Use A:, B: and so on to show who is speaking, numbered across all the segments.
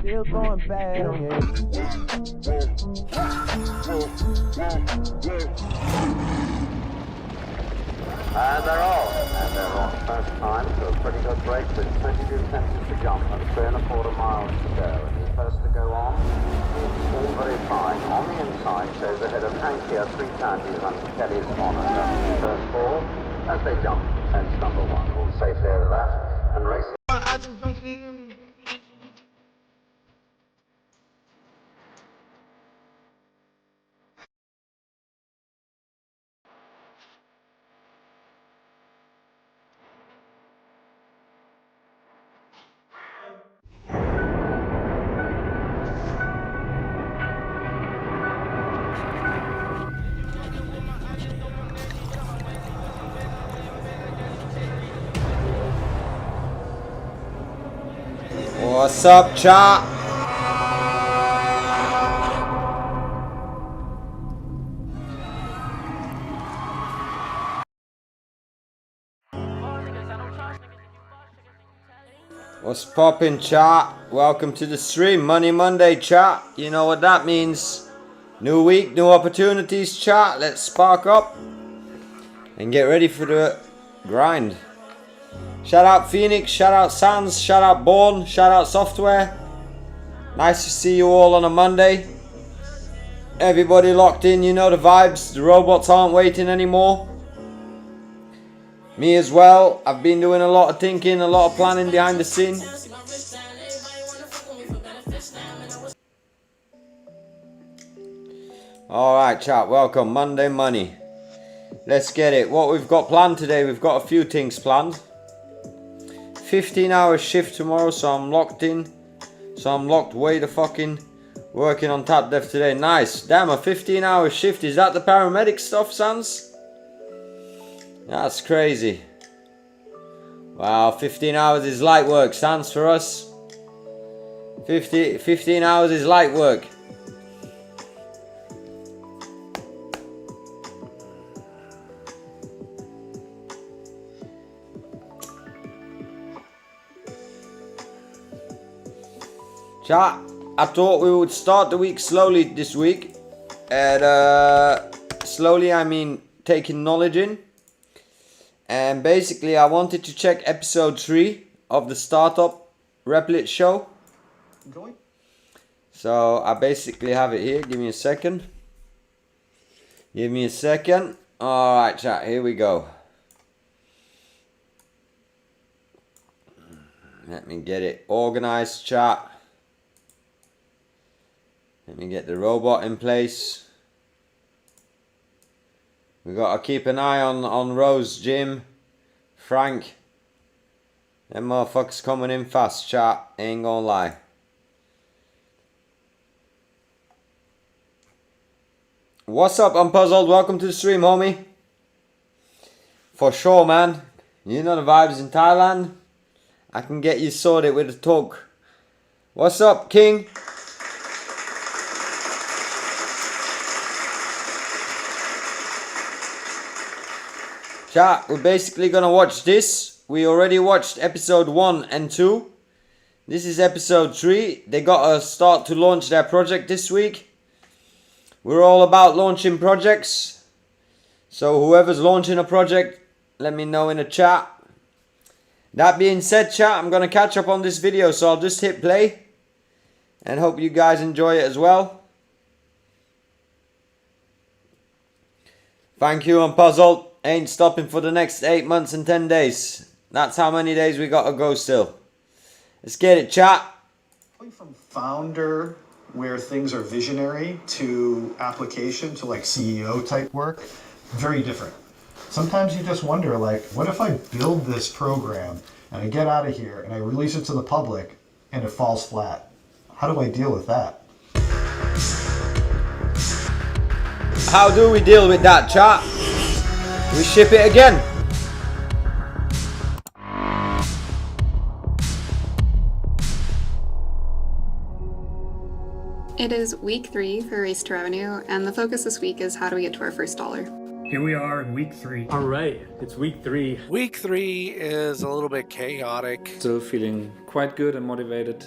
A: Still going bad on you.
B: And they're on first time to a pretty good break with 22 cents to jump and 3¼ miles to go. And the first to go on is all very fine. On the inside shows ahead of Hank here, 3 tandies and Kelly's on and first ball as they jump. And number 1 will safely over that and race.
A: I just don't see him.
C: What's up, chat? What's poppin', chat? Welcome to the stream, Money Monday, chat. You know what that means. New week, new opportunities, chat. Let's spark up and get ready for the grind. Shout out Phoenix, shout out Sans, shout out Born, shout out Software. Nice to see you all on a Monday. Everybody locked in, you know the vibes. The robots aren't waiting anymore. Me as well. I've been doing a lot of thinking, a lot of planning behind the scene. Alright chat, welcome. Monday Money. Let's get it. What we've got planned today, we've got a few things planned. 15-hour shift tomorrow, so I'm locked in. So I'm locked way the fucking working on tap dev today. Nice. Damn, a 15-hour shift. Is that the paramedic stuff, Sans? That's crazy. Wow, 15 hours is light work, Sans, for us. 15 hours is light work. Chat, I thought we would start the week slowly this week. And slowly I mean taking knowledge in. And basically I wanted to check episode 3 of the Startup Replit show. So I basically have it here. Give me a second. Alright chat, here we go. Let me get it organized, chat. Let me get the robot in place. We gotta keep an eye on Rose, Jim, Frank. Them motherfuckers coming in fast, chat. Ain't gonna lie. What's up, Unpuzzled? Welcome to the stream, homie. For sure, man. You know the vibes in Thailand. I can get you sorted with a talk. What's up, King? Chat, we're basically gonna watch this. We already watched episode 1 and 2. This is episode 3. They gotta start to launch their project this week. We're all about launching projects. So whoever's launching a project, let me know in the chat. That being said, chat, I'm gonna catch up on this video, so I'll just hit play. And hope you guys enjoy it as well. Thank you, Unpuzzled. Ain't stopping for the next 8 months and 10 days. That's how many days we gotta go still. Let's get it, chat.
D: From founder, where things are visionary, to application, to like CEO type work, very different. Sometimes you just wonder, like, what if I build this program and I get out of here and I release it to the public and it falls flat? How do I deal with that?
C: How do we deal with that, chat? We ship it again.
E: It is week 3 for Race to Revenue, and the focus this week is how do we get to our first dollar.
F: Here we are in week 3.
G: All right, it's week 3.
H: Week 3 is a little bit chaotic.
G: Still feeling quite good and motivated.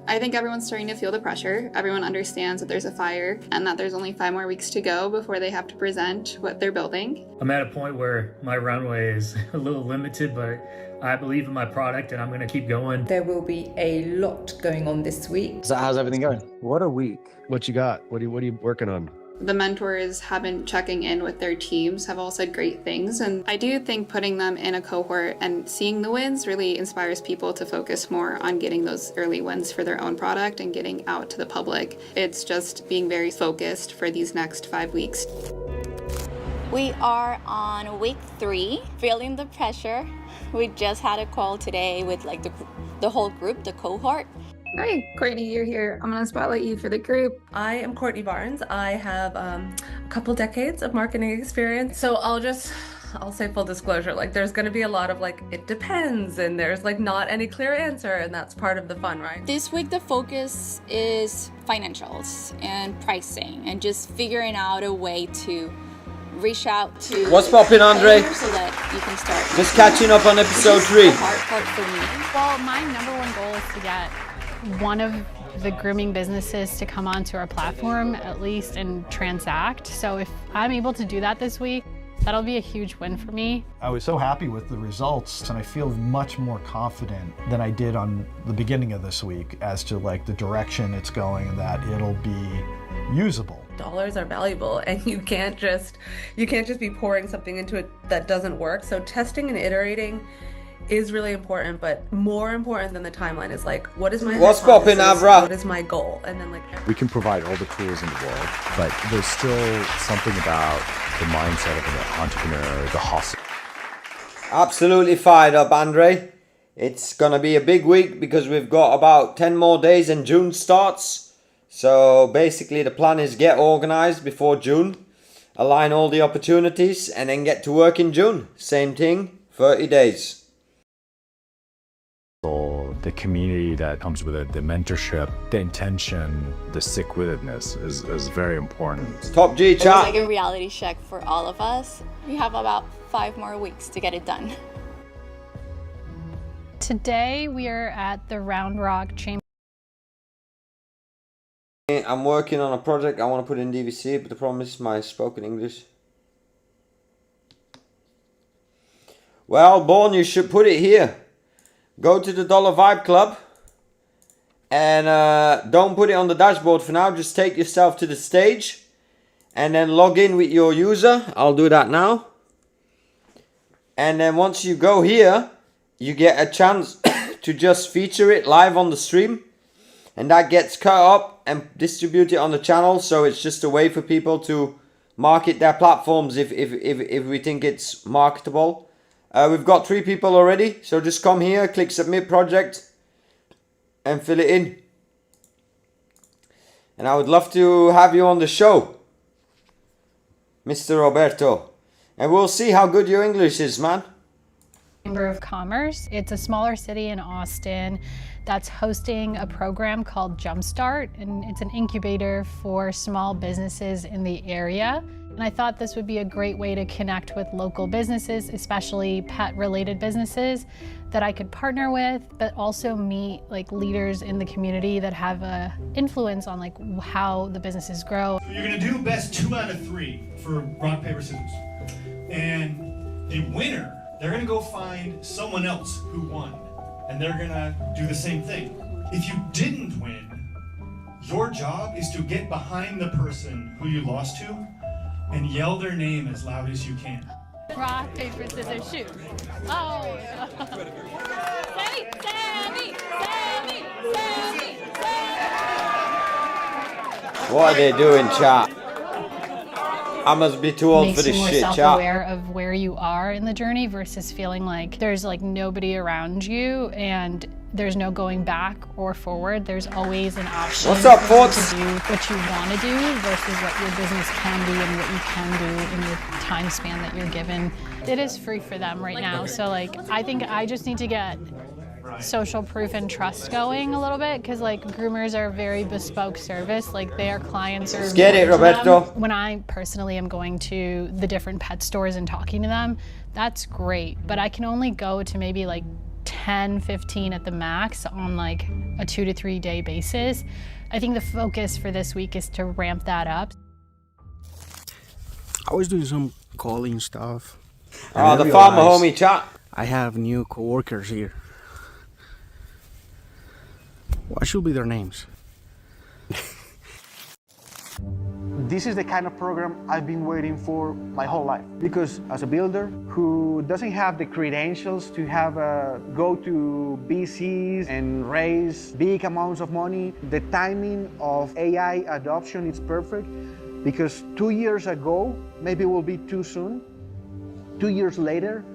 E: I think everyone's starting to feel the pressure. Everyone understands that there's a fire and that there's only 5 more weeks to go before they have to present what they're building.
F: I'm at a point where my runway is a little limited, but I believe in my product and I'm going to keep going.
I: There will be a lot going on this week.
J: So how's everything going?
K: What a week. What you got? What are you working on?
E: The mentors have been checking in with their teams, have all said great things, and I do think putting them in a cohort and seeing the wins really inspires people to focus more on getting those early wins for their own product and getting out to the public. It's just being very focused for these next 5 weeks.
L: We are on week 3, feeling the pressure. We just had a call today with like the whole group, the cohort.
E: Hi, Courtney, you're here. I'm going to spotlight you for the group.
M: I am Courtney Barnes. I have a couple decades of marketing experience. So I'll just
J: I'll say full disclosure, like there's going to be a lot of like, it depends, and there's like not any clear answer, and that's part of the fun, right?
L: This week the focus is financials and pricing and just figuring out a way to reach out to
C: What's poppin', Andre?
L: so that you can start.
C: Just catching up on episode 3.
L: The hard part for me.
M: Well, my number one goal is to get one of the grooming businesses to come onto our platform at least and transact. So if I'm able to do that this week, that'll be a huge win for me.
D: I was so happy with the results, and I feel much more confident than I did on the beginning of this week as to like the direction it's going and that it'll be usable.
J: Dollars are valuable, and you can't just be pouring something into it that doesn't work. So testing and iterating is really important, but more important than the timeline is like, what is my
C: What's poppin', Avra?
J: What is my goal? And then like
K: We can provide all the tools in the world, but there's still something about the mindset of an entrepreneur, the hustle.
C: Absolutely fired up, Andre. It's gonna be a big week because we've got about 10 more days and June starts. So basically the plan is get organized before June, align all the opportunities, and then get to work in June. Same thing, 30 days.
K: The community that comes with it, the mentorship, the intention, the stick-with-itness is very important.
C: Top G
L: It's
C: chat.
L: like a reality check for all of us. We have about 5 more weeks to get it done.
M: Today we are at the Round Rock Chamber.
C: I'm working on a project I want to put in DVC, but the problem is my spoken English. Well, Born, you should put it here. Go to the Dollar Vibe Club and don't put it on the dashboard for now. Just take yourself to the stage and then log in with your user. I'll do that now. And then once you go here, you get a chance to just feature it live on the stream. And that gets cut up and distributed on the channel. So it's just a way for people to market their platforms if we think it's marketable. We've got 3 people already, so just come here, click submit project and fill it in. And I would love to have you on the show, Mr. Roberto. And we'll see how good your English is, man.
M: Chamber of Commerce. It's a smaller city in Austin that's hosting a program called Jumpstart, and it's an incubator for small businesses in the area. And I thought this would be a great way to connect with local businesses, especially pet-related businesses that I could partner with, but also meet like leaders in the community that have a influence on like how the businesses grow.
N: You're gonna do best 2 out of 3 for rock, paper, scissors. And the winner, they're gonna go find someone else who won, and they're gonna do the same thing. If you didn't win, your job is to get behind the person who you lost to and yell their name as loud as you can.
M: Rock, paper, scissors, shoot. Oh! Sammy! Sammy! Sammy! Sammy!
C: What are they doing, chat? I must be too old for this shit,
M: Makes you more
C: chat.
M: self-aware of where you are in the journey versus feeling like there's like nobody around you and there's no going back or forward. There's always an option.
C: What's up, folks?
M: To do what you want to do versus what your business can be and what you can do in your time span that you're given. It is free for them right now. So like, I think I just need to get social proof and trust going a little bit, because like groomers are a very bespoke service. Like their clients are.
C: Get it, Roberto.
M: When I personally am going to the different pet stores and talking to them, that's great. But I can only go to maybe like 10, 15 at the max on like a 2 to 3 day basis. I think the focus for this week is to ramp that up.
O: I was doing some calling stuff.
C: Oh, the farmer homie, chat.
O: I have new co-workers here. What should be their names?
P: This is the kind of program I've been waiting for my whole life. Because as a builder who doesn't have the credentials to go to VCs and raise big amounts of money, the timing of AI adoption is perfect, because 2 years ago, maybe it will be too soon. 2 years later,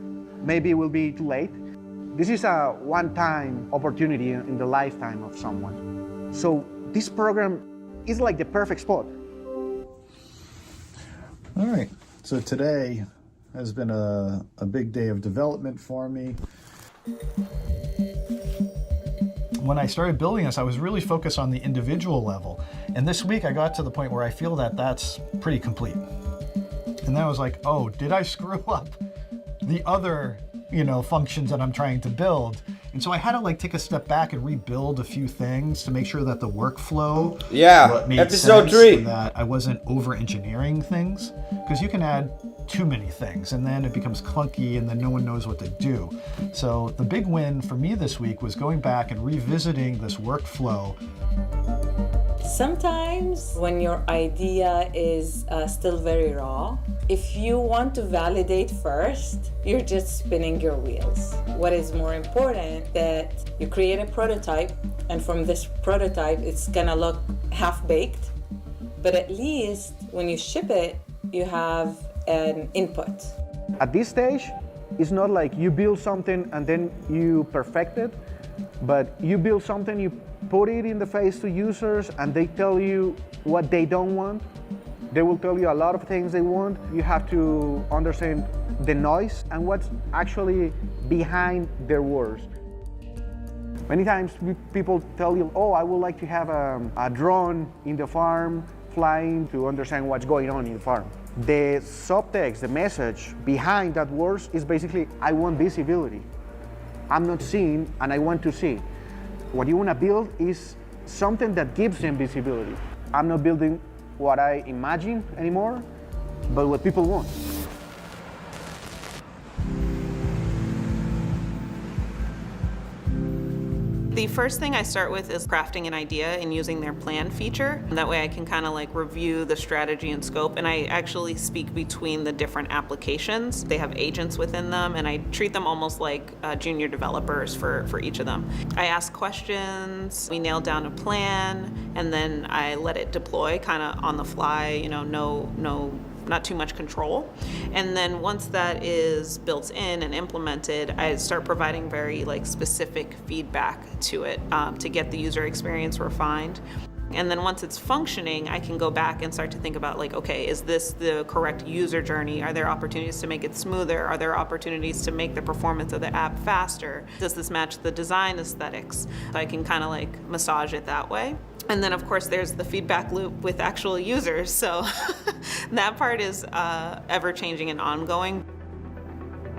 P: maybe it will be too late. This is a one-time opportunity in the lifetime of someone. So this program is like the perfect spot.
D: All right, so today has been a big day of development for me. When I started building this, I was really focused on the individual level. And this week I got to the point where I feel that that's pretty complete. And then I was like, oh, did I screw up the other, functions that I'm trying to build? And so I had to take a step back and rebuild a few things to make sure that the workflow made
C: episode
D: sense
C: 3.
D: and that I wasn't over engineering things, because you can add too many things and then it becomes clunky and then no one knows what to do. So the big win for me this week was going back and revisiting this workflow.
Q: Sometimes when your idea is still very raw, if you want to validate first, you're just spinning your wheels. What is more important, that you create a prototype, and from this prototype it's gonna look half-baked, but at least when you ship it, you have an input.
P: At this stage, it's not like you build something and then you perfect it, but you build something, you put it in the face to users and they tell you what they don't want. They will tell you a lot of things they want. You have to understand the noise and what's actually behind their words. Many times people tell you, oh, I would like to have a drone in the farm flying to understand what's going on in the farm. The subtext, the message behind that words is basically, I want visibility. I'm not seeing and I want to see. What you want to build is something that gives them visibility. I'm not building what I imagine anymore, but what people want.
R: The first thing I start with is crafting an idea and using their plan feature. That way I can kind of review the strategy and scope, and I actually speak between the different applications. They have agents within them, and I treat them almost like junior developers for each of them. I ask questions, we nail down a plan, and then I let it deploy kind of on the fly, not too much control. And then once that is built in and implemented, I start providing very specific feedback to it to get the user experience refined. And then once it's functioning, I can go back and start to think about okay, is this the correct user journey? Are there opportunities to make it smoother? Are there opportunities to make the performance of the app faster? Does this match the design aesthetics? So I can kind of massage it that way. And then of course there's the feedback loop with actual users. So that part is ever changing and ongoing.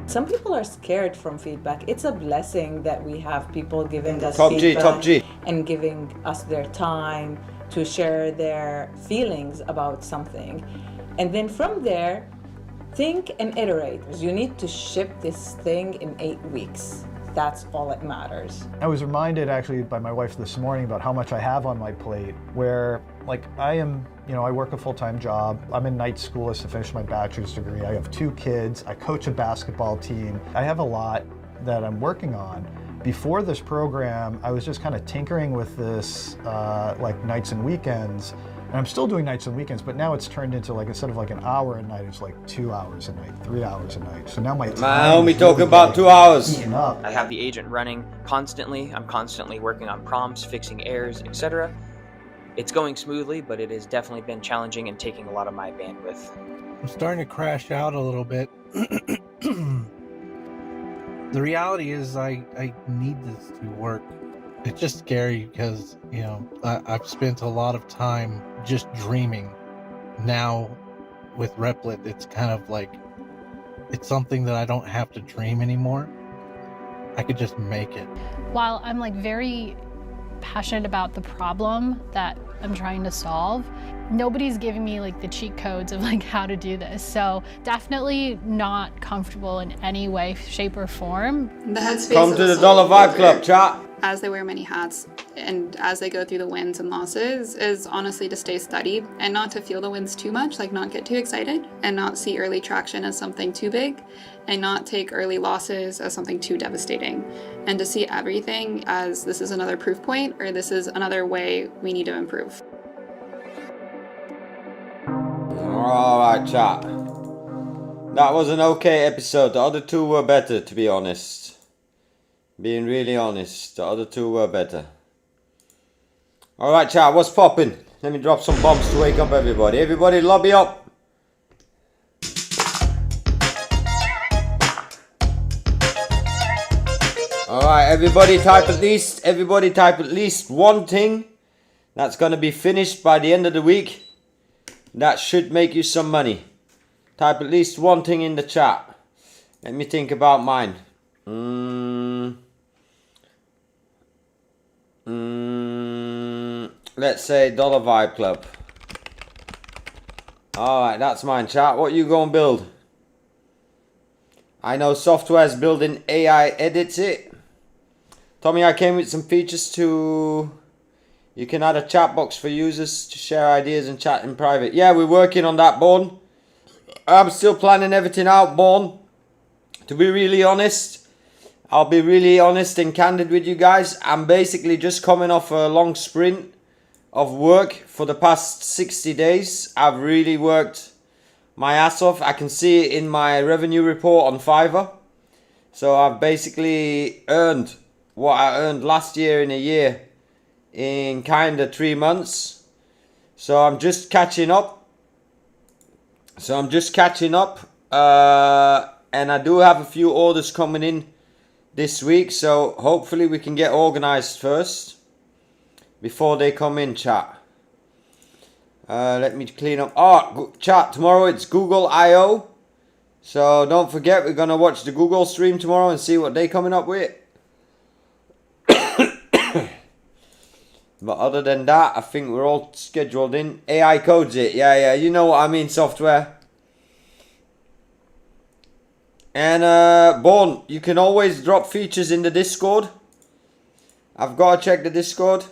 Q: Some people are scared from feedback. It's a blessing that we have people giving us
C: Top
Q: feedback
C: G.
Q: and giving us their time to share their feelings about something. And then from there, think and iterate. You need to ship this thing in 8 weeks. That's all that matters.
D: I was reminded actually by my wife this morning about how much I have on my plate, where I am, I work a full-time job. I'm in night school to finish my bachelor's degree. I have 2 kids. I coach a basketball team. I have a lot that I'm working on. Before this program, I was just kind of tinkering with this nights and weekends. And I'm still doing nights and weekends, but now it's turned into instead of an hour a night, it's 2 hours a night, 3 hours a night. So now my
C: homie talking about 2 hours.
S: I have the agent running constantly. I'm constantly working on prompts, fixing errors, etc. It's going smoothly, but it has definitely been challenging and taking a lot of my bandwidth.
T: I'm starting to crash out a little bit. The reality is I need this to work. It's just scary because, I've spent a lot of time just dreaming. Now with Replit, it's kind of it's something that I don't have to dream anymore. I could just make it.
M: While I'm very passionate about the problem that I'm trying to solve, nobody's giving me the cheat codes of how to do this. So definitely not comfortable in any way, shape or form.
E: The headspace
C: Come to the Dollar Vibe Club, chat.
E: As they wear many hats and as they go through the wins and losses is honestly to stay steady and not to feel the wins too much, not get too excited and not see early traction as something too big and not take early losses as something too devastating, and to see everything as this is another proof point or this is another way we need to improve.
C: Alright, chat. That was an okay episode. The other 2 were better, to be honest. Being really honest, the other 2 were better. Alright, chat, what's popping? Let me drop some bombs to wake up everybody. Everybody, lobby up. Alright, everybody type at least one thing that's gonna be finished by the end of the week. That should make you some money. Type at least one thing in the chat. Let me think about mine. Let's say Dollar Vibe Club. Alright, that's mine, chat. What you gonna build? I know Software's building AI edits it. Tommy, I came with some features to... You can add a chat box for users to share ideas and chat in private. Yeah, we're working on that, Born. I'm still planning everything out, Born. To be really honest, I'll be really honest and candid with you guys. I'm basically just coming off a long sprint of work for the past 60 days. I've really worked my ass off. I can see it in my revenue report on Fiverr. So I've basically earned what I earned last year in a year in kind of 3 months. So I'm just catching up. And I do have a few orders coming in this week. So hopefully we can get organized first before they come in, chat. Let me clean up. Oh, chat, tomorrow it's Google I.O. So don't forget, we're going to watch the Google stream tomorrow and see what they're coming up with. But other than that, I think we're all scheduled in. AI codes it. Yeah, you know what I mean, Software. And Born, you can always drop features in the Discord. I've got to check the Discord.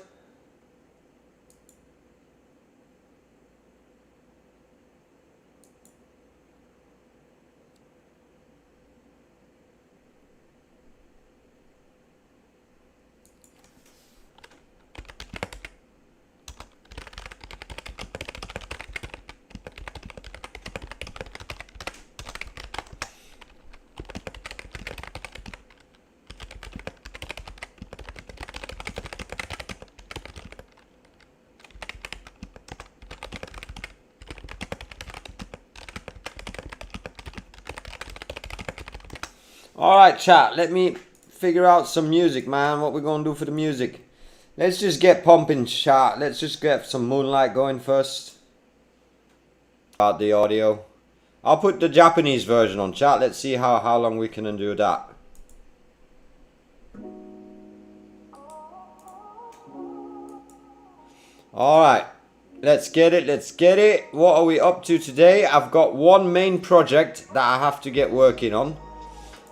C: Alright, chat, let me figure out some music, man. What we're going to do for the music. Let's just get pumping, chat. Let's just get some Moonlight going first. Start the audio. I'll put the Japanese version on, chat. Let's see how long we can do that. Alright, let's get it. What are we up to today? I've got one main project that I have to get working on.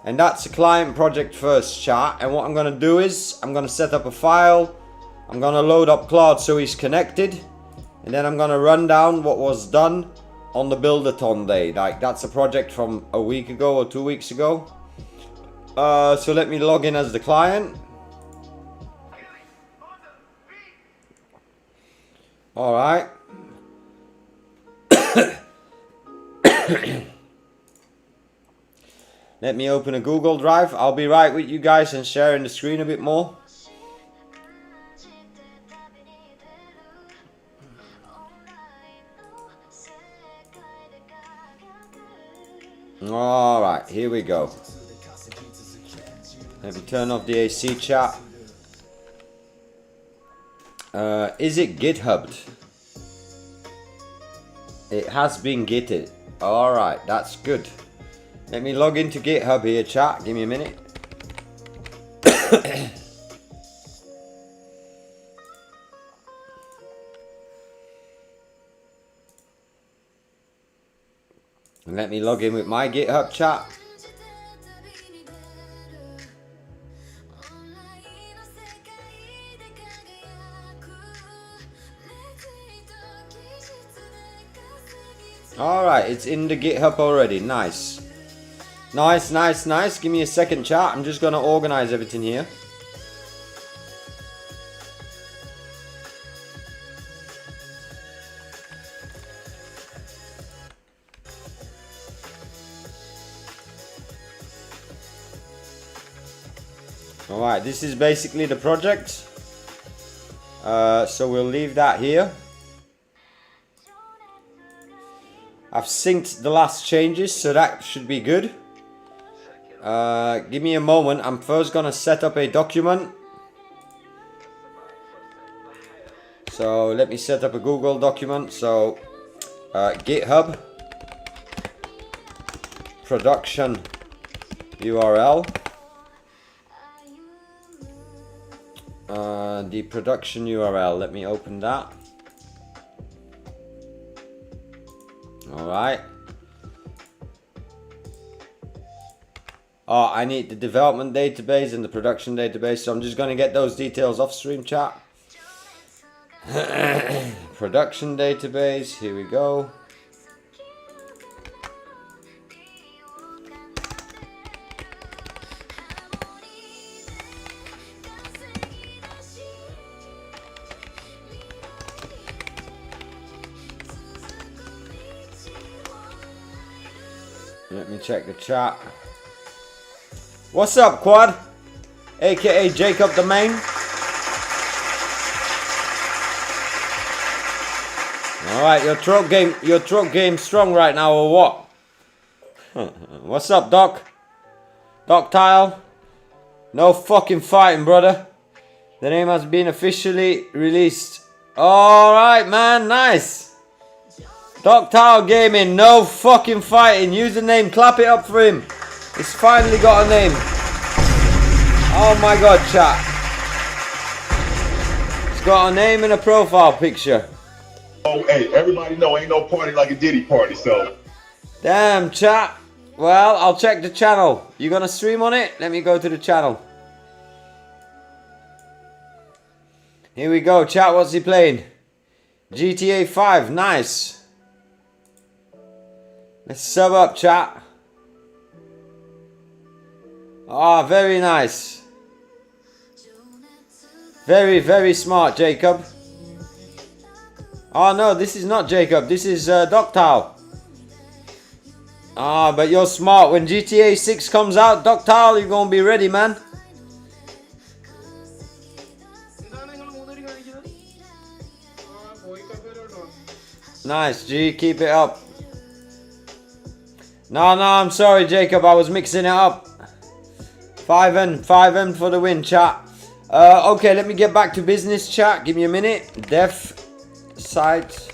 C: And that's a client project first, chat. And what I'm going to do is, I'm going to set up a file. I'm going to load up Claude so he's connected. And then I'm going to run down what was done on the Buildathon day. Like, that's a project from a week ago or 2 weeks ago. So let me log in as the client. Alright. Let me open a Google Drive. I'll be right with you guys and sharing the screen a bit more. Alright, here we go. Let me turn off the AC, chat. Is it GitHubbed? It has been gitted. Alright, that's good. Let me log into GitHub here, chat. Give me a minute. And let me log in with my GitHub, chat. Alright, it's in the GitHub already. Nice. Nice. Give me a second, chat. I'm just going to organize everything here. Alright, this is basically the project. So we'll leave that here. I've synced the last changes, so that should be good. Give me a moment. I'm first gonna set up a document. So let me set up a Google document. So GitHub production URL. The production URL. Let me open that. Alright. Oh, I need the development database and the production database, so I'm just going to get those details off stream chat. Production database, here we go. Let me check the chat. What's up, Quad? AKA Jacob the Main. Alright, your throat game strong right now or what? What's up, Doc? Doc Tile? No fucking fighting, brother. The name has been officially released. Alright, man, nice. Doc Tile Gaming, no fucking fighting. Username, clap it up for him. He's finally got a name. Oh my god, chat. He's got a name and a profile picture.
U: Oh, hey, everybody know ain't no party like a Diddy party, so.
C: Damn, chat. Well, I'll check the channel. You gonna stream on it? Let me go to the channel. Here we go, chat. What's he playing? GTA 5. Nice. Let's sub up, chat. Ah, very nice. Very, very smart, Jacob. Oh no, this is not Jacob. This is Doctile. Ah, but you're smart. When GTA 6 comes out, Doctile, you're gonna be ready, man. Nice, G. Keep it up. No, I'm sorry, Jacob. I was mixing it up. 5M for the win, chat. Okay, let me get back to business, chat. Give me a minute. Dev site.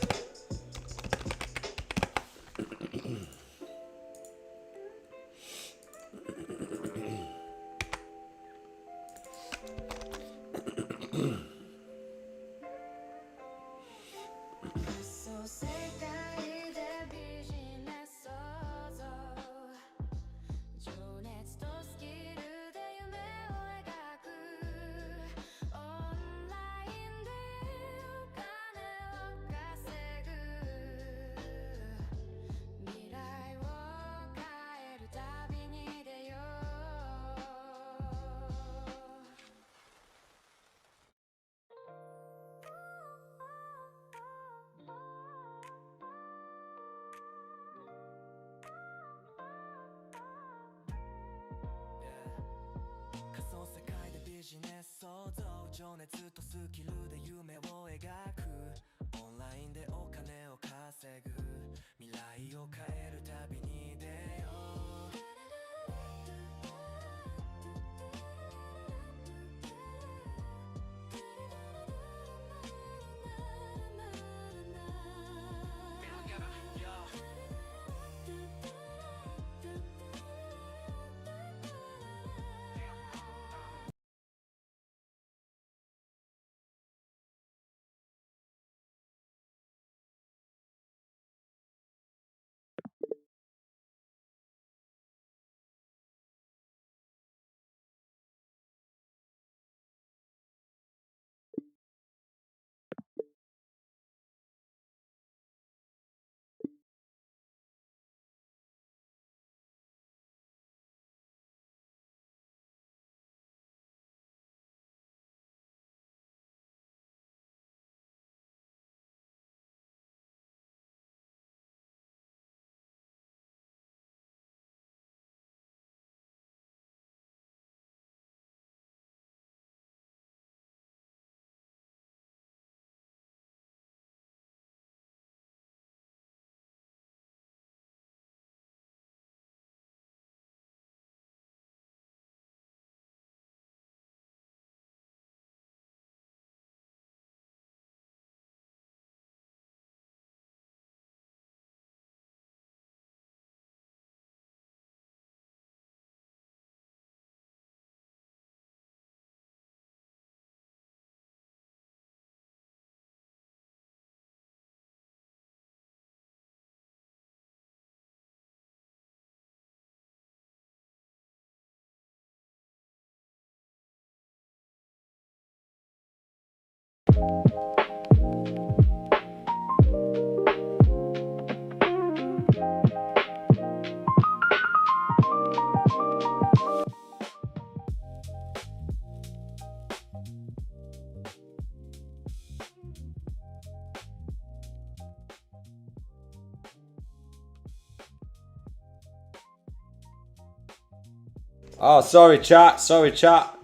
C: Oh, sorry chat, sorry chat.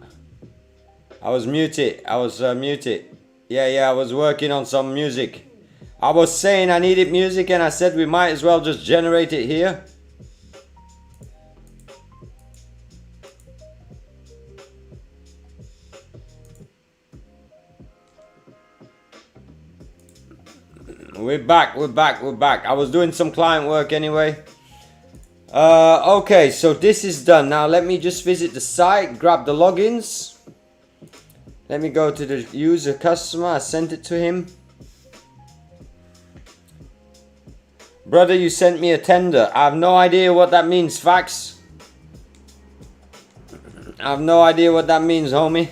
C: I was muted, muted. Yeah, I was working on some music. I was saying I needed music and I said we might as well just generate it here. We're back. I was doing some client work anyway. Okay, so this is done. Now let me just visit the site, grab the logins. Let me go to the user customer. I sent it to him. Brother, you sent me a tender. I have no idea what that means, Fax. I have no idea what that means, homie.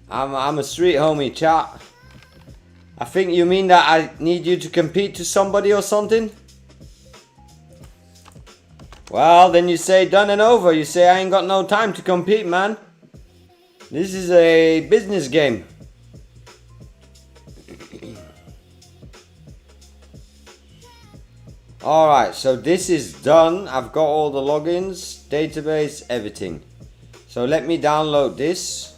C: I'm a street homie, chat. I think you mean that I need you to compete to somebody or something? Well, then you say done and over. You say I ain't got no time to compete, man. This is a business game. Alright, so this is done. I've got all the logins, database, everything. So let me download this.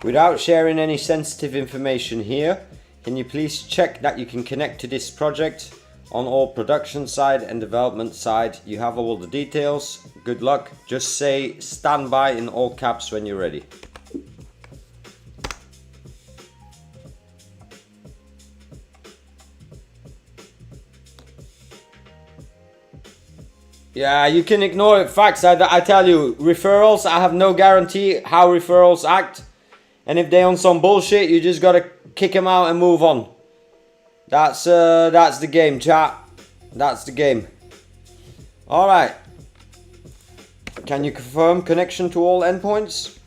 C: Without sharing any sensitive information here, can you please check that you can connect to this project on all production side and development side? You have all the details. Good luck. Just say stand by in all caps when you're ready. Yeah, you can ignore it. Facts. I tell you, referrals, I have no guarantee how referrals act. And if they on some bullshit, you just gotta kick them out and move on. That's the game, chat. That's the game. Alright. Can you confirm connection to all endpoints?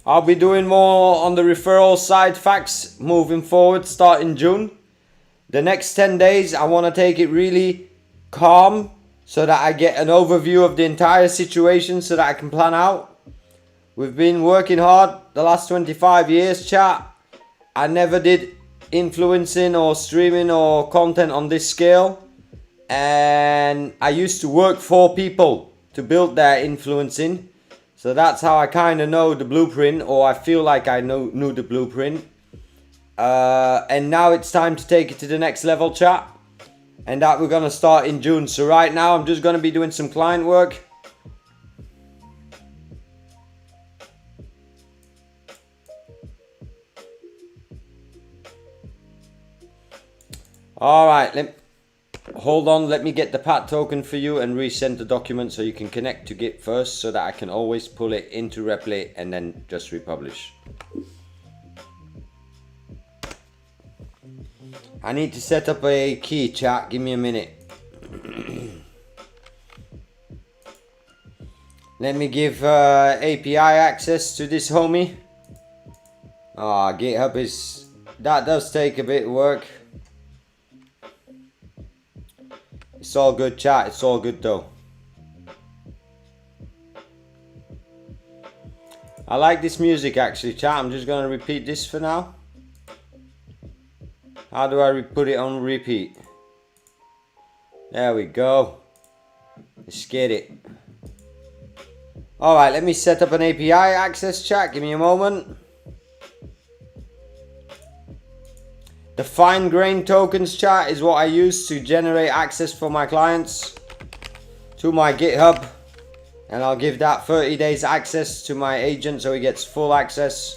C: I'll be doing more on the referral side, Facts, moving forward, starting June. The next 10 days, I want to take it really calm so that I get an overview of the entire situation so that I can plan out. We've been working hard the last 25 years, chat. I never did influencing or streaming or content on this scale. And I used to work for people to build their influencing. So that's how I kind of know the blueprint, or I feel like I knew the blueprint. And now it's time to take it to the next level, chat. And that we're going to start in June. So right now I'm just going to be doing some client work. Alright, hold on, let me get the PAT token for you and resend the document so you can connect to Git first so that I can always pull it into Replit and then just republish. I need to set up a key, chat. Give me a minute. Let me give API access to this homie. GitHub is... that does take a bit of work. It's all good, chat. It's all good though. I like this music actually, chat. I'm just going to repeat this for now. How do I put it on repeat? There we go. Let's get it. Alright, let me set up an API access, chat. Give me a moment. The fine grained tokens, chat, is what I use to generate access for my clients to my GitHub. And I'll give that 30 days access to my agent so he gets full access.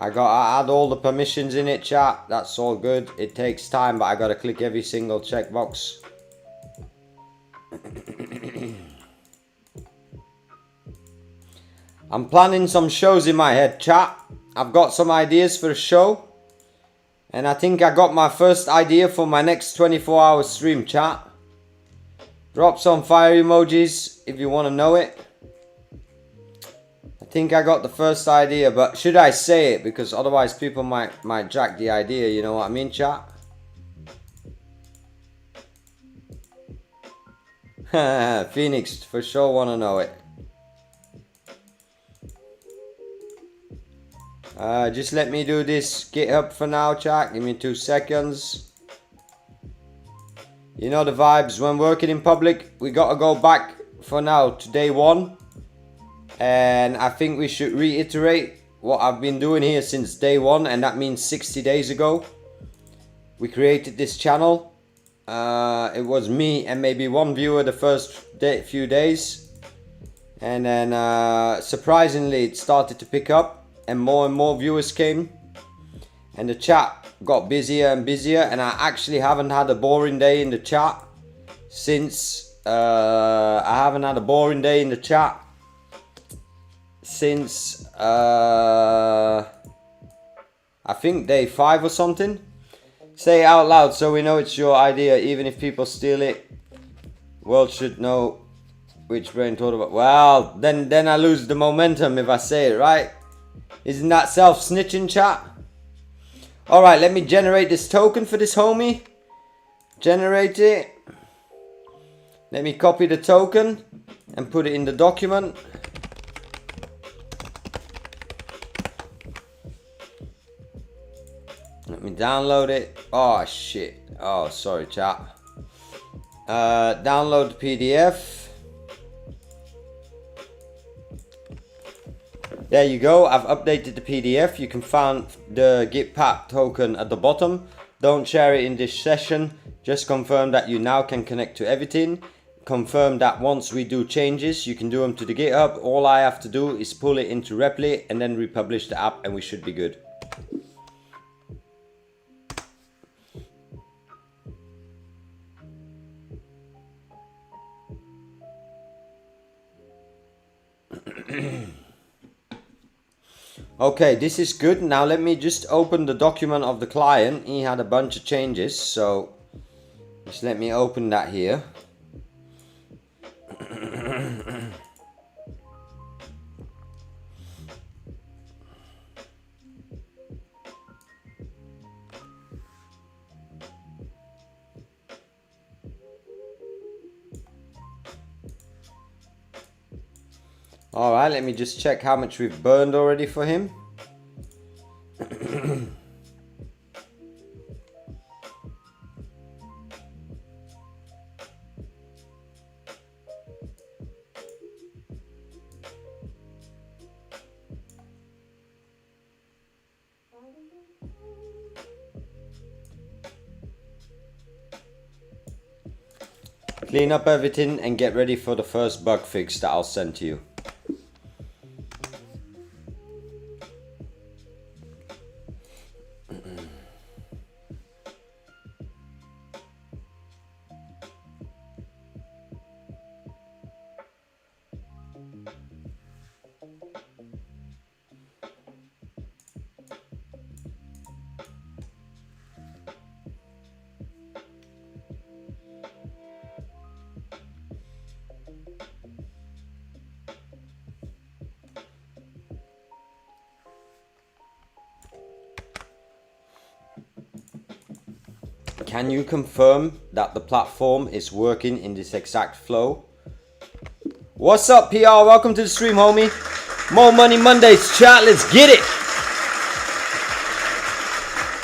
C: I gotta add all the permissions in it, chat. That's all good. It takes time, but I gotta click every single checkbox. I'm planning some shows in my head, chat. I've got some ideas for a show. And I think I got my first idea for my next 24-hour stream, chat. Drop some fire emojis if you want to know it. I think I got the first idea, but should I say it? Because otherwise people might jack the idea, you know what I mean, chat? Phoenix, for sure want to know it. Just let me do this GitHub for now, chat. Give me 2 seconds. You know the vibes. When working in public, we gotta go back for now to day 1. And I think we should reiterate what I've been doing here since day 1. And that means 60 days ago. We created this channel. It was me and maybe 1 viewer the first few days. And then surprisingly it started to pick up. And more viewers came, and the chat got busier and busier, and I actually haven't had a boring day in the chat since I think day 5 or something. Say it out loud so we know it's your idea, even if people steal it. World should know which brain thought about. Well, then I lose the momentum if I say it, right? Isn't that self-snitching, chat? Alright, let me generate this token for this homie. Generate it. Let me copy the token and put it in the document. Let me download it. Oh, shit. Oh, sorry, chat. Download the PDF. There you go, I've updated the PDF. You can find the Gitpat token at the bottom. Don't share it in this session. Just confirm that you now can connect to everything. Confirm that once we do changes, you can do them to the GitHub. All I have to do is pull it into Replit and then republish the app and we should be good. Okay, this is good. Now let me just open the document of the client. He had a bunch of changes, so just let me open that here. Alright, let me just check how much we've burned already for him. Clean up everything and get ready for the first bug fix that I'll send to you. Can you confirm that the platform is working in this exact flow? What's up, PR? Welcome to the stream, homie. More Money Mondays, chat. Let's get it.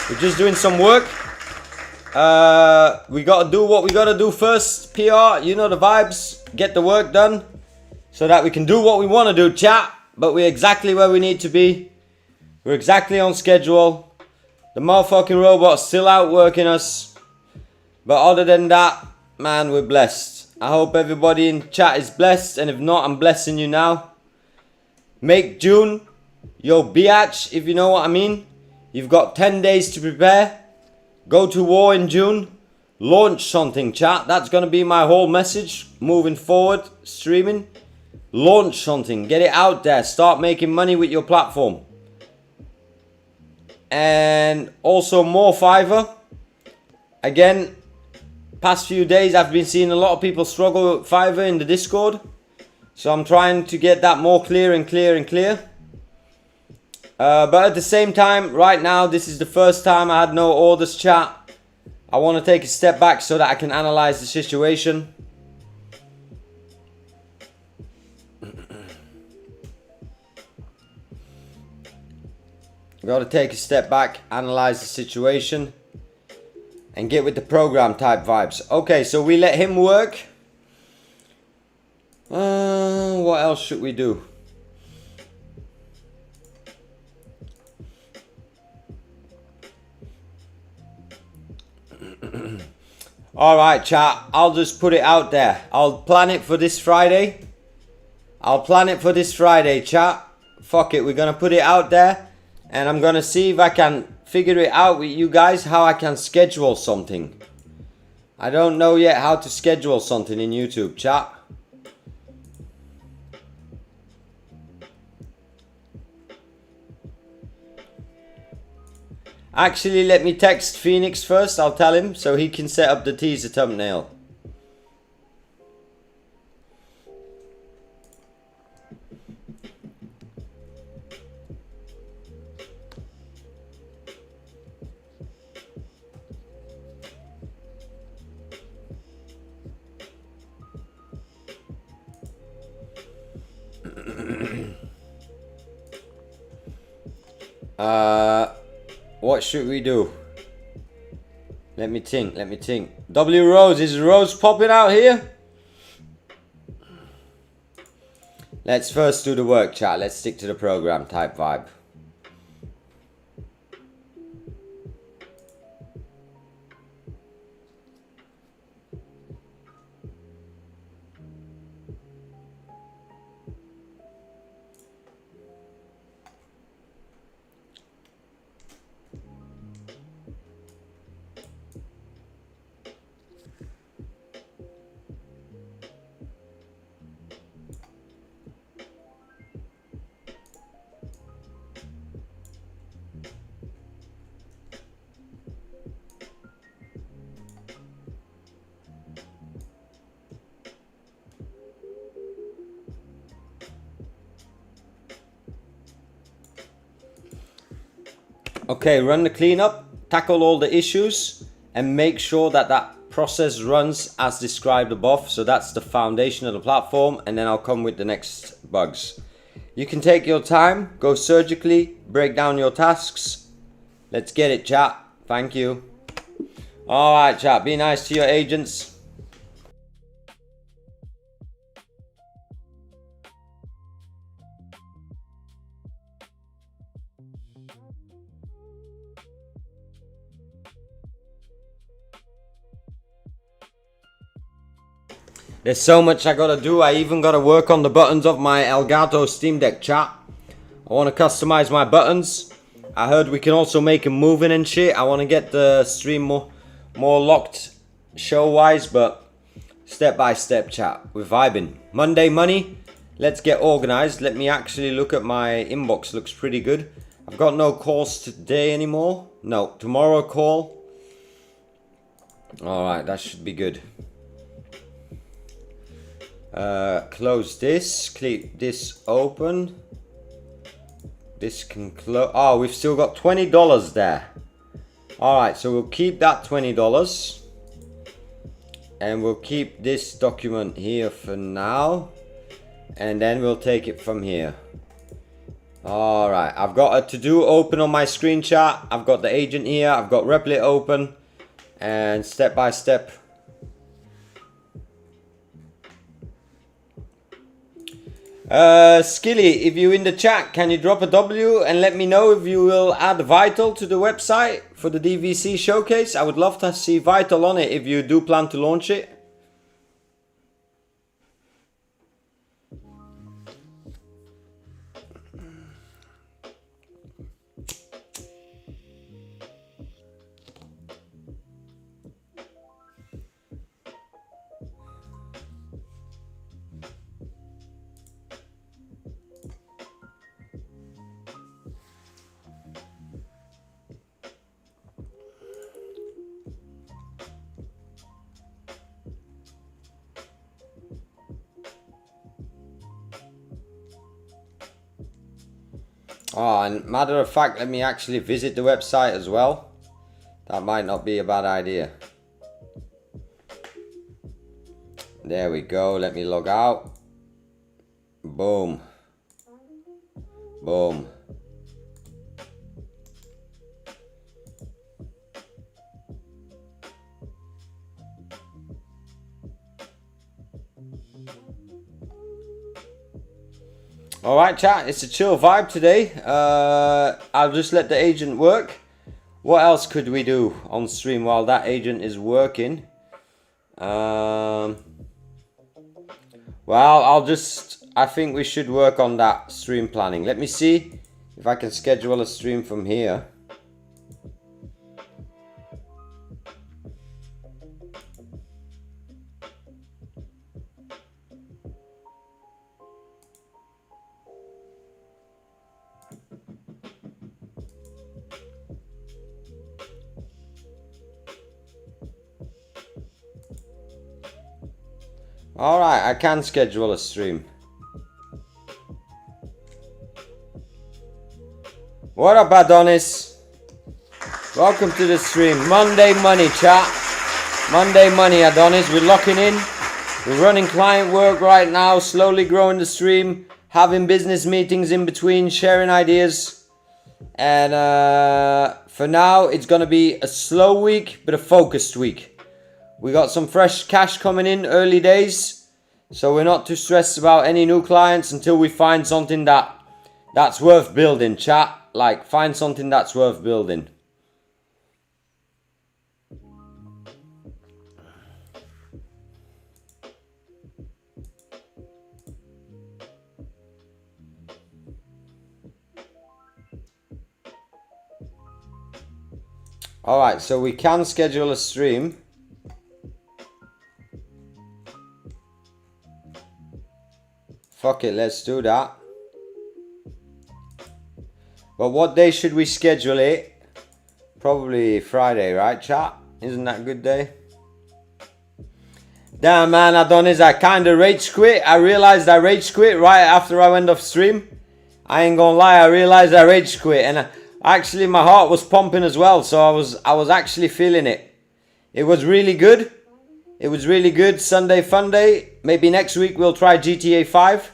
C: We're just doing some work. We gotta do what we gotta do first, PR. You know the vibes. Get the work done so that we can do what we want to do, chat. But we're exactly where we need to be. We're exactly on schedule. The motherfucking robot's still outworking us. But other than that, man, we're blessed. I hope everybody in chat is blessed. And if not, I'm blessing you now. Make June Yo, biatch, if you know what I mean. You've got 10 days to prepare. Go to war in June. Launch something, chat. That's going to be my whole message moving forward, streaming. Launch something. Get it out there. Start making money with your platform. And also more Fiverr. Again, past few days I've been seeing a lot of people struggle with Fiverr in the Discord. So I'm trying to get that more clear and clear and clear. But at the same time, right now, this is the first time I had no orders, chat. I want to take a step back so that I can analyze the situation. Got to take a step back, analyze the situation, and get with the program type vibes. Okay, so we let him work. What else should we do? Alright, chat. I'll just put it out there. I'll plan it for this Friday. Chat. Fuck it. We're going to put it out there. And I'm going to see if I can figure it out with you guys how I can schedule something. I don't know yet how to schedule something in YouTube, chat. Actually, let me text Phoenix first. I'll tell him so he can set up the teaser thumbnail. What should we do? Let me think. W Rose, is Rose popping out here? Let's first do the work, chat. Let's stick to the program type vibe. Okay, run the cleanup, tackle all the issues, and make sure that that process runs as described above. So that's the foundation of the platform, and then I'll come with the next bugs. You can take your time, go surgically, break down your tasks. Let's get it, chat. Thank you. Alright, chat, be nice to your agents. There's so much I gotta do. I even gotta work on the buttons of my Elgato Steam Deck, chat. I wanna customize my buttons. I heard we can also make them moving and shit. I wanna get the stream more locked show-wise, but step by step, chat. We're vibing. Monday money. Let's get organized. Let me actually look at my inbox. Looks pretty good. I've got no calls today anymore. No, tomorrow call. Alright, that should be good. Close this, keep this open. This can close. Oh, we've still got $20 there. Alright, so we'll keep that $20. And we'll keep this document here for now. And then we'll take it from here. Alright, I've got a to-do open on my screen, chat. I've got the agent here, I've got Replit open. And step by step. Skilly, if you're in the chat, can you drop a W and let me know if you will add Vital to the website for the DVC showcase? I would love to see Vital on it if you do plan to launch it. Oh, and matter of fact, let me actually visit the website as well. That might not be a bad idea. There we go. Let me log out. Boom. Boom. Alright chat, it's a chill vibe today. I'll just let the agent work. What else could we do on stream while that agent is working? Well, I think we should work on that stream planning. Let me see if I can schedule a stream from here. Alright, I can schedule a stream. What up, Adonis? Welcome to the stream. Monday money, chat. Monday money, Adonis. We're locking in. We're running client work right now, slowly growing the stream, having business meetings in between, sharing ideas. And for now, it's going to be a slow week, but a focused week. We got some fresh cash coming in early days, so we're not too stressed about any new clients until we find something that's worth building, chat. Like, find something that's worth building. Alright, so we can schedule a stream. Fuck it, let's do that. But what day should we schedule it? Probably Friday, right, chat? Isn't that a good day? Damn, man, Adonis, I kinda rage quit. I realized I rage quit right after I went off stream. I ain't gonna lie, I realized I rage quit. And actually, my heart was pumping as well. So I was actually feeling it. It was really good. It was really good. Sunday fun day. Maybe next week we'll try GTA 5.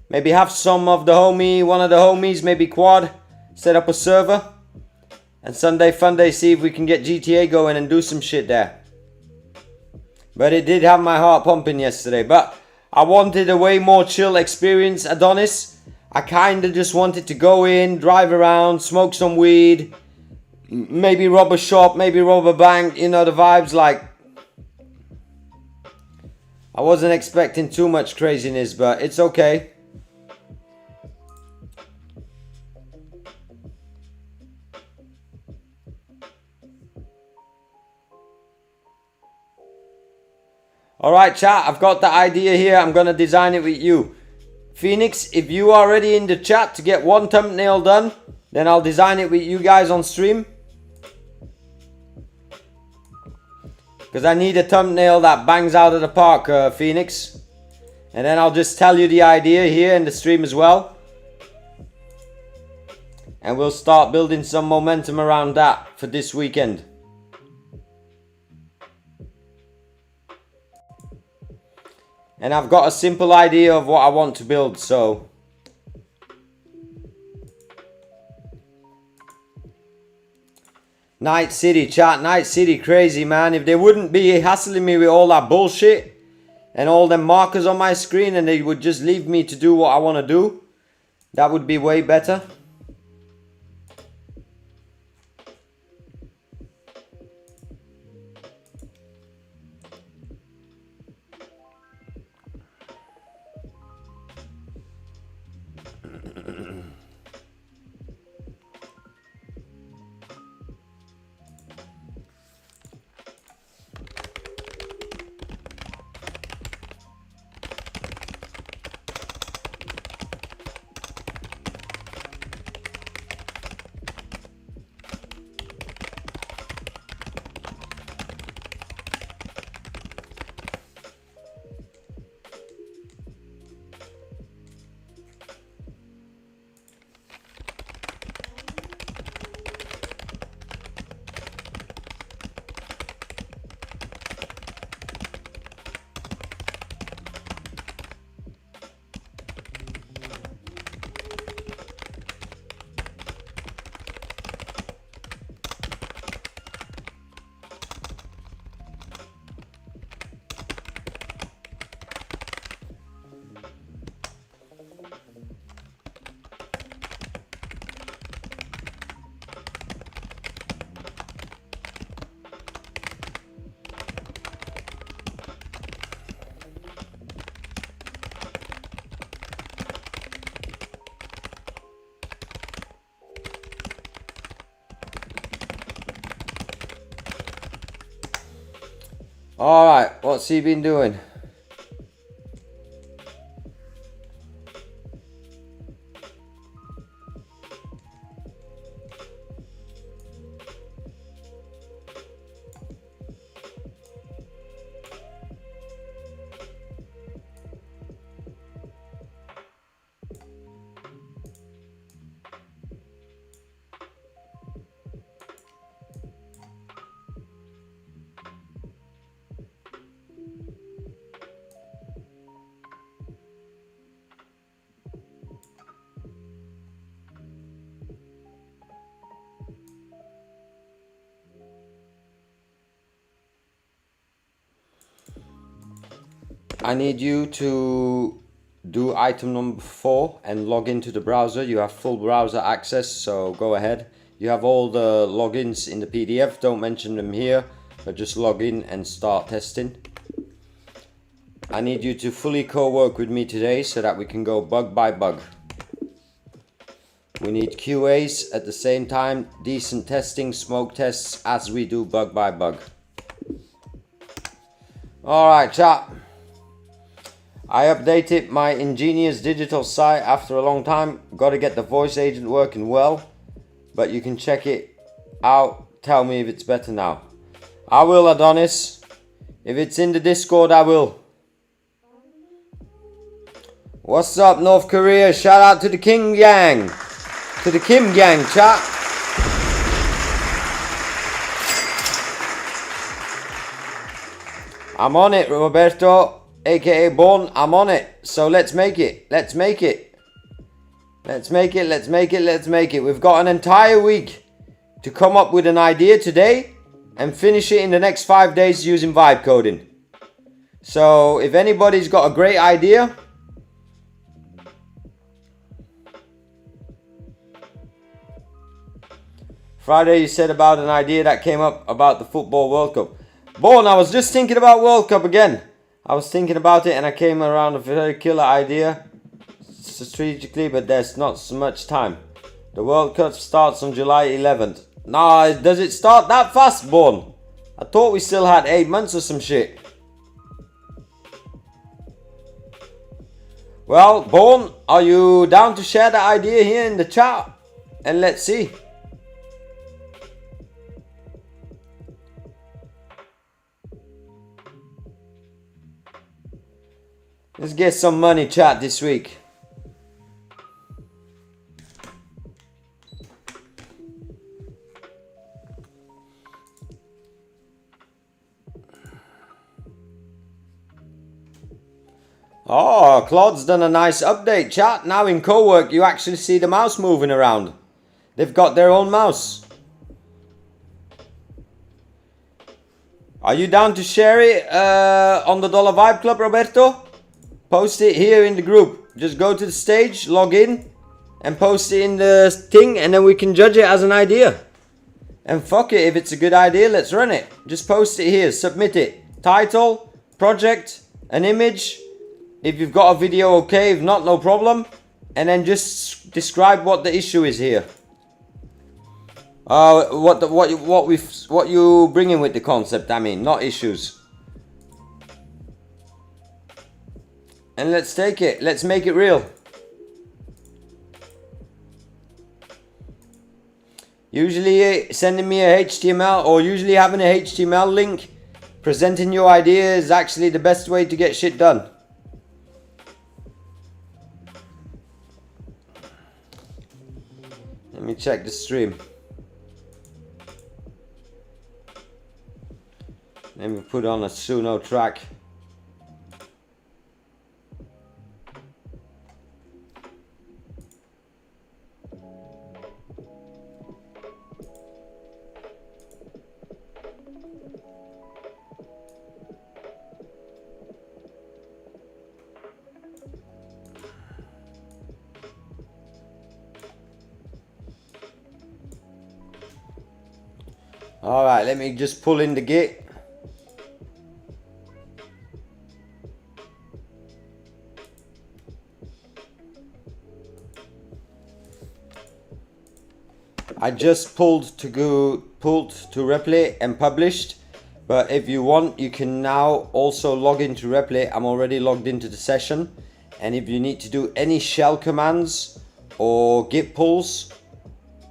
C: Maybe have one of the homies, maybe Quad, set up a server. And Sunday fun day, see if we can get GTA going and do some shit there. But it did have my heart pumping yesterday. But I wanted a way more chill experience, Adonis. I kinda just wanted to go in, drive around, smoke some weed. Maybe rob a shop, maybe rob a bank. You know the vibes, like. I wasn't expecting too much craziness, but it's okay. Alright chat, I've got the idea here. I'm gonna design it with you. Phoenix, if you are ready in the chat to get one thumbnail done, then I'll design it with you guys on stream. Because I need a thumbnail that bangs out of the park, Phoenix. And then I'll just tell you the idea here in the stream as well. And we'll start building some momentum around that for this weekend. And I've got a simple idea of what I want to build, so. Night City, chat. Night City, crazy, man. If they wouldn't be hassling me with all that bullshit and all them markers on my screen and they would just leave me to do what I want to do, that would be way better. Alright, what's he been doing? I need you to do item number 4 and log into the browser. You have full browser access, so go ahead. You have all the logins in the PDF, don't mention them here, but just log in and start testing. I need you to fully co-work with me today so that we can go bug by bug. We need QAs at the same time, decent testing, smoke tests as we do bug by bug. Alright, chat. I updated my ingenious digital site after a long time. Got to get the voice agent working well, but you can check it out. Tell me if it's better now. I will, Adonis. If it's in the Discord, I will. What's up, North Korea? Shout out to the King Gang. To the Kim Gang, chat. I'm on it, Roberto. AKA Born, I'm on it. So let's make it. Let's make it. Let's make it. Let's make it. Let's make it. We've got an entire week to come up with an idea today and finish it in the next 5 days using vibe coding. So if anybody's got a great idea, Friday you said about an idea that came up about the Football World Cup. Born, I was just thinking about World Cup again. I was thinking about it and I came around a very killer idea strategically, but there's not so much time. The World Cup starts on July 11th. Nah, does it start that fast, Born? I thought we still had 8 months or some shit. Well, Born, are you down to share the idea here in the chat? And let's see. Let's get some money, chat, this week. Oh, Claude's done a nice update, chat. Now in CoWork, you actually see the mouse moving around. They've got their own mouse. Are you down to share it on the Dollar Vibe Club, Roberto? Post it here in the group. Just go to the stage, log in, and post it in the thing, and then we can judge it as an idea. And fuck it, if it's a good idea, let's run it. Just post it here, submit it. Title, project, an image. If you've got a video, okay. If not, no problem. And then just describe what the issue is here. What you bringing with the concept? I mean, not issues. And let's take it. Let's make it real. Usually sending me a HTML or usually having a HTML link presenting your idea is actually the best way to get shit done. Let me check the stream. Let me put on a Suno track. Alright, let me just pull in the git. I just pulled to Replit and published. But if you want, you can now also log into Replit. I'm already logged into the session. And if you need to do any shell commands or git pulls,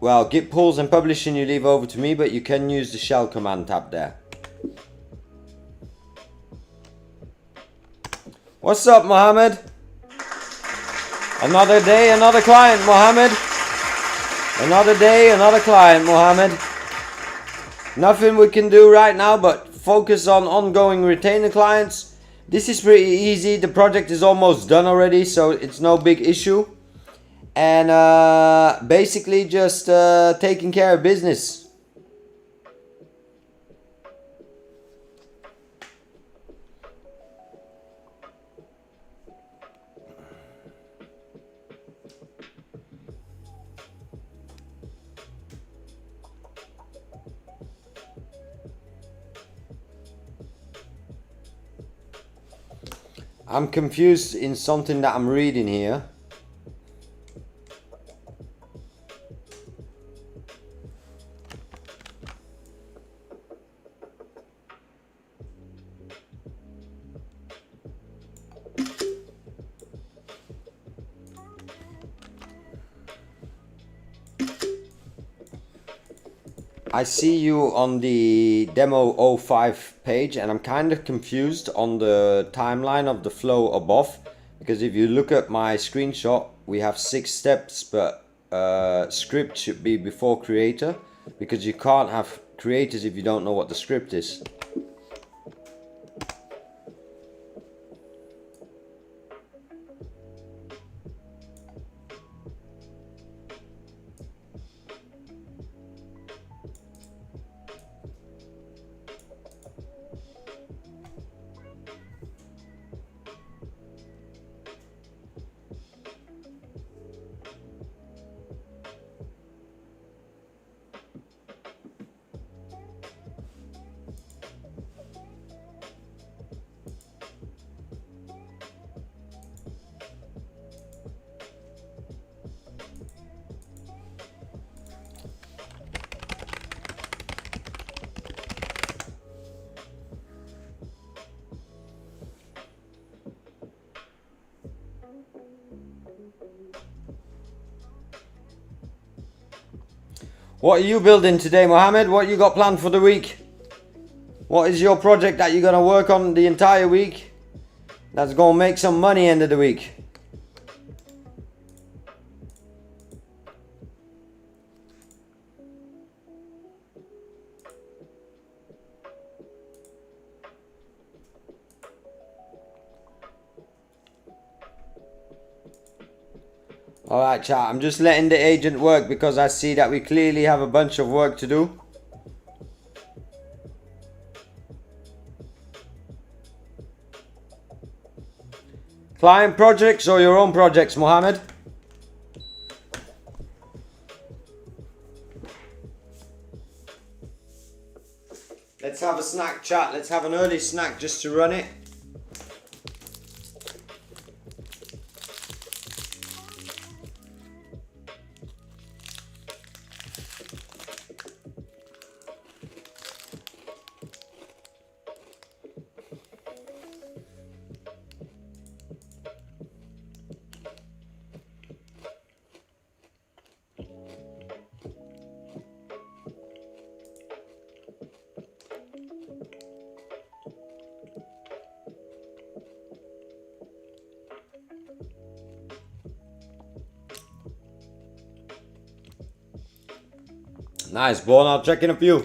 C: well, git pulls and publishing you leave over to me, but you can use the shell command tab there. What's up, Mohammed? Another day, another client, Mohammed. Another day, another client, Mohammed. Nothing we can do right now but focus on ongoing retainer clients. This is pretty easy. The project is almost done already, so it's no big issue. And basically just taking care of business. I'm confused in something that I'm reading here. I see you on the demo 05 page and I'm kind of confused on the timeline of the flow above, because if you look at my screenshot we have 6 steps, but script should be before creator, because you can't have creators if you don't know what the script is. What are you building today, Mohammed? What you got planned for the week? What is your project that you're going to work on the entire week that's going to make some money end of the week? Alright chat, I'm just letting the agent work because I see that we clearly have a bunch of work to do. Client projects or your own projects, Mohammed? Let's have a snack chat, let's have an early snack just to run it. Nice, Born. I'll check in a few.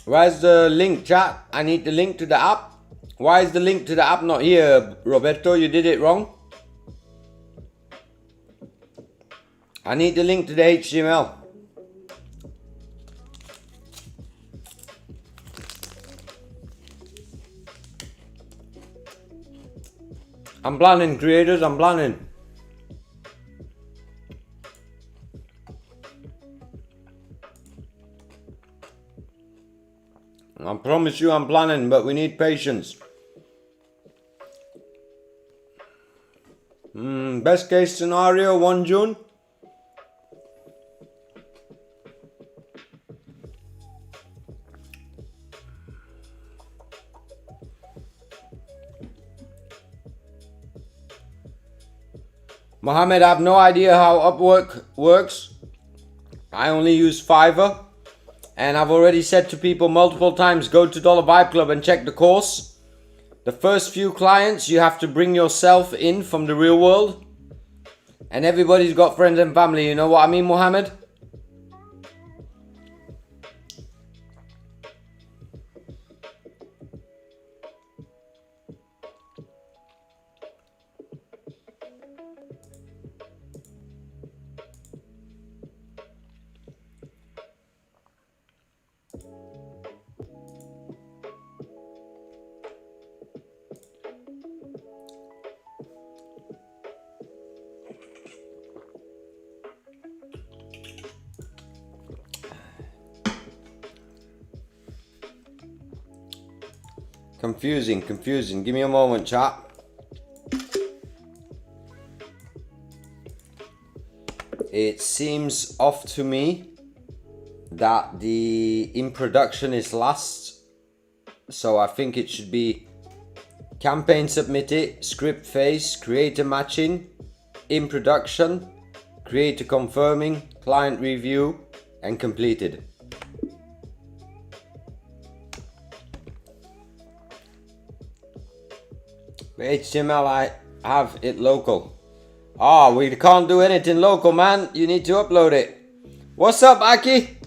C: Where's the link, chat? I need the link to the app. Why is the link to the app not here, Roberto? You did it wrong. I need the link to the HTML. I'm planning, creators, I'm planning. I promise you I'm planning, but we need patience. Best case scenario, 1 June. Mohammed, I have no idea how Upwork works. I only use Fiverr. And I've already said to people multiple times, go to Dollar Vibe Club and check the course. The first few clients, you have to bring yourself in from the real world. And everybody's got friends and family, you know what I mean, Mohammed? Confusing. Give me a moment, chat. It seems off to me that the in production is last. So I think it should be campaign submitted, script phase, creator matching, in production, creator confirming, client review, and completed. HTML, I have it local. We can't do anything local, man. You need to upload it. What's up, Aki?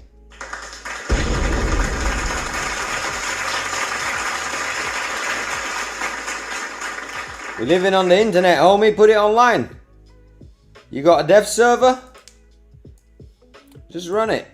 C: We're living on the internet, homie. Put it online. You got a dev server? Just run it.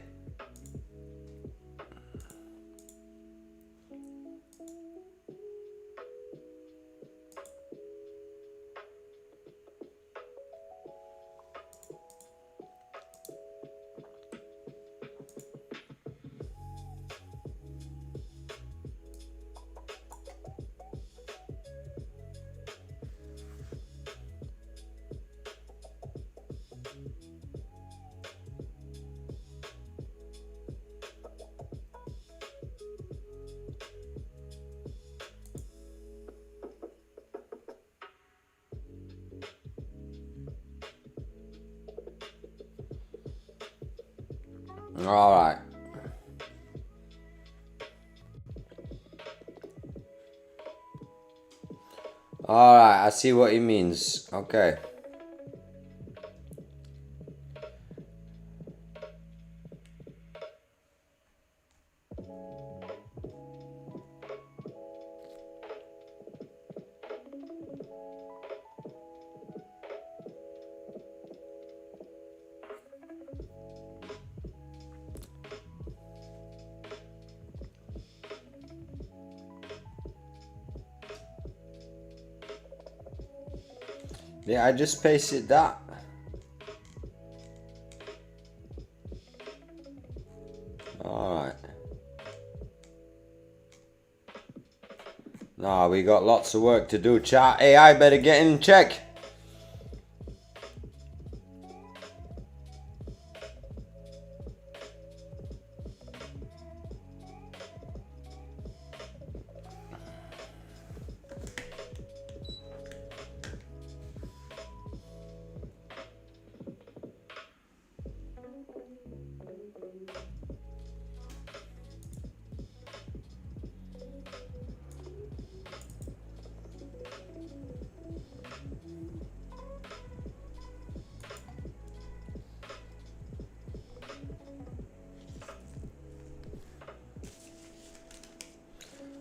C: Alright. Alright, I see what he means. Okay. Yeah, I just pasted that. Alright. Nah, we got lots of work to do, chat. AI better get in check.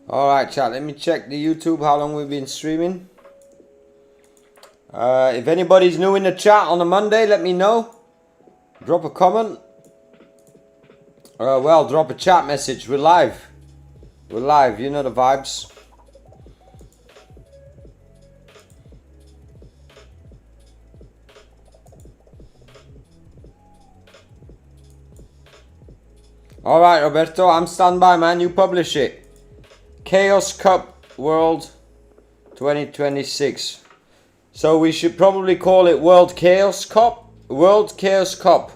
C: Alright, chat, let me check the YouTube, how long we've been streaming. If anybody's new in the chat on a Monday, let me know. Drop a comment. Well, drop a chat message. We're live. We're live, you know the vibes. Alright, Roberto, I'm standby, man. You publish it. Chaos Cup World 2026. So we should probably call it World Chaos Cup. World Chaos Cup.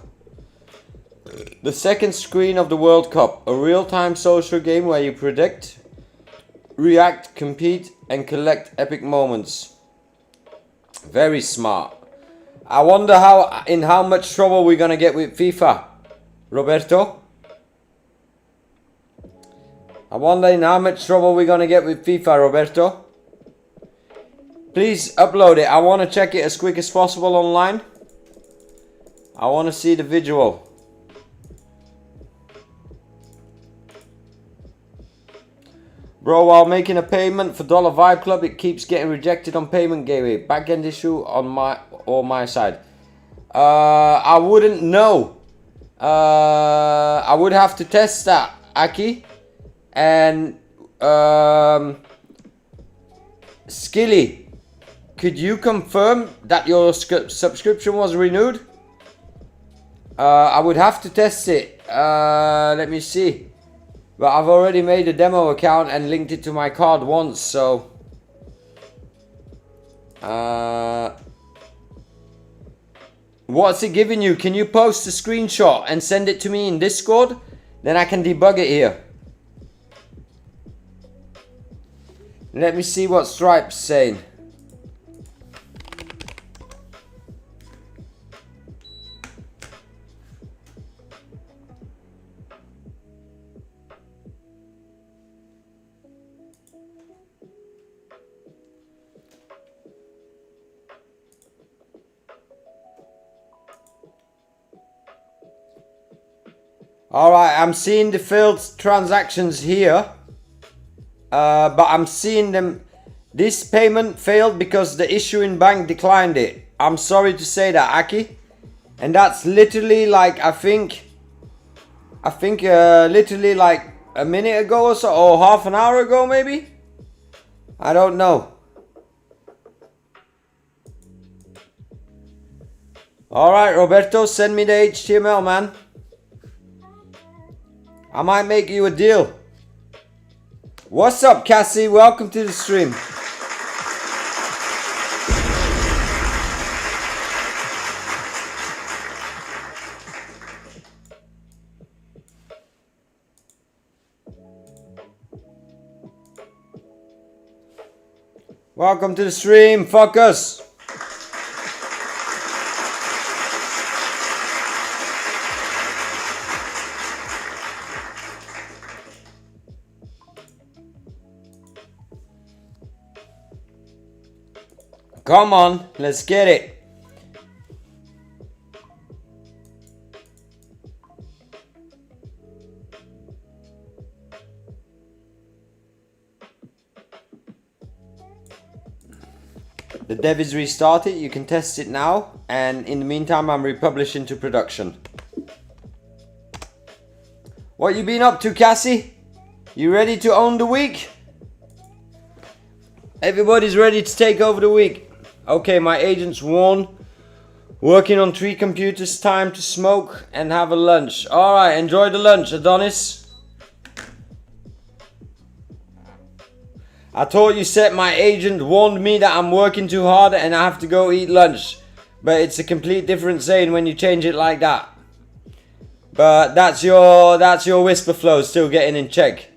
C: The second screen of the World Cup. A real-time social game where you predict, react, compete, and collect epic moments. Very smart. I wonder in how much trouble we're gonna get with FIFA, Roberto. I wonder in how much trouble we're gonna get with FIFA, Roberto. Please upload it. I want to check it as quick as possible online. I want to see the visual. Bro, while making a payment for Dollar Vibe Club, it keeps getting rejected on payment gateway. Backend issue on my side. I wouldn't know. I would have to test that, Aki. And Skilly, could you confirm that your subscription was renewed? I would have to test it. Let me see. But I've already made a demo account and linked it to my card once, so... what's it giving you? Can you post a screenshot and send it to me in Discord? Then I can debug it here. Let me see what Stripe's saying. Alright, I'm seeing the failed transactions here. But I'm seeing them. This payment failed because the issuing bank declined it. I'm sorry to say that, Aki. And that's literally like, I think literally like a minute ago or so, or half an hour ago maybe? I don't know. Alright, Roberto, send me the HTML, man. I might make you a deal. What's up, Cassie? Welcome to the stream. Welcome to the stream, fuckers. Come on, let's get it. The dev is restarted, you can test it now, and in the meantime I'm republishing to production. What you been up to, Cassie? You ready to own the week? Everybody's ready to take over the week. Okay, my agent's won. Working on 3 computers, time to smoke and have a lunch. Alright, enjoy the lunch, Adonis. I thought you said my agent warned me that I'm working too hard and I have to go eat lunch. But it's a complete different saying when you change it like that. But that's your whisper flow still getting in check.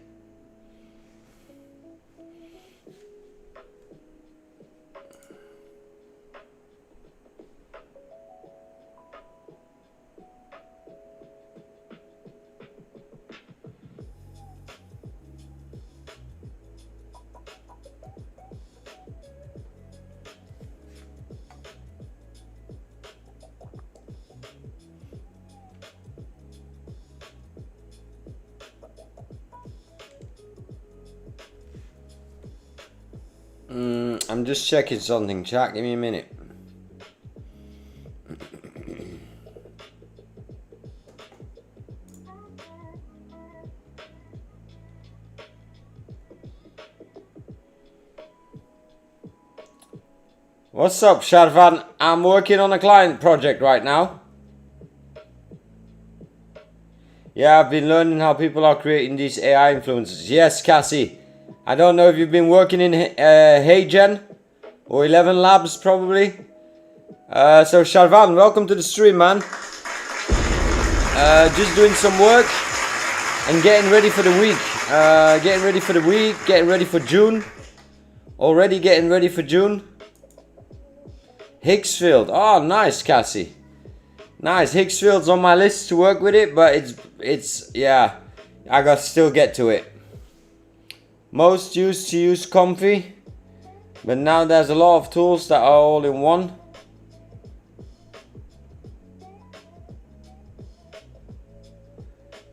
C: I'm just checking something, chat. Give me a minute. What's up, Sharvan? I'm working on a client project right now. Yeah, I've been learning how people are creating these AI influencers. Yes, Cassie. I don't know if you've been working in HeyGen or 11 Labs probably. So Sharvan, welcome to the stream, man. Just doing some work and getting ready for the week. Getting ready for June. Already getting ready for June. Hicksfield. Oh, nice, Cassie. Nice. Hicksfield's on my list to work with it, but it's yeah, I gotta still get to it. Most used to use Comfy, but now there's a lot of tools that are all in one.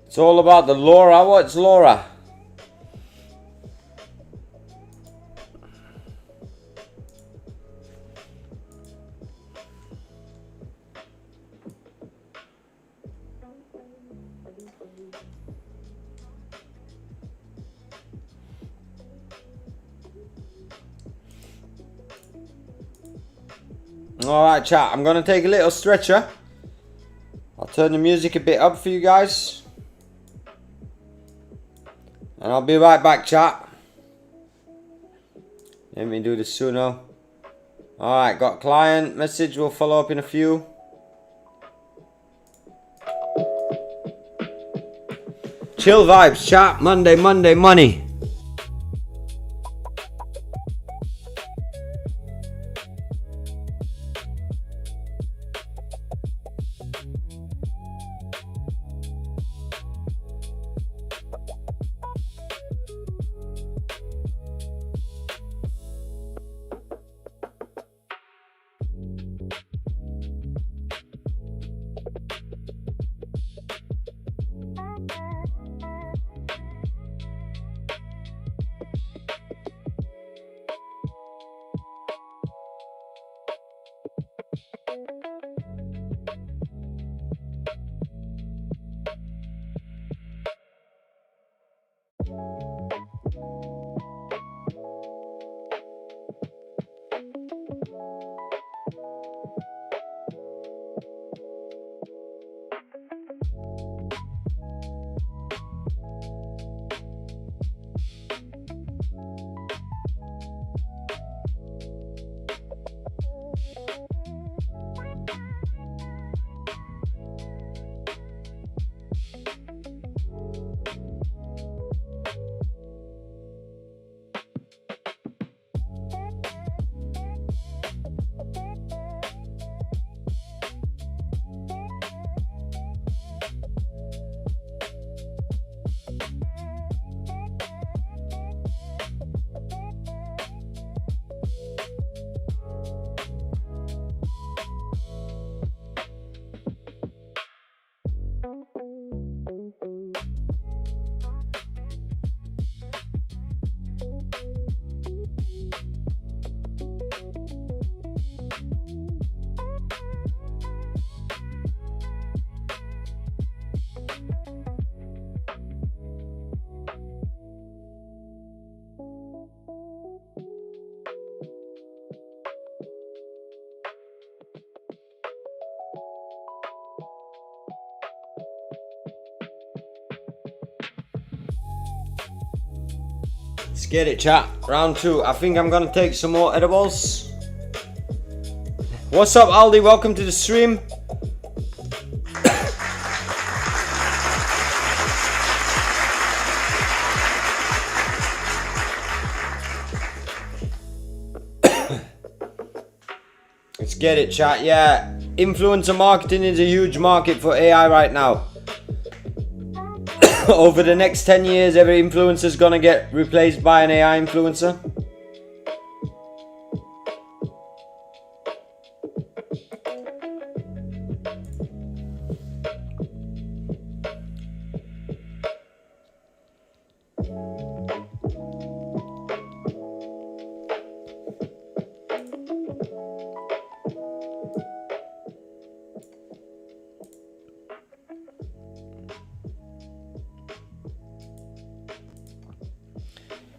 C: It's all about the LoRa. What's LoRa? Alright, chat, I'm gonna take a little stretcher. I'll turn the music a bit up for you guys. And I'll be right back, chat. Let me do the Suno. Alright, got client message, we'll follow up in a few. Chill vibes, chat. Monday, money. Let's get it, chat. Round 2. I think I'm gonna take some more edibles. What's up, Aldi? Welcome to the stream. Let's get it, chat. Yeah, influencer marketing is a huge market for AI right now. Over the next 10 years, every influencer is gonna get replaced by an AI influencer.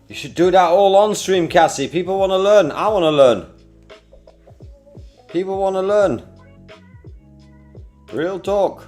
C: You should do that all on stream, Cassie. People want to learn. I want to learn. People want to learn. Real talk.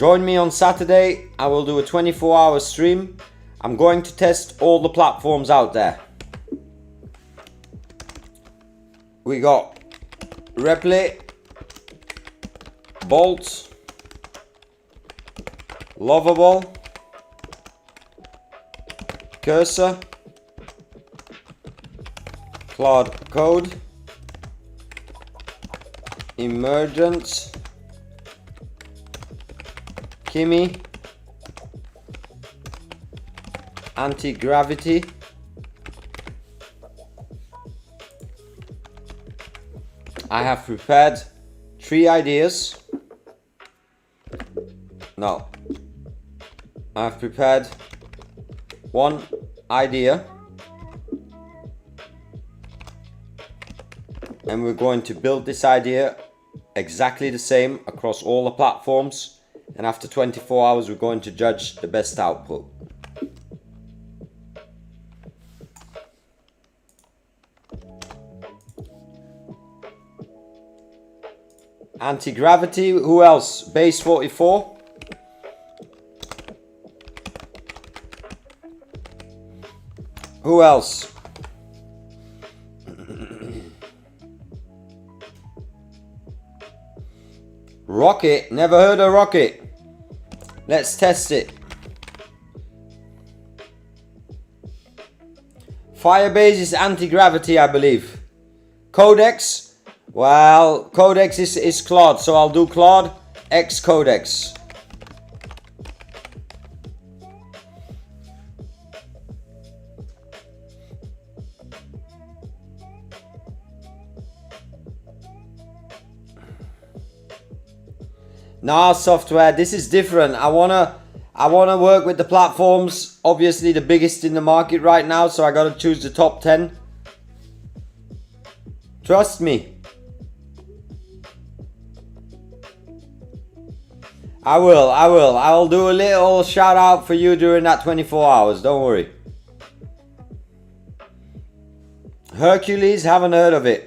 C: Join me on Saturday. I will do a 24-hour stream. I'm going to test all the platforms out there. We got Replit, Bolt, Lovable, Cursor, Claude Code, Emergent, Kimi, Anti-Gravity, I have prepared 3 ideas. No. I have prepared 1 idea. And we're going to build this idea exactly the same across all the platforms. And after 24 hours, we're going to judge the best output. Anti-gravity, who else? Base 44. Who else? Rocket, never heard of Rocket. Let's test it. Firebase is anti-gravity, I believe. Codex. Well, Codex is Claude, so I'll do Claude X Codex. Nah, software, this is different. I wanna work with the platforms, obviously the biggest in the market right now, so I gotta choose the top 10. Trust me. I will. I'll do a little shout out for you during that 24 hours, don't worry. Hercules, haven't heard of it.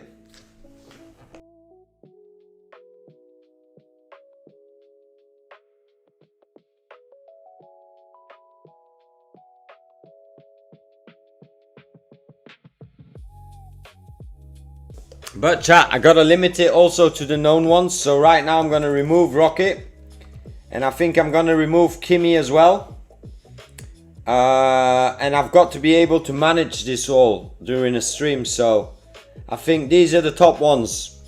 C: But chat, I gotta limit it also to the known ones. So right now I'm gonna remove Rocket. And I think I'm gonna remove Kimi as well. And I've got to be able to manage this all during a stream. So I think these are the top ones.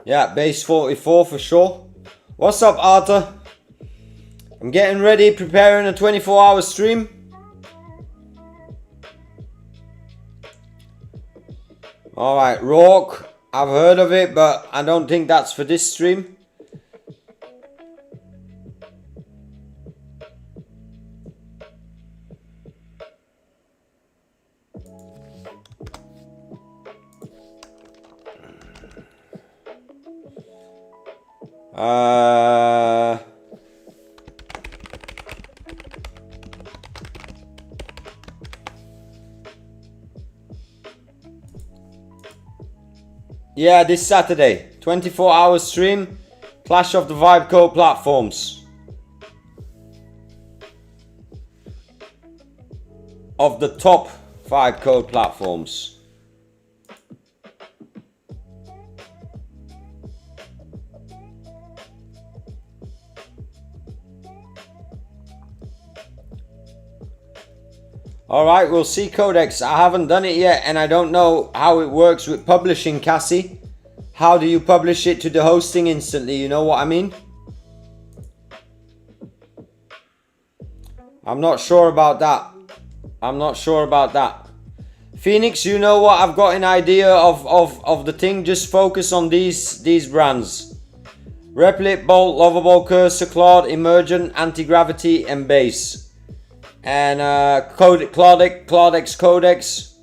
C: Yeah, base 44 for sure. What's up, Arthur? I'm getting ready, preparing a 24-hour stream. Alright, Rourke. I've heard of it, but I don't think that's for this stream. Yeah, this Saturday, 24-hour stream, Clash of the Vibe Code platforms. Of the top 5 code platforms. Alright, we'll see Codex. I haven't done it yet and I don't know how it works with publishing, Cassie. How do you publish it to the hosting instantly? You know what I mean? I'm not sure about that. I'm not sure about that. Phoenix, you know what? I've got an idea of the thing. Just focus on these brands. Replit, Bolt, Lovable, Cursor, Claude, Emergent, Anti-Gravity, and Base. And Claude X Codex.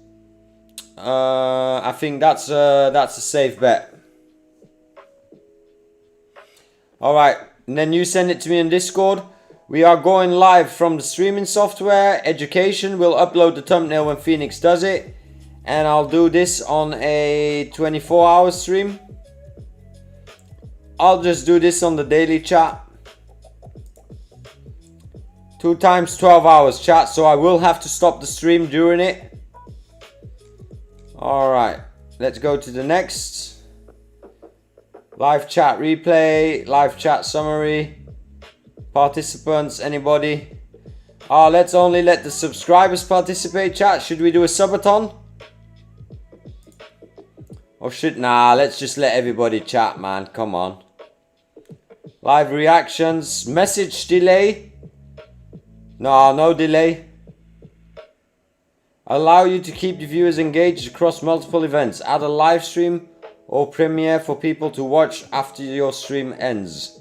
C: I think that's a safe bet. Alright, and then you send it to me on Discord. We are going live from the streaming software. Education, we'll upload the thumbnail when Phoenix does it. And I'll do this on a 24-hour stream. I'll just do this on the daily, chat. 2 times 12 hours, chat, so I will have to stop the stream during it. Alright, let's go to the next. Live chat replay, live chat summary. Participants, anybody? Let's only let the subscribers participate, chat. Should we do a subathon? Or should... Nah, let's just let everybody chat, man. Come on. Live reactions. Message delay. No, no delay. Allow you to keep the viewers engaged across multiple events. Add a live stream or premiere for people to watch after your stream ends.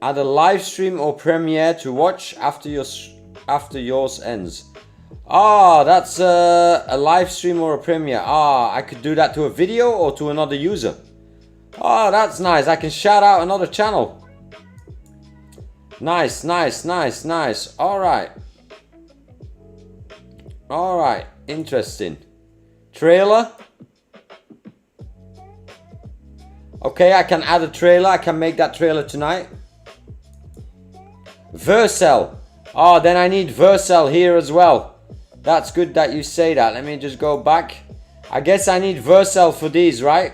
C: Add a live stream or premiere to watch after yours ends. That's a live stream or a premiere. I could do that to a video or to another user. That's nice. I can shout out another channel. Nice, nice, nice, nice. Alright. Alright, interesting. Trailer. Okay, I can add a trailer. I can make that trailer tonight. Vercel. Then I need Vercel here as well. That's good that you say that. Let me just go back. I guess I need Vercel for these, right?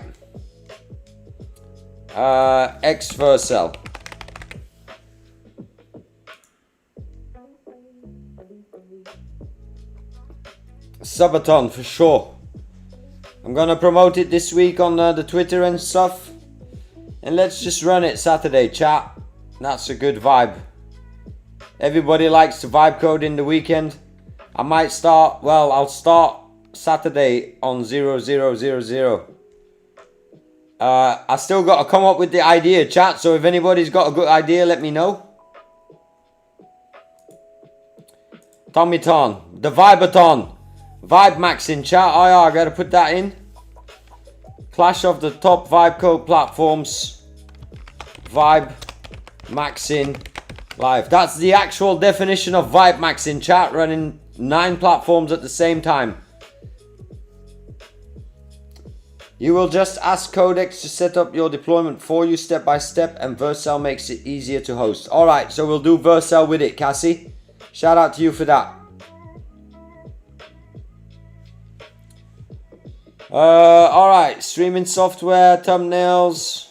C: X Vercel. Subathon for sure. I'm gonna promote it this week on the Twitter and stuff. And let's just run it Saturday, chat. That's a good vibe. Everybody likes to vibe code in the weekend. I might start, well, I'll start Saturday on 0000. I still got to come up with the idea, chat. So if anybody's got a good idea, let me know. Tommy Ton, the Vibathon. Vibemaxxing, chat. Oh yeah, I gotta put that in. Clash of the top vibe code platforms. Vibemaxxing live. That's the actual definition of Vibemaxxing, chat. Running 9 platforms at the same time. You will just ask Codex to set up your deployment for you step by step, and Vercel makes it easier to host. Alright, so we'll do Vercel with it, Cassie. Shout out to you for that. Alright, streaming software, thumbnails.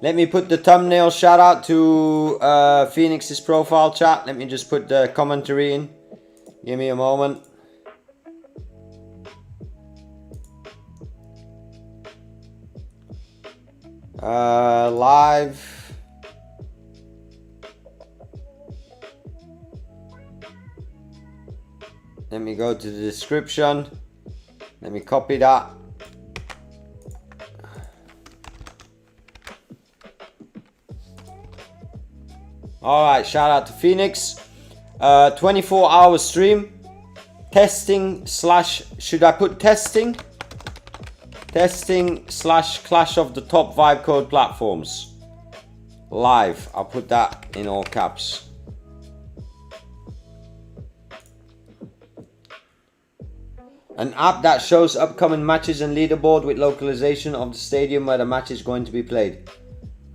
C: Let me put the thumbnail shout out to Phoenix's profile, chat. Let me just put the commentary in. Give me a moment. Live. Let me go to the description. Let me copy that. Alright, shout out to Phoenix. 24-hour stream. Testing slash, should I put testing? Testing slash clash of the top vibe code platforms. Live. I'll put that in all caps. An app that shows upcoming matches and leaderboard with localization of the stadium where the match is going to be played.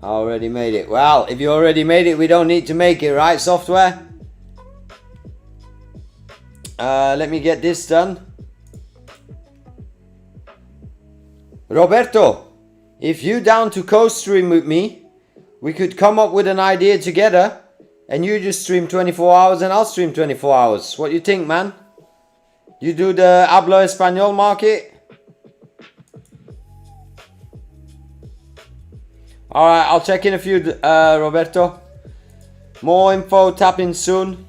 C: I already made it. Well, if you already made it, we don't need to make it, right, software? Let me get this done. Roberto, if you down to co-stream with me, we could come up with an idea together, and you just stream 24 hours and I'll stream 24 hours. What do you think, man? You do the Hablo Español market? Alright, I'll check in a few, Roberto. More info, tap in soon.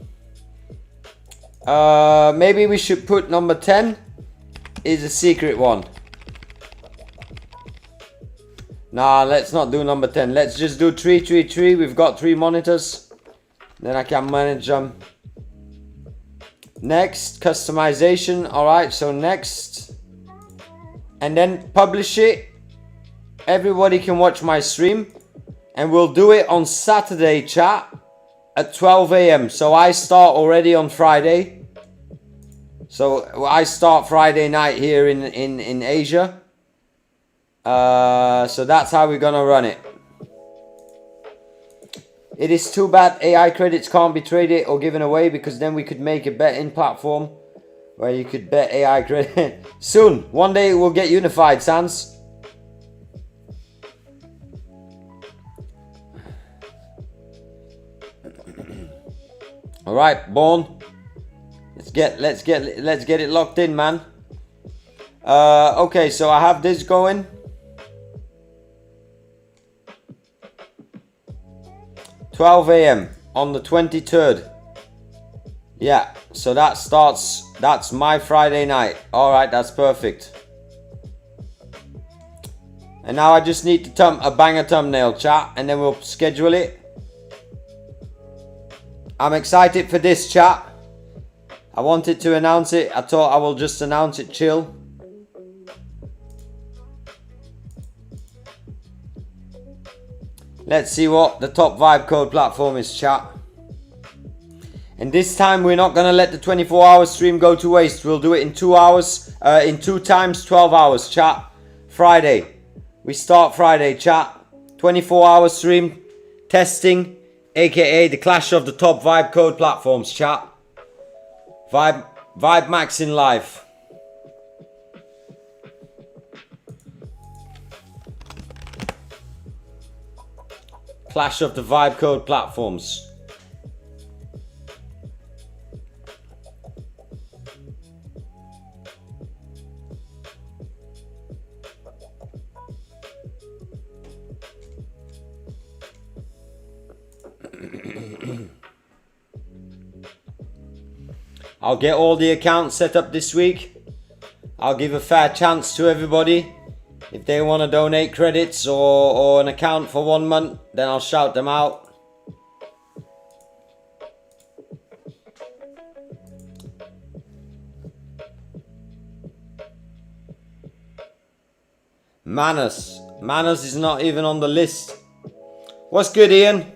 C: Maybe we should put number 10 is a secret one. Nah, let's not do number 10. Let's just do 333. We've got 3 monitors. Then I can manage them. Next, customization. Alright, so next. And then publish it. Everybody can watch my stream. And we'll do it on Saturday, chat. at 12 a.m. So I start already on Friday. So I start Friday night here in Asia. So that's how we're gonna run it. It is too bad AI credits can't be traded or given away, because then we could make a betting platform where you could bet AI credit. Soon, one day it will get unified, Sans. All right, Born. Let's get it locked in, man. Okay, so I have this going. $12 a.m. on the 23rd. Yeah, so that's my Friday night. All right, that's perfect. And now I just need to bang a thumbnail, chat, and then we'll schedule it. I'm excited for this, chat. I wanted to announce it. I thought I will just announce it chill. Let's see what the top Vibe Code platform is, chat. And this time we're not going to let the 24-hour stream go to waste. We'll do it in 2 hours, in 2 times 12 hours, chat. Friday. We start Friday, chat. 24-hour stream, testing, aka the clash of the top Vibe Code platforms, chat. Vibemaxxing live. Clash of the Vibe Code platforms. I'll get all the accounts set up this week. I'll give a fair chance to everybody. If they want to donate credits or an account for 1 month, then I'll shout them out. Manus is not even on the list. What's good, Ian?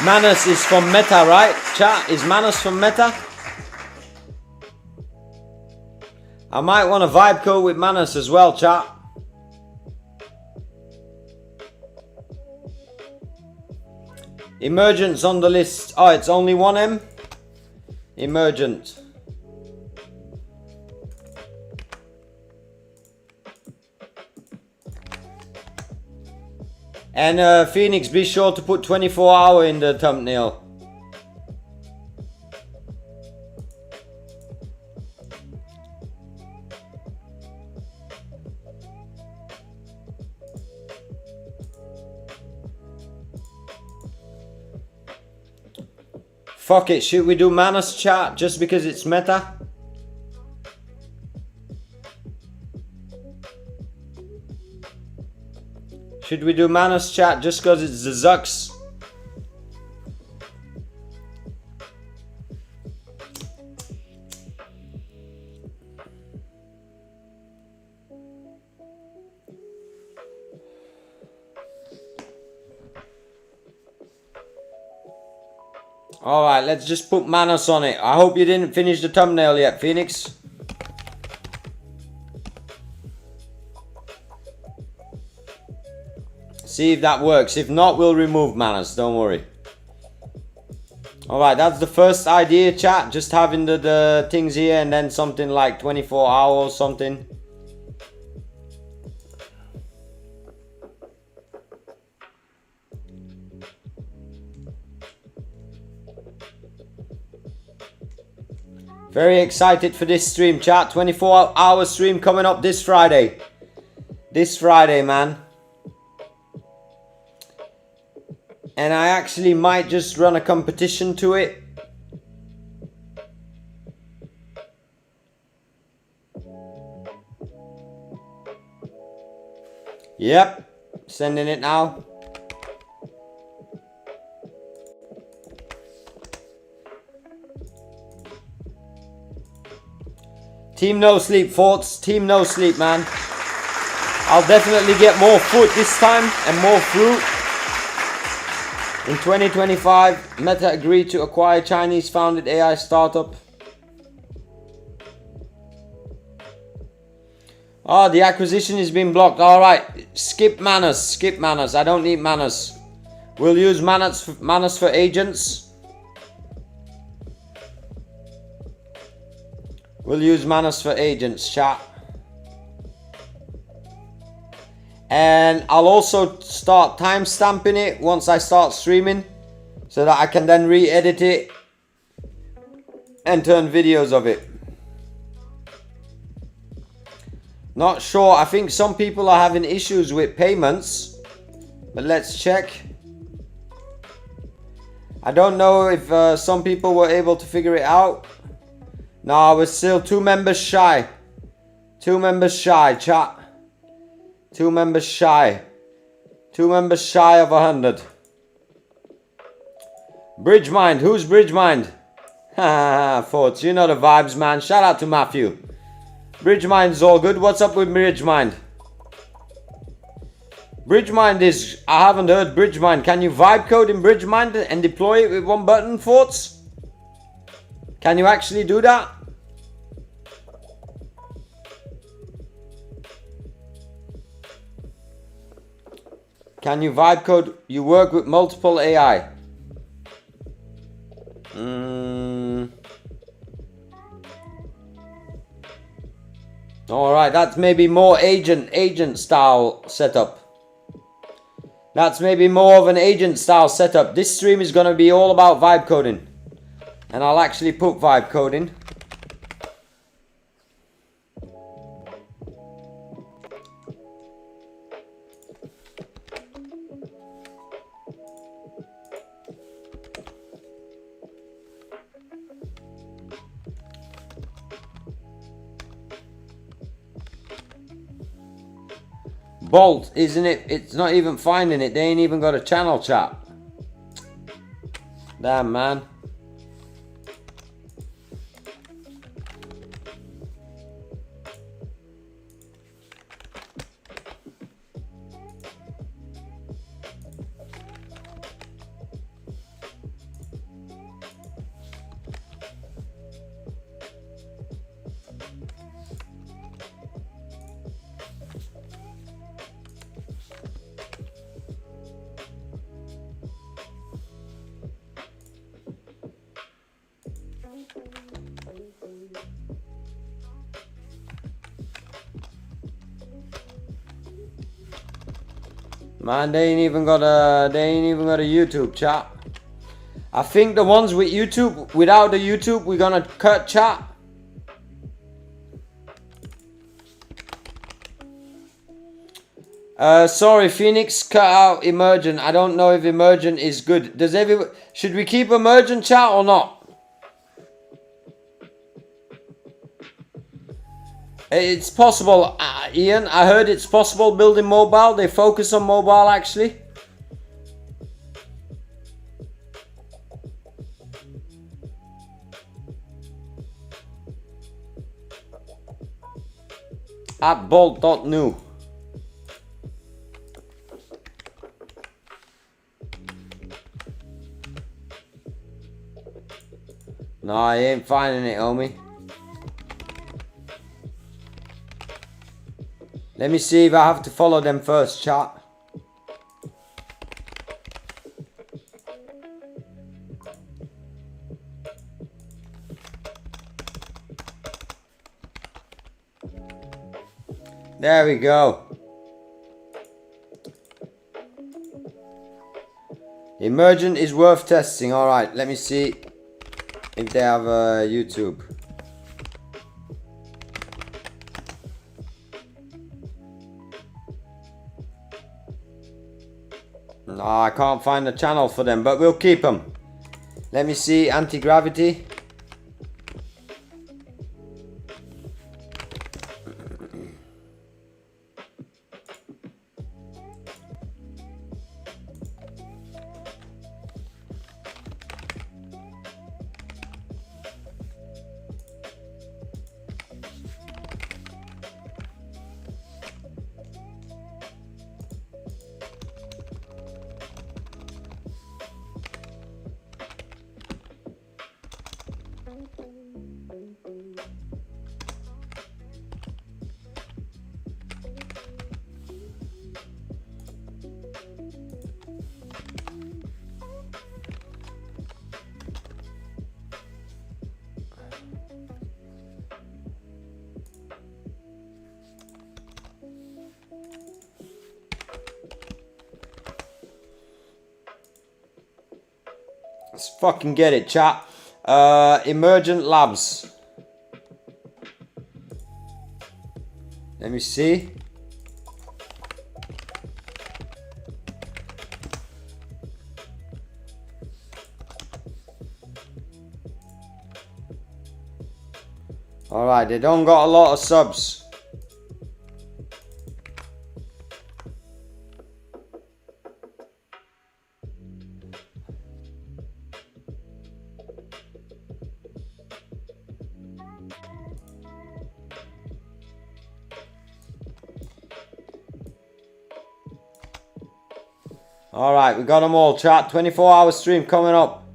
C: Manus is from Meta, right? Chat, is Manus from Meta? I might want a vibe code with Manus as well, chat. Emergent's on the list. Oh, it's only 1M? Emergent. And Phoenix, be sure to put 24-hour in the thumbnail. Fuck it, should we do Manus, chat just because it's meta? Should we do Manus, chat just because it's the Zucks? Alright, let's just put Manus on it. I hope you didn't finish the thumbnail yet, Phoenix. See if that works. If not, we'll remove Manus, don't worry. Alright, that's the first idea, chat. Just having the things here and then something like 24 hours or something. Very excited for this stream, chat. 24-hour stream coming up this Friday. This Friday, man. And I actually might just run a competition to it. Yep. Sending it now. Team No Sleep, thoughts. Team No Sleep, man. I'll definitely get more foot this time and more fruit. In 2025, Meta agreed to acquire Chinese-founded AI startup. Oh, the acquisition has been blocked. Alright, skip manners, skip manners. I don't need manners. We'll use manners for agents. We'll use manners for agents, chat. And I'll also start timestamping it once I start streaming, so that I can then re-edit it and turn videos of it. Not sure. I think some people are having issues with payments, but let's check. I don't know if some people were able to figure it out. No, we're still 2 members shy. 2 members shy, chat. 2 members shy. 2 members shy of 100. Bridgemind. Who's Bridgemind? Haha, Forts. You know the vibes, man. Shout out to Matthew. Bridgemind's all good. What's up with Bridgemind? Bridgemind is... I haven't heard Bridgemind. Can you vibe code in Bridgemind and deploy it with 1 button, Forts? Can you actually do that? Can you vibe code? You work with multiple AI. Alright, that's maybe more agent style setup. That's maybe more of an agent style setup. This stream is going to be all about vibe coding. And I'll actually put vibe coding. Bolt, isn't it? It's not even finding it. They ain't even got a channel, chat. Damn, man. Man, they ain't even got a YouTube, chat. I think the ones with YouTube, without the YouTube, we're gonna cut, chat. Sorry, Phoenix cut out Emergent. I don't know if Emergent is good. Should we keep Emergent, chat, or not? It's possible, Ian. I heard it's possible building mobile. They focus on mobile, actually. At bolt.new. No, I ain't finding it, homie. Let me see if I have to follow them first, chat. There we go. Emergent is worth testing. Alright, let me see if they have YouTube. No, I can't find a channel for them, but we'll keep them. Let me see, anti-gravity. Let's fucking get it, chat. Emergent Labs. Let me see. Alright, they don't got a lot of subs. Alright, we got them all, chat. 24-hour stream coming up.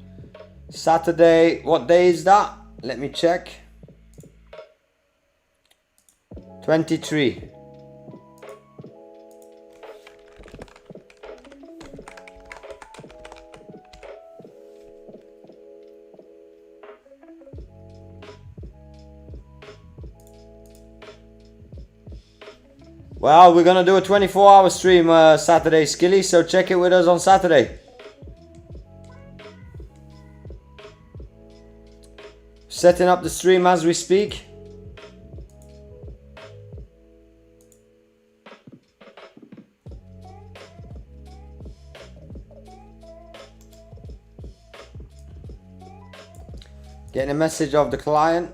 C: Saturday, what day is that? Let me check. 23. Well, we're gonna do a 24-hour stream Saturday, Skilly, so check it with us on Saturday. Setting up the stream as we speak. Getting a message of the client.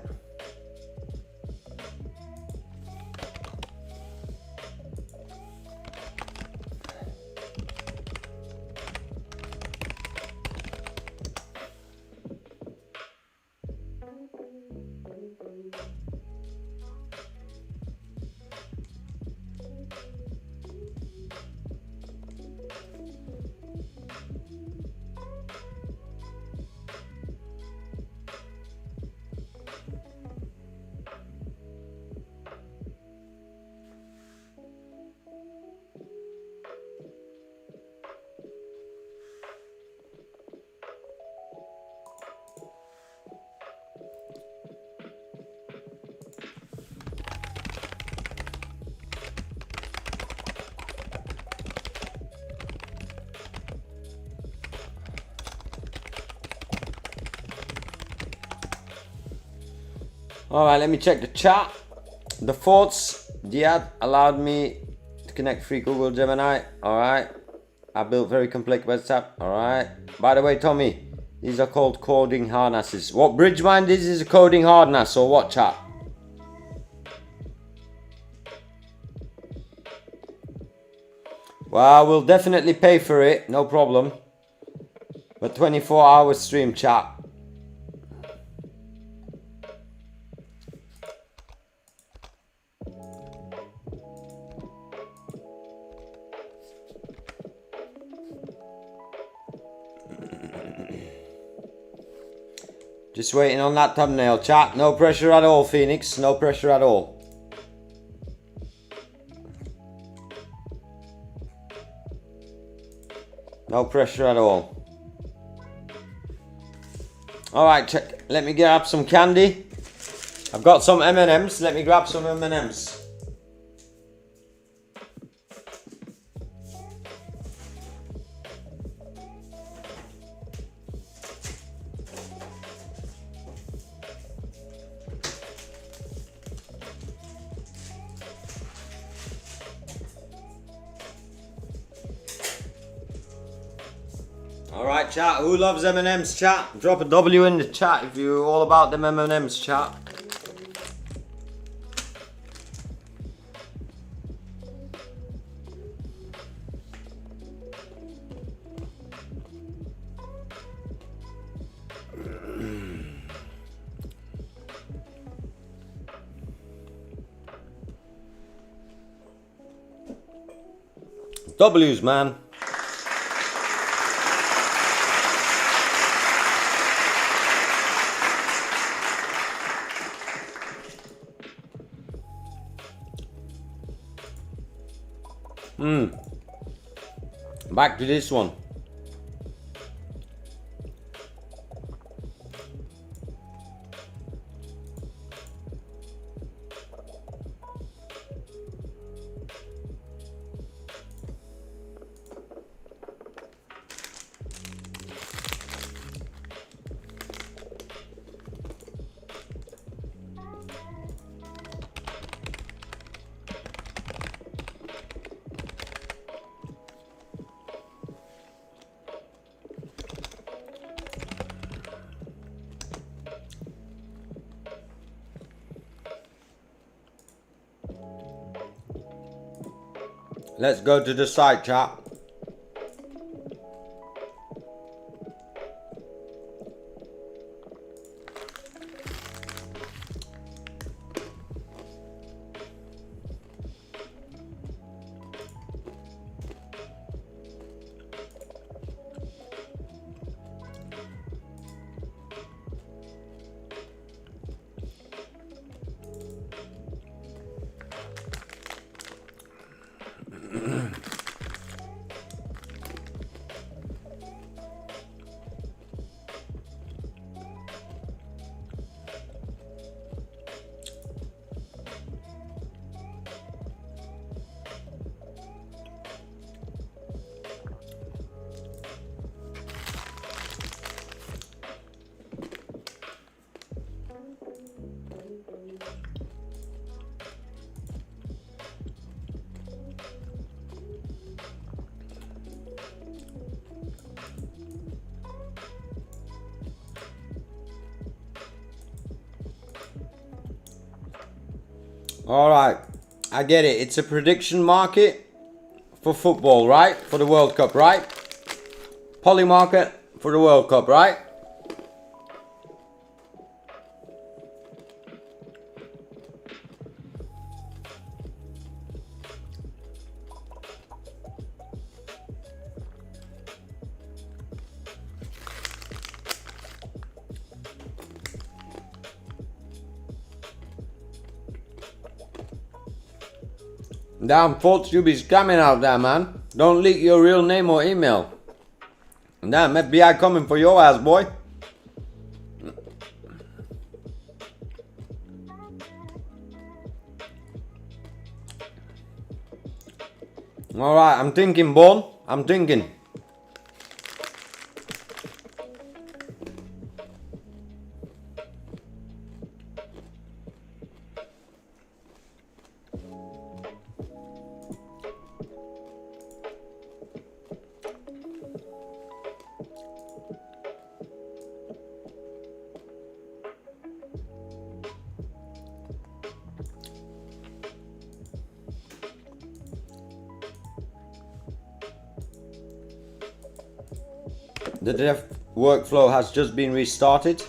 C: Alright, let me check the chat. The thoughts, Diad allowed me to connect free Google Gemini. Alright. I built very complex website. Alright. By the way, Tommy, these are called coding harnesses. What BridgeMind is a coding harness or what, chat? Well, we'll definitely pay for it, no problem. But 24-hour stream, chat. Just waiting on that thumbnail, chat. No pressure at all, Phoenix. No pressure at all. No pressure at all. Alright, check. Let me grab some candy. I've got some M&Ms. Let me grab some M&Ms. Alright, chat, who loves M&Ms, chat? Drop a W in the chat if you're all about them M&Ms, chat. W's, man. Back to this one. Let's go to the site, chat. Alright, I get it. It's a prediction market for football, right? For the World Cup, right? Poly market for the World Cup, right? Damn, folks, you be scamming out there, man. Don't leak your real name or email. Damn, FBI coming for your ass, boy. Alright, I'm thinking, Born. I'm thinking. The dev workflow has just been restarted.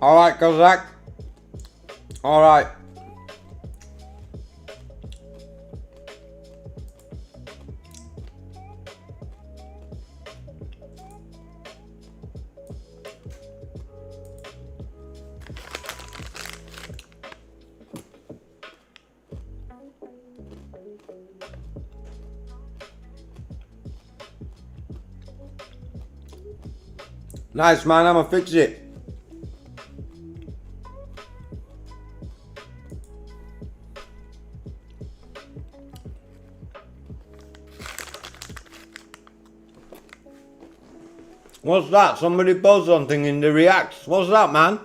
C: Alright, Kozak. Alright. Nice, man, I'ma fix it. What's that? Somebody posted something in the reacts. What's that, man?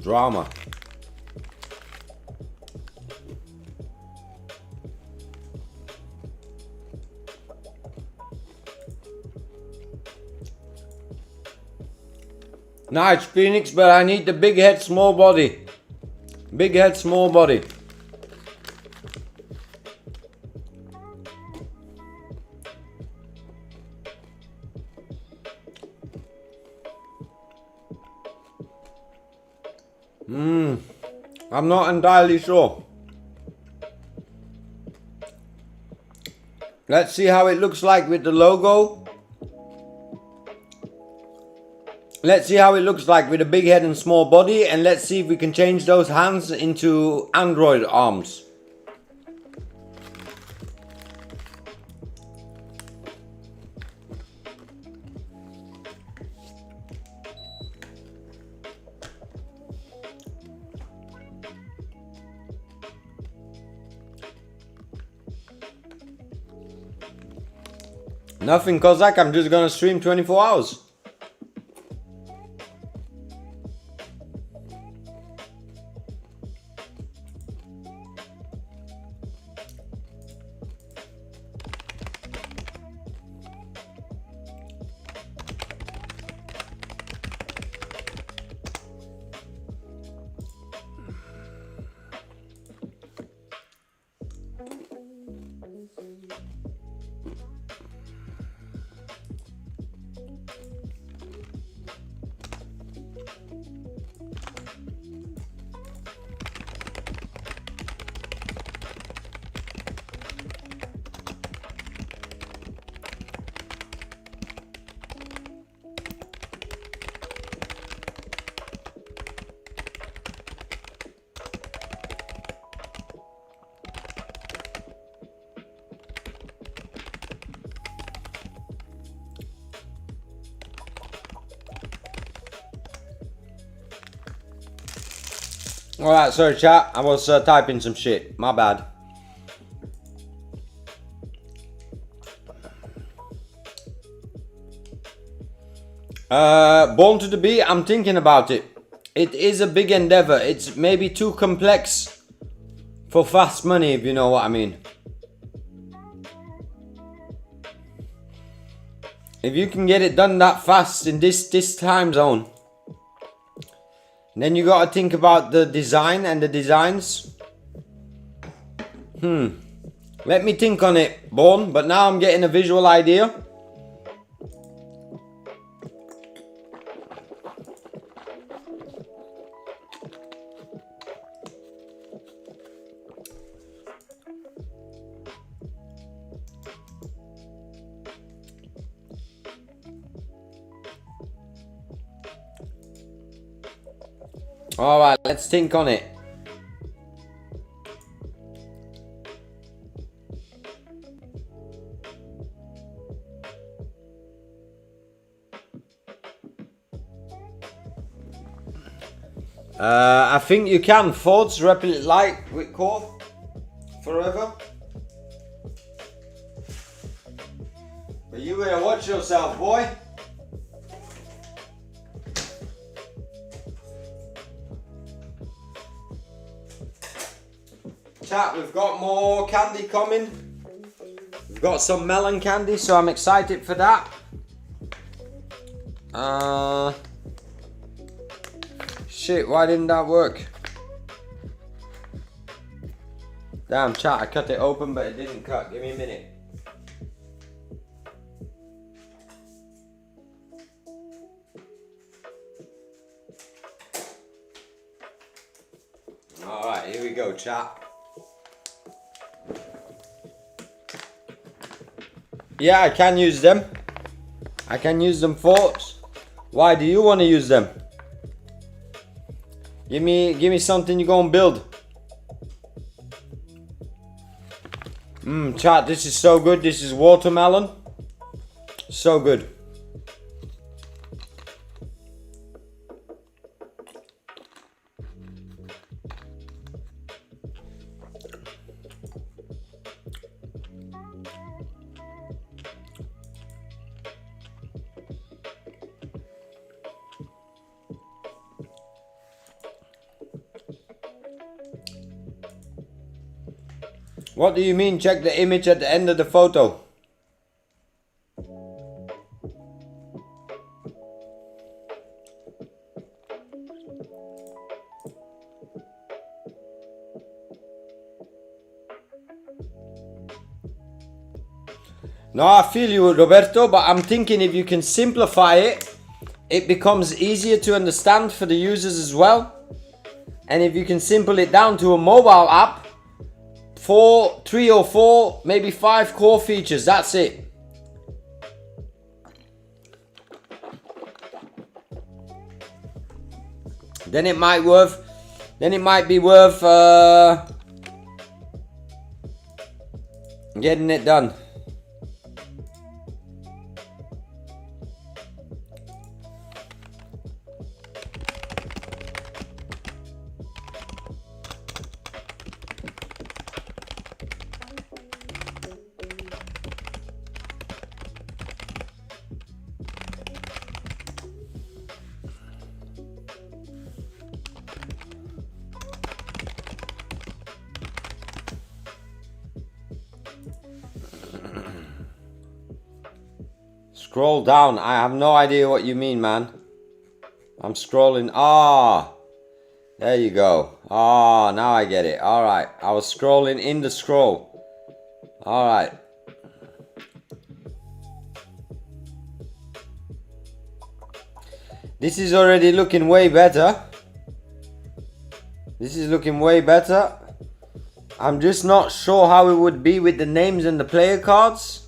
C: Drama. Nice, Phoenix, but I need the big head, small body. Big head, small body. I'm not entirely sure. Let's see how it looks like with the logo. Let's see how it looks like with a big head and small body, and let's see if we can change those hands into Android arms. Nothing, Kozak, I'm just gonna stream 24 hours. Alright, sorry chat, I was typing some shit, my bad. Born to the Bee, I'm thinking about it. It is a big endeavor. It's maybe too complex for fast money, if you know what I mean. If you can get it done that fast in this time zone, then you gotta think about the design and the designs. Let me think on it, Born, but now I'm getting a visual idea. Alright, let's think on it. I think you can forge Replit Lite with core forever. But you better watch yourself, boy. Chat, we've got more candy coming. We've got some melon candy, so I'm excited for that. Shit, why didn't that work? Damn, chat, I cut it open, but it didn't cut. Give me a minute. Alright, here we go, chat. Yeah, I can use them. I can use them forks. Why do you want to use them? Give me something you gonna build. Chat, this is so good. This is watermelon. So good. What do you mean, check the image at the end of the photo? No, I feel you, Roberto, but I'm thinking if you can simplify it, it becomes easier to understand for the users as well. And if you can simple it down to a mobile app, 3 or 4, maybe 5 core features, that's it. Then it might be worth getting it done. Scroll down. I have no idea what you mean, man. I'm scrolling. There you go. Now I get it. Alright. I was scrolling in the scroll. Alright. This is already looking way better. This is looking way better. I'm just not sure how it would be with the names and the player cards.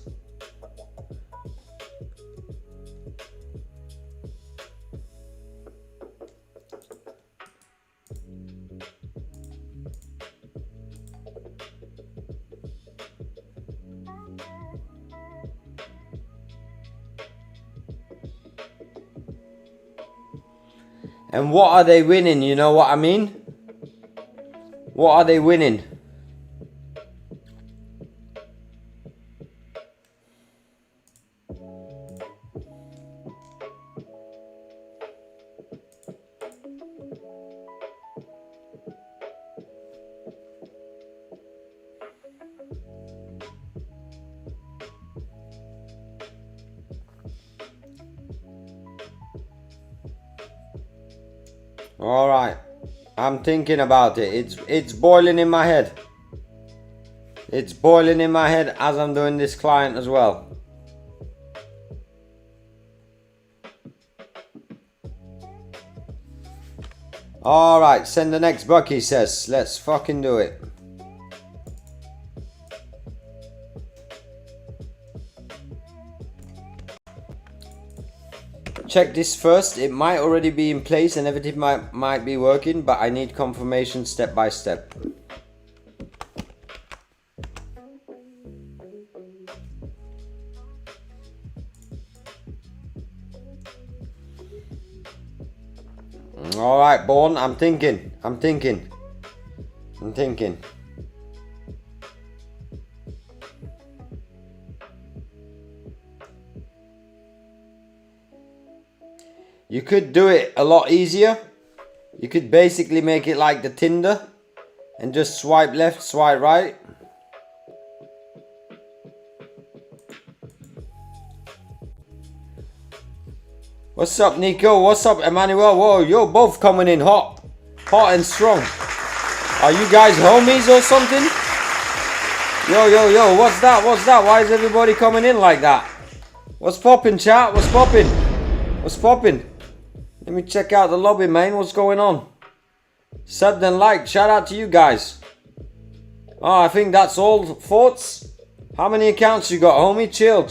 C: And what are they winning? You know what I mean? What are they winning? All right, I'm thinking about it. It's boiling in my head. It's boiling in my head as I'm doing this client as well. All right, send the next buck, he says. Let's fucking do it. Check this first. It might already be in place and everything might be working, but I need confirmation step by step. All right, Born, I'm thinking. You could do it a lot easier. You could basically make it like the Tinder and just swipe left, swipe right. What's up, Nico? What's up, Emmanuel? Whoa, you're both coming in hot and strong. Are you guys homies or something? Yo, what's that? Why is everybody coming in like that? What's poppin', chat? What's poppin'? Let me check out the lobby, man. What's going on? Sub and like. Shout out to you guys. Oh, I think that's all, thoughts. How many accounts you got, homie? Chill.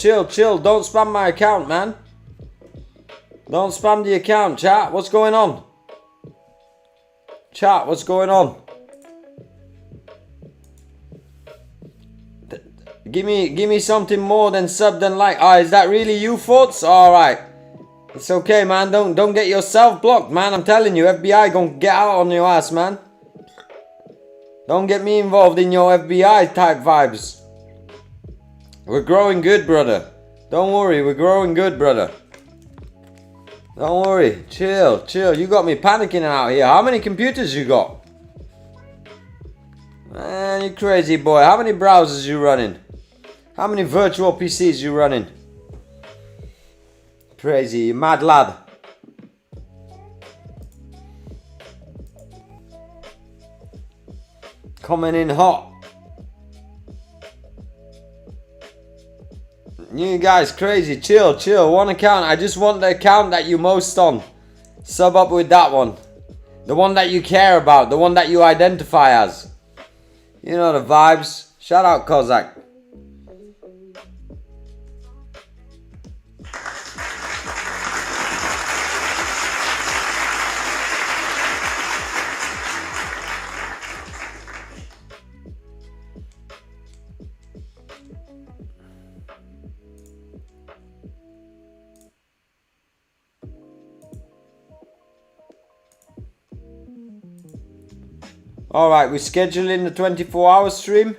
C: Don't spam my account, man. Don't spam the account, chat. What's going on? Chat, what's going on? Give me something more than sub than like. Ah, is that really you, thoughts? All right. It's okay, man. Don't get yourself blocked, man. I'm telling you, FBI gonna get out on your ass, man. Don't get me involved in your FBI type vibes. We're growing good, brother. Don't worry, we're growing good, brother. Don't worry. Chill. You got me panicking out here. How many computers you got? Man, you crazy boy. How many browsers you running? How many virtual PCs you running? Crazy, you mad lad. Coming in hot. You guys crazy, chill. One account. I just want the account that you most on. Sub up with that one. The one that you care about. The one that you identify as. You know the vibes. Shout out Kozak. Alright, we're scheduling the 24-hour stream.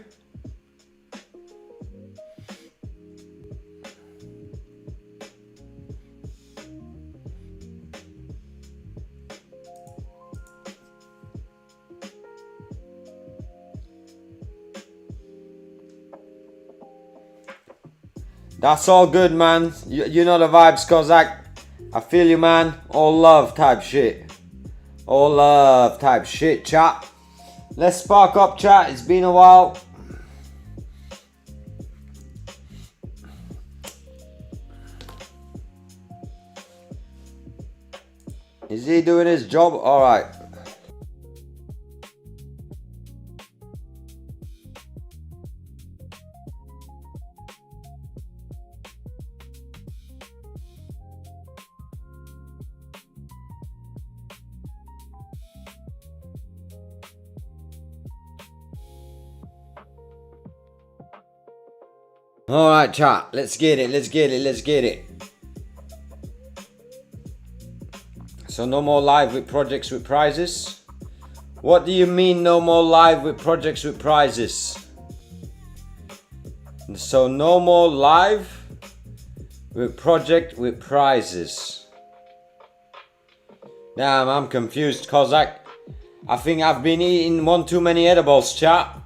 C: That's all good, man. You know the vibes, Kozak. I feel you, man. All love type shit. All love type shit, chat. Let's spark up, chat. It's been a while. Is he doing his job? Alright. Alright, chat. Let's get it. So no more live with projects with prizes. What do you mean no more live with projects with prizes? So no more live with project with prizes. Damn, I'm confused, Cossack. I think I've been eating one too many edibles, chat.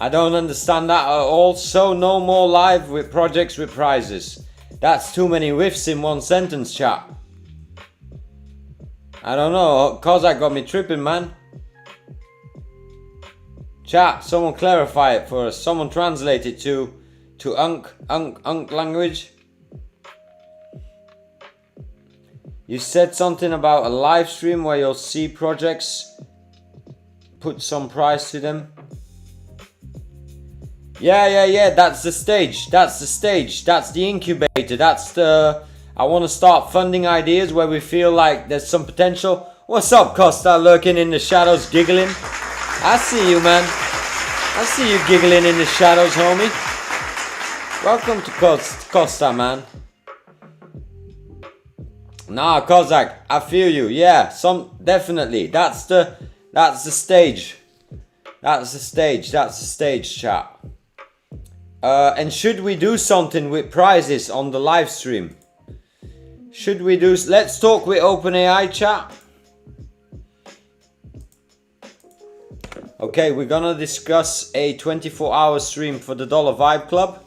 C: I don't understand that at all. So no more live with projects with prizes. That's too many whiffs in one sentence, chat. I don't know, Cossack got me tripping, man. Chat, someone clarify it for us. Someone translate it to Unk language. You said something about a live stream where you'll see projects, put some price to them. Yeah, that's the stage. That's the incubator. That's the... I want to start funding ideas where we feel like there's some potential. What's up, Costa, lurking in the shadows, giggling? I see you, man. I see you giggling in the shadows, homie. Welcome to Costa, man. Nah, Cossack, I feel you. Yeah, definitely. That's the stage. That's the stage, chat. And should we do something with prizes on the live stream? Should we do... Let's talk with OpenAI, chat. Okay, we're gonna discuss a 24-hour stream for the Dollar Vibe Club.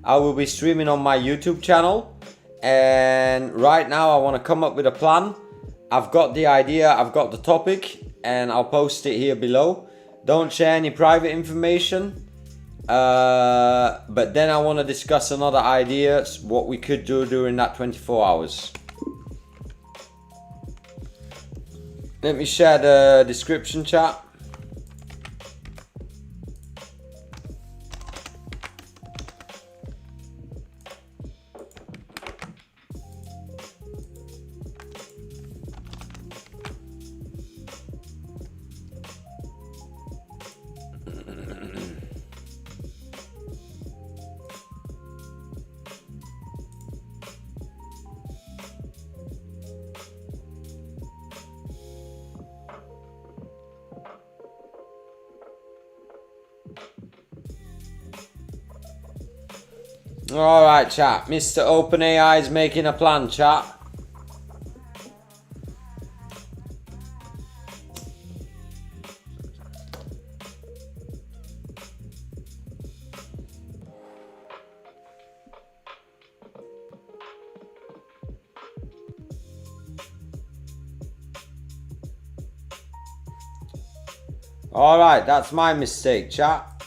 C: I will be streaming on my YouTube channel. And right now I want to come up with a plan. I've got the idea, I've got the topic, and I'll post it here below. Don't share any private information. But then I want to discuss another idea, what we could do during that 24 hours. Let me share the description, chat. Alright, chat. Mr. OpenAI is making a plan, chat. Alright, that's my mistake, chat.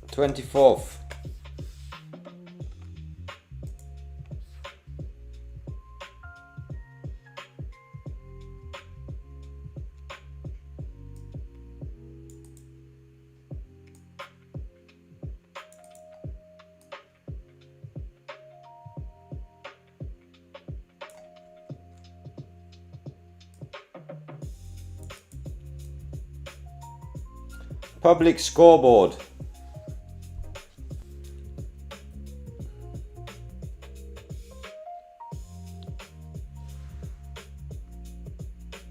C: 24th. Public scoreboard.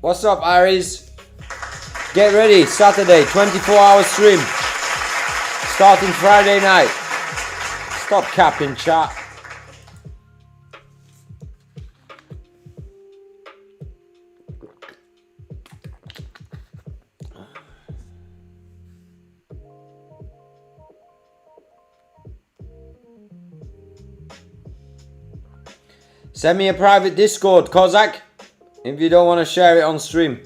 C: What's up, Aries? Get ready, Saturday, 24-hour stream. Starting Friday night. Stop capping, chat. Send me a private Discord, Cossack, if you don't want to share it on stream.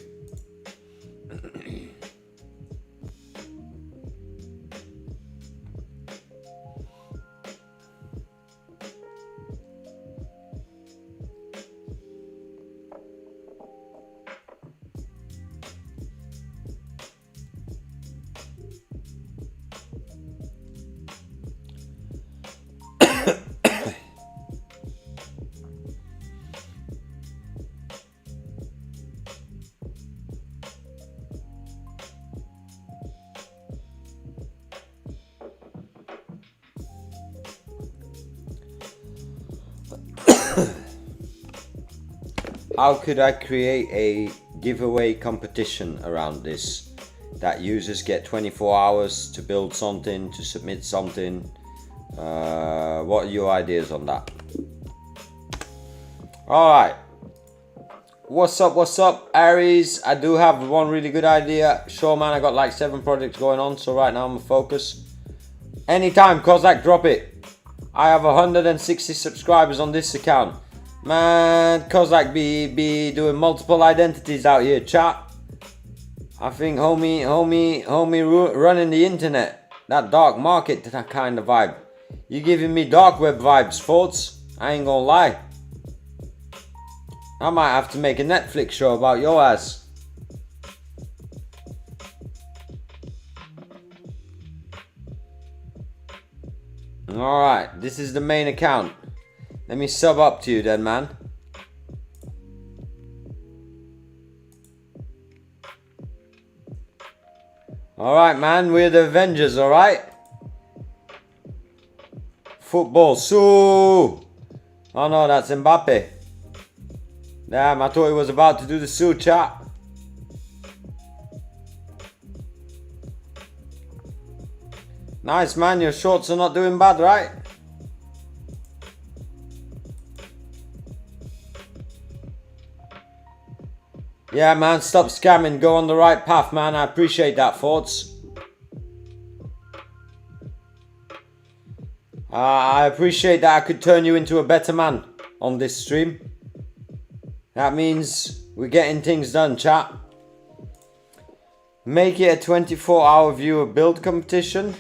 C: how could I create a giveaway competition around this? That users get 24 hours to build something, to submit something. What are your ideas on that? Alright. What's up, Aries? I do have one really good idea. Sure, man, I got like 7 projects going on, so right now I'm gonna focus. Anytime, Kozak, drop it. I have 160 subscribers on this account. Man, Kozak be doing multiple identities out here, chat. I think homie running the internet. That dark market, that kind of vibe. You giving me dark web vibes, thoughts? I ain't gonna lie. I might have to make a Netflix show about your ass. Alright, this is the main account. Let me sub up to you then, man. Alright, man, we're the Avengers, alright? Football, so. Oh no, that's Mbappe. Damn, I thought he was about to do the Sue chat. Nice, man, your shorts are not doing bad, right? Yeah, man, stop scamming. Go on the right path, man. I appreciate that, thoughts. I appreciate that I could turn you into a better man on this stream. That means we're getting things done, chat. Make it a 24-hour viewer build competition.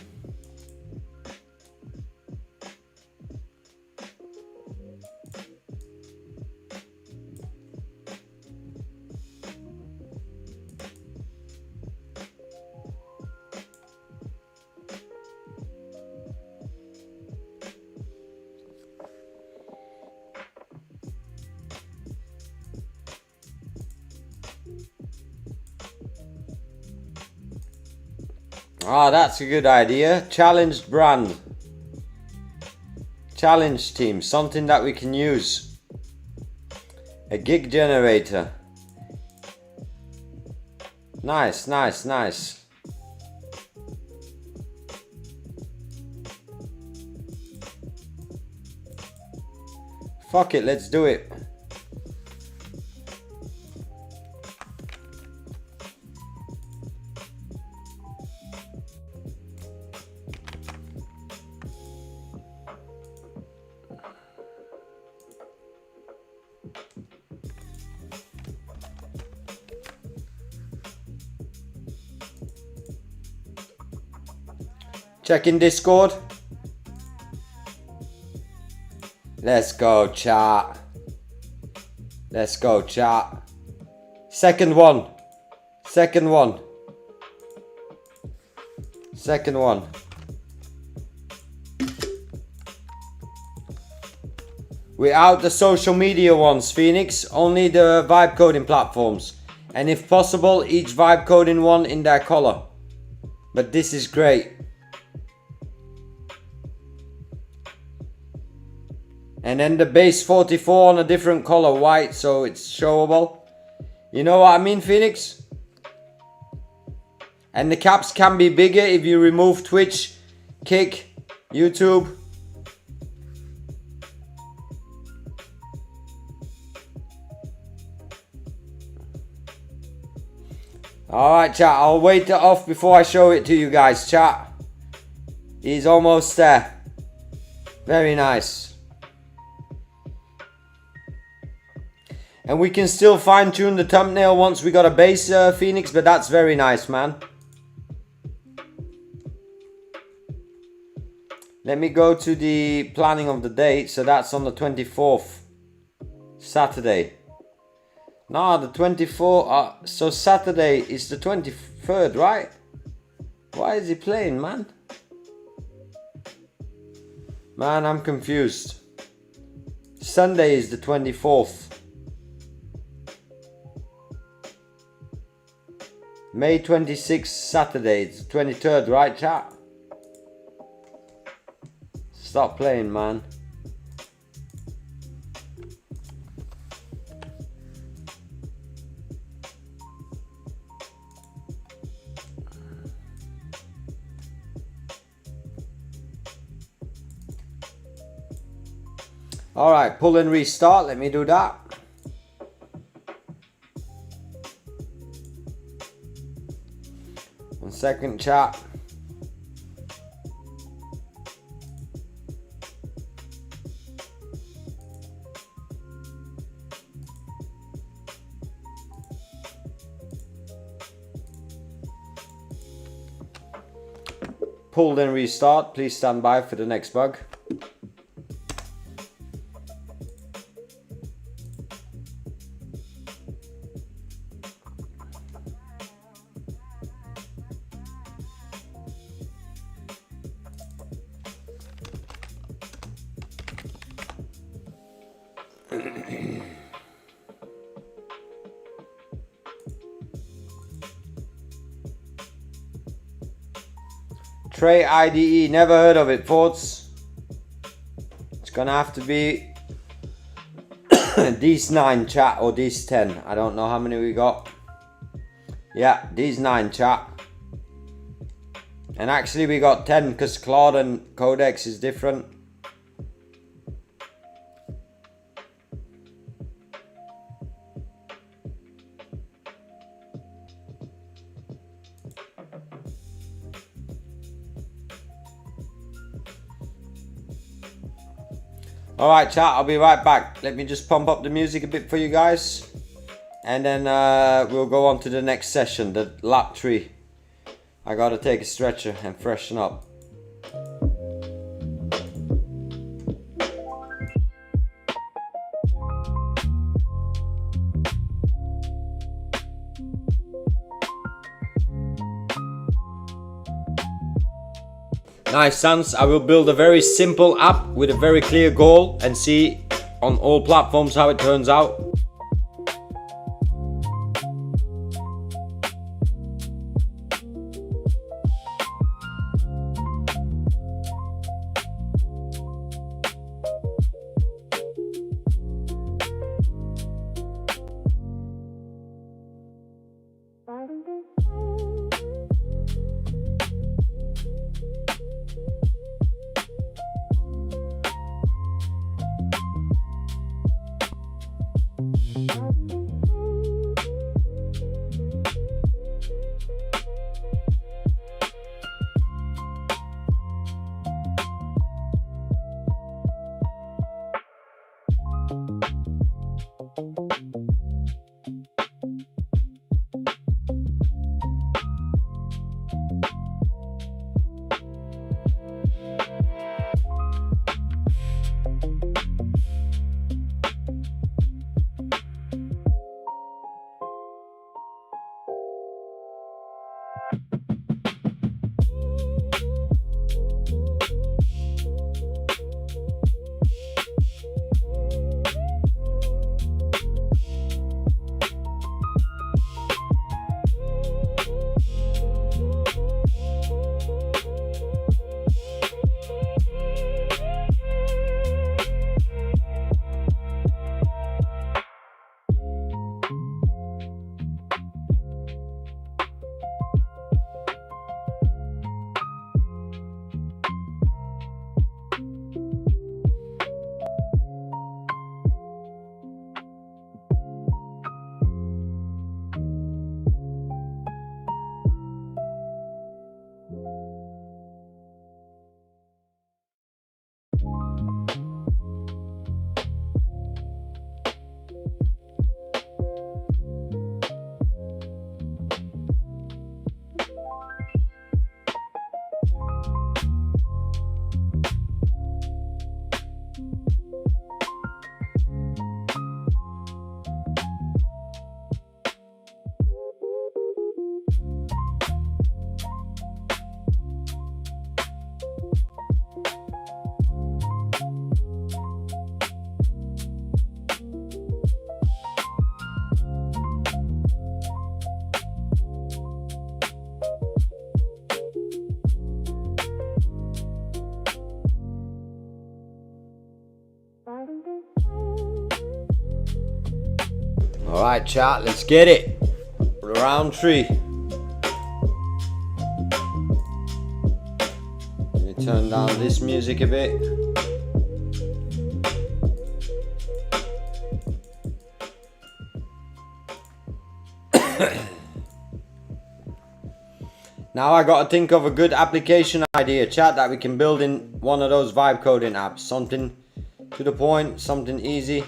C: Ah, that's a good idea. Challenged brand. Challenge team. Something that we can use. A gig generator. Nice, nice, nice. Fuck it, let's do it. Check in Discord. Let's go, chat. Let's go, chat. Second one. Second one. Second one. We're out the social media ones, Phoenix. Only the vibe coding platforms. And if possible, each vibe coding one in their color. But this is great. And then the base 44 on a different color, white, so it's showable. You know what I mean, Phoenix? And the caps can be bigger if you remove Twitch, Kick, YouTube. Alright, chat, I'll wait it off before I show it to you guys, chat. He's almost there. Very nice. And we can still fine tune the thumbnail once we got a base, Phoenix, but that's very nice, man. Let me go to the planning of the date. So that's on the 24th, Saturday. No, the 24th, so Saturday is the 23rd, right? Why is he playing, man? Man, I'm confused. Sunday is the 24th. May 26th, Saturday, it's the 23rd, right, chat? Stop playing, man. Alright, pull and restart. Let me do that. One second, chat. Pull then restart. Please stand by for the next bug. Tray IDE, never heard of it, thoughts? It's gonna have to be these 9 chat or these 10. I don't know how many we got. Yeah, these 9 chat. And actually we got 10 because Claude and Codex is different. Alright chat, I'll be right back. Let me just pump up the music a bit for you guys. And then we'll go on to the next session, the lap 3. I gotta take a stretcher and freshen up. Nice, Sans. I will build a very simple app with a very clear goal and see on all platforms how it turns out. Alright chat, let's get it. Round 3. Let me turn down this music a bit. Now I gotta think of a good application idea, chat, that we can build in one of those vibe coding apps. Something to the point, something easy.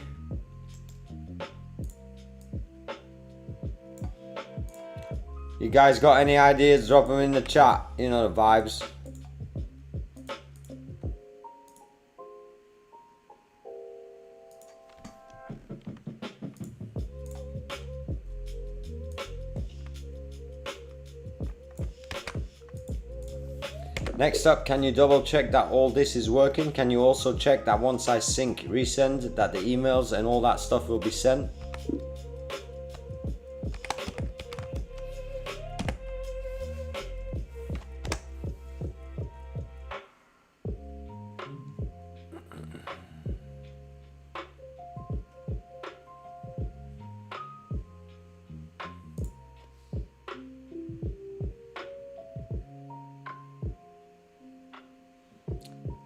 C: You guys got any ideas? Drop them in the chat. You know the vibes. Next up, can you double check that all this is working? Can you also check that once I sync resend, that the emails and all that stuff will be sent?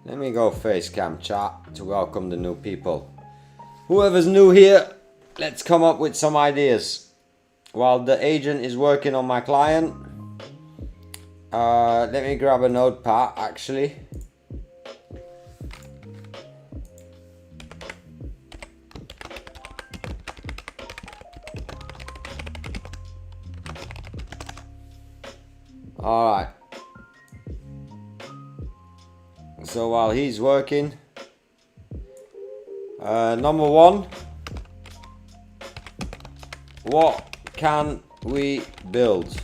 C: Let me go face cam chat to welcome the new people. Whoever's new here, let's come up with some ideas. While the agent is working on my client, let me grab a notepad actually. Alright. So while he's working, number one, what can we build?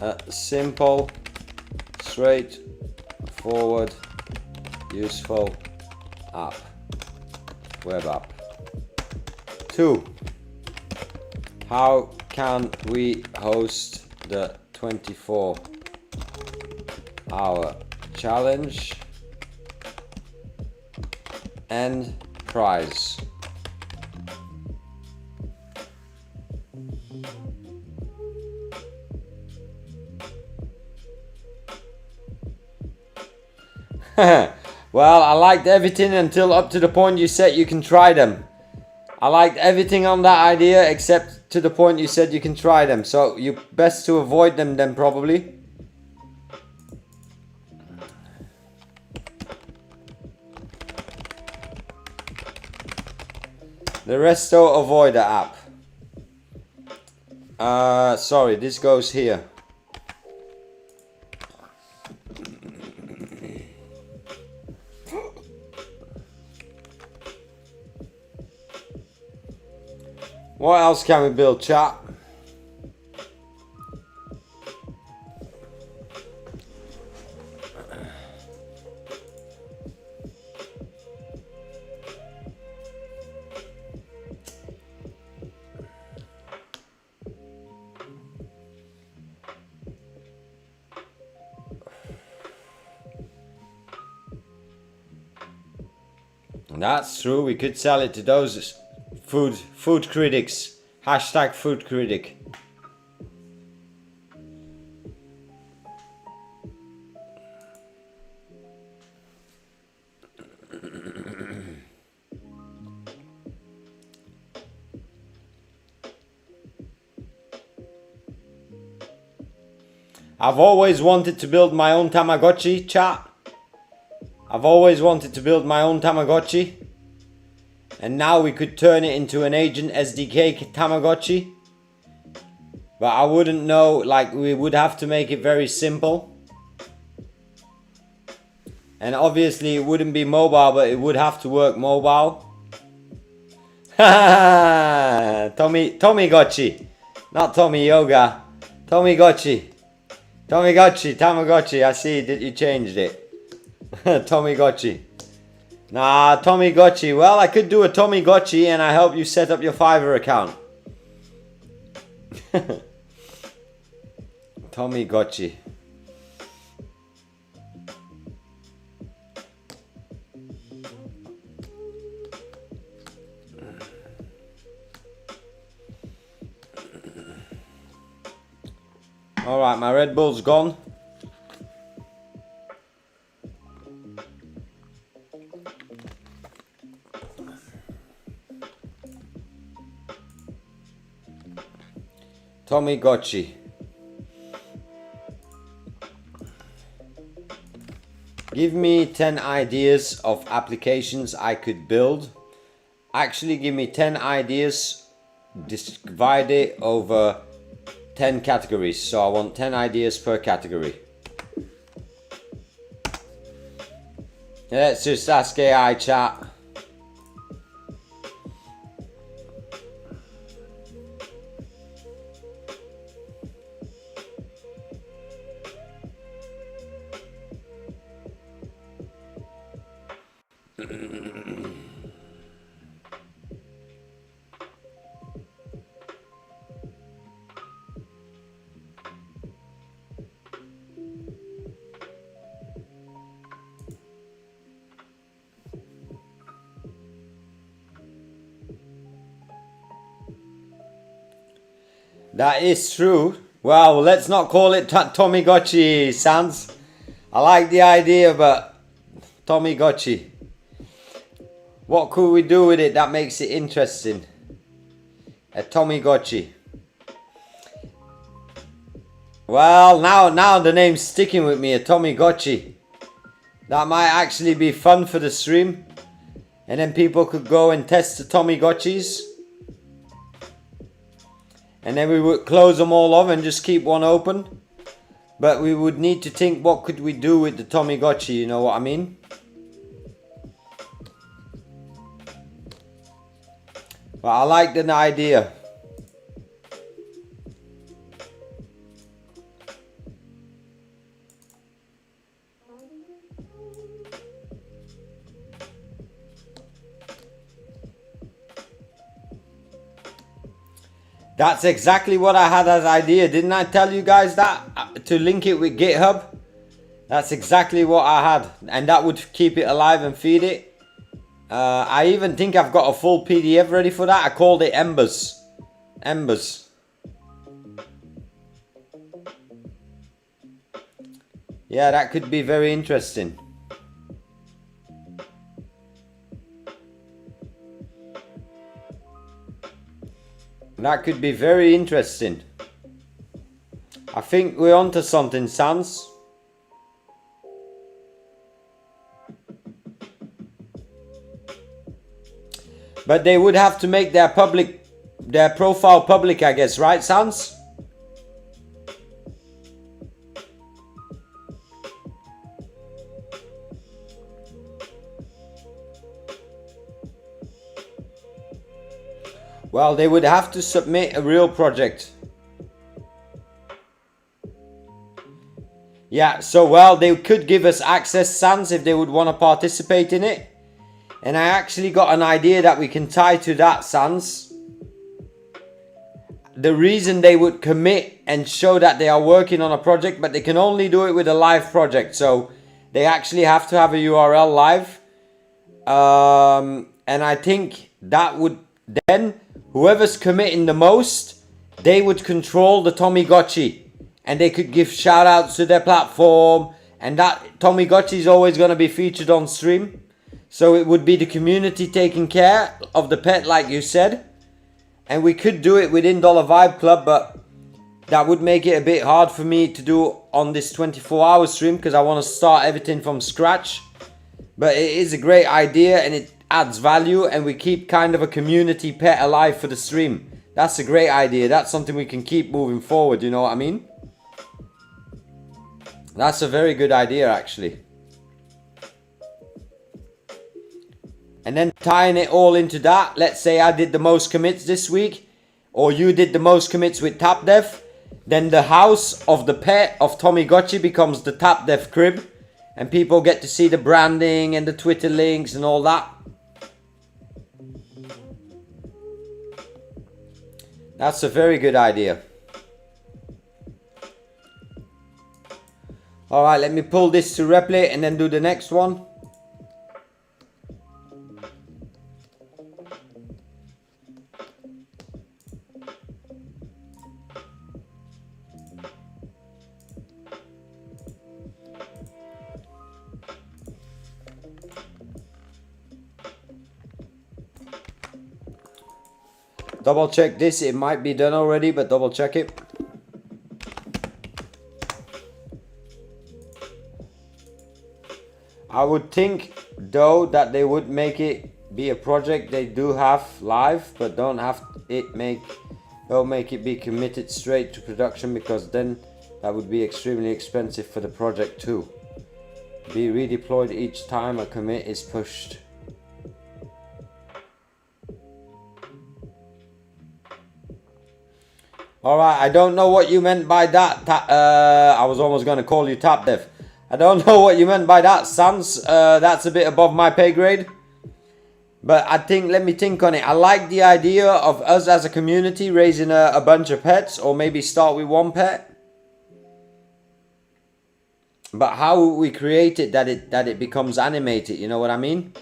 C: A simple, straightforward, useful app, web app. Two, how can we host the 24-hour challenge and prize? Well, I liked everything until up to the point you said you can try them. I liked everything on that idea except to the point you said you can try them. So you best to avoid them then probably. The rest though, avoid the app. Sorry, this goes here. What else can we build, chat? That's true, we could sell it to those food critics. Hashtag food critic. I've always wanted to build my own Tamagotchi, chat. I've always wanted to build my own Tamagotchi. And now we could turn it into an agent SDK Tamagotchi. But I wouldn't know, like we would have to make it very simple. And obviously it wouldn't be mobile, but it would have to work mobile. Tamagotchi. Not Tommy Yoga. Tamagotchi. Tamagotchi. I see that you changed it. Tamagotchi. Nah, Tamagotchi. Well, I could do a Tamagotchi and I help you set up your Fiverr account. Tamagotchi. Alright, my Red Bull's gone. Tamagotchi. Give me 10 ideas of applications I could build. Actually, give me 10 ideas, divide it over 10 categories. So I want 10 ideas per category. Let's just ask AI chat. That is true. Well, let's not call it Tamagotchi, Sans. I like the idea, but Tamagotchi. What could we do with it that makes it interesting? A Tamagotchi. Well, now the name's sticking with me, a Tamagotchi. That might actually be fun for the stream. And then people could go and test the Tamagotchis. And then we would close them all off and just keep one open. But we would need to think, what could we do with the Tamagotchi, you know what I mean? But I like the idea. That's exactly what I had as idea. Didn't I tell you guys that? To link it with GitHub. That's exactly what I had. And that would keep it alive and feed it. I even think I've got a full PDF ready for that. I called it Embers. Embers. Yeah, that could be very interesting. That could be very interesting. I think we're onto something, Sans. But they would have to make their profile public, I guess, right, Sans? Well, they would have to submit a real project. Yeah, so well, they could give us access, Sans, if they would want to participate in it. And I actually got an idea that we can tie to that, Sans. The reason they would commit and show that they are working on a project, but they can only do it with a live project. So they actually have to have a URL live. And I think that would then, whoever's committing the most, they would control the Tamagotchi. And they could give shout outs to their platform. And that Tamagotchi is always going to be featured on stream. So it would be the community taking care of the pet, like you said. And we could do it within Dollar Vibe Club, but that would make it a bit hard for me to do on this 24-hour stream, because I want to start everything from scratch. But it is a great idea and it adds value, and we keep kind of a community pet alive for the stream. That's a great idea. That's something we can keep moving forward, you know what I mean? That's a very good idea, actually. And then tying it all into that, let's say I did the most commits this week, or you did the most commits with TapDev, then the house of the pet of Tamagotchi becomes the TapDev crib, and people get to see the branding and the Twitter links and all that. That's a very good idea. Alright, let me pull this to Replit and then do the next one. Double check this. It might be done already, but double check it. I would think though that they would make it be a project they do have live, but don't make it be committed straight to production, because then that would be extremely expensive for the project too. Be redeployed each time a commit is pushed. Alright, I don't know what you meant by that. I was almost going to call you Tap Dev. I don't know what you meant by that, Sans. That's a bit above my pay grade. But I think, let me think on it. I like the idea of us as a community raising a bunch of pets, or maybe start with one pet. But how would we create it that it becomes animated, you know what I mean?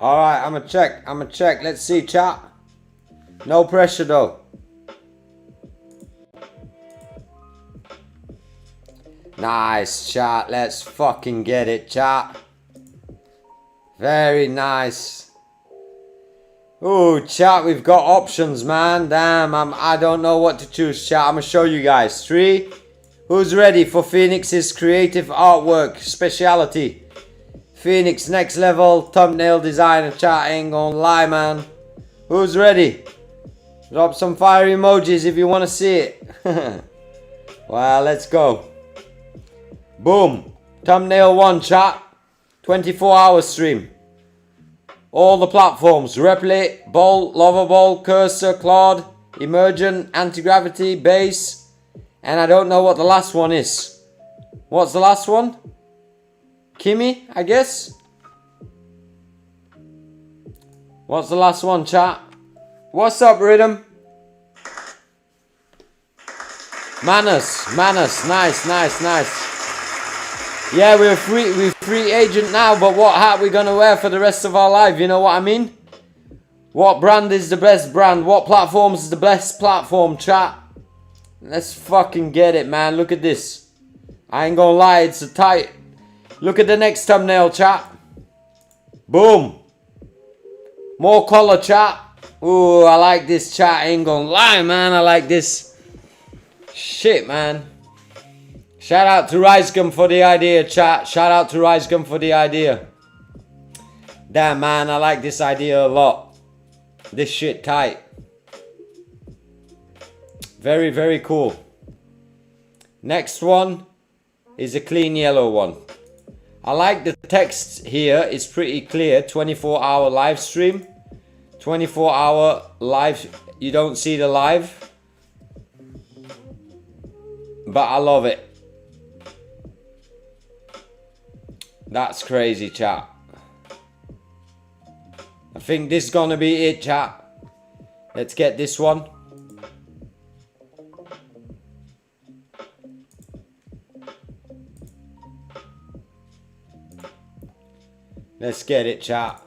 C: Alright, I'm gonna check. Let's see, chat. No pressure though. Nice, chat. Let's fucking get it, chat. Very nice. Ooh, chat, we've got options, man. Damn, I don't know what to choose, chat. I'm gonna show you guys. 3. Who's ready for Phoenix's creative artwork speciality? Phoenix next level thumbnail designer, chat. Ain't gonna lie, man. Who's ready? Drop some fire emojis if you want to see it. Well, let's go. Boom. Thumbnail 1, chat. 24-hour stream. All the platforms. Replit, Bolt, Lovable, Cursor, Claude, Emergent, Anti-Gravity, Base. And I don't know what the last one is. What's the last one? Kimmy, I guess. What's the last one, chat? What's up, Rhythm? Manus, nice. Yeah, we're free agent now, but what hat we gonna wear for the rest of our life? You know what I mean? What brand is the best brand? What platform is the best platform, chat? Let's fucking get it, man. Look at this. I ain't gonna lie, it's a tight. Look at the next thumbnail, chat. Boom. More color, chat. Ooh, I like this, chat. Ain't gonna lie, man. I like this. Shit, man. Shout out to Risegum for the idea, chat. Shout out to Risegum for the idea. Damn, man. I like this idea a lot. This shit tight. Very, very cool. Next one is a clean yellow one. I like the text here. It's pretty clear. 24-hour live stream. 24-hour live. You don't see the live. But I love it. That's crazy, chat. I think this is gonna be it, chat. Let's get this one. Let's get it, chat.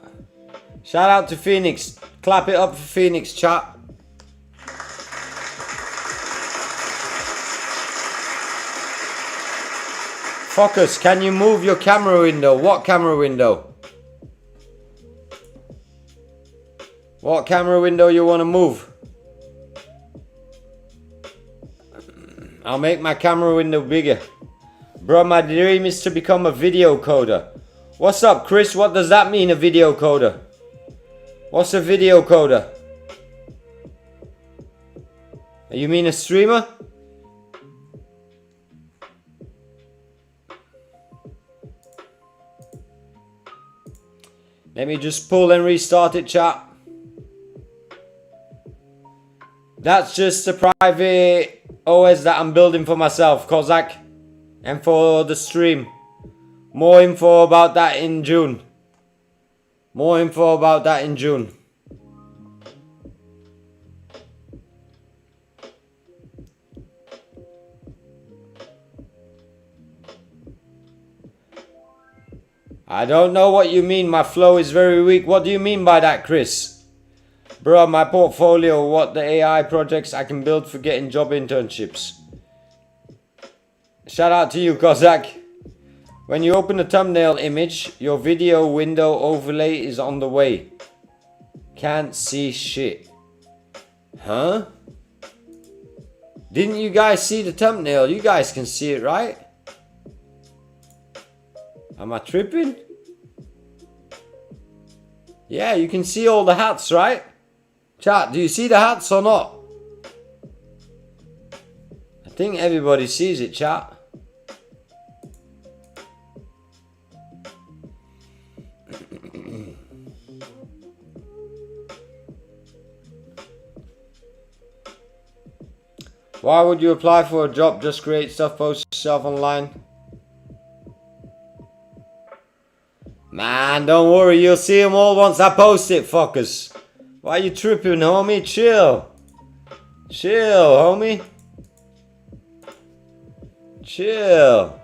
C: Shout out to Phoenix. Clap it up for Phoenix, chat. Focus, can you move your camera window? What camera window? What camera window you want to move? I'll make my camera window bigger. Bro, my dream is to become a video coder. What's up, Chris? What does that mean, a video coder? What's a video coder? You mean a streamer? Let me just pull and restart it, chat. That's just a private OS that I'm building for myself, Kozak, and for the stream. More info about that in June. More info about that in June. I don't know what you mean, my flow is very weak. What do you mean by that, Chris? Bro, my portfolio, what the AI projects I can build for getting job internships. Shout out to you, Kozak. When you open the thumbnail image, your video window overlay is on the way. Can't see shit. Huh? Didn't you guys see the thumbnail? You guys can see it, right? Am I tripping? Yeah, you can see all the hats, right? Chat, do you see the hats or not? I think everybody sees it, chat. Why would you apply for a job? Just create stuff, post yourself online. Man, don't worry, you'll see them all once I post it, fuckers. Why you tripping, homie? Chill. Chill, homie. Chill.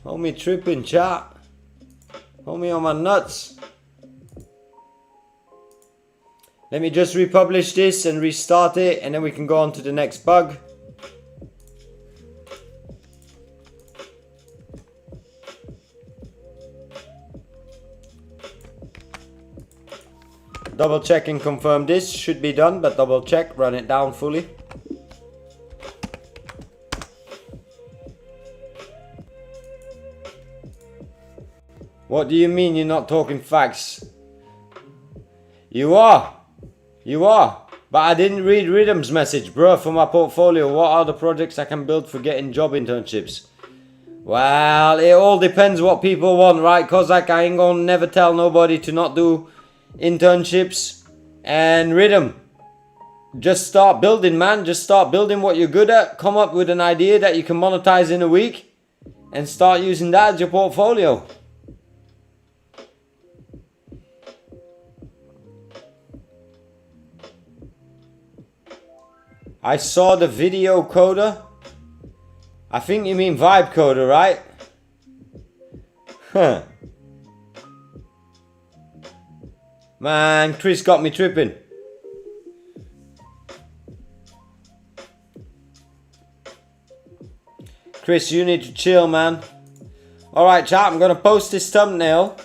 C: Homie tripping, chat. Homie on my nuts. Let me just republish this and restart it, and then we can go on to the next bug. Double check and confirm this. Should be done, but double check, run it down fully. What do you mean you're not talking facts? You are. You are. But I didn't read Rhythm's message, bro, for my portfolio. What are the projects I can build for getting job internships? Well, it all depends what people want, right? Cause like I ain't gonna never tell nobody to not do internships. And Rhythm, just start building, man. Just start building what you're good at. Come up with an idea that you can monetize in a week and start using that as your portfolio. I saw the video coder. I think you mean vibe coder, right? Huh. Man, Chris got me tripping. Chris, you need to chill, man. Alright, chat, I'm gonna post this thumbnail.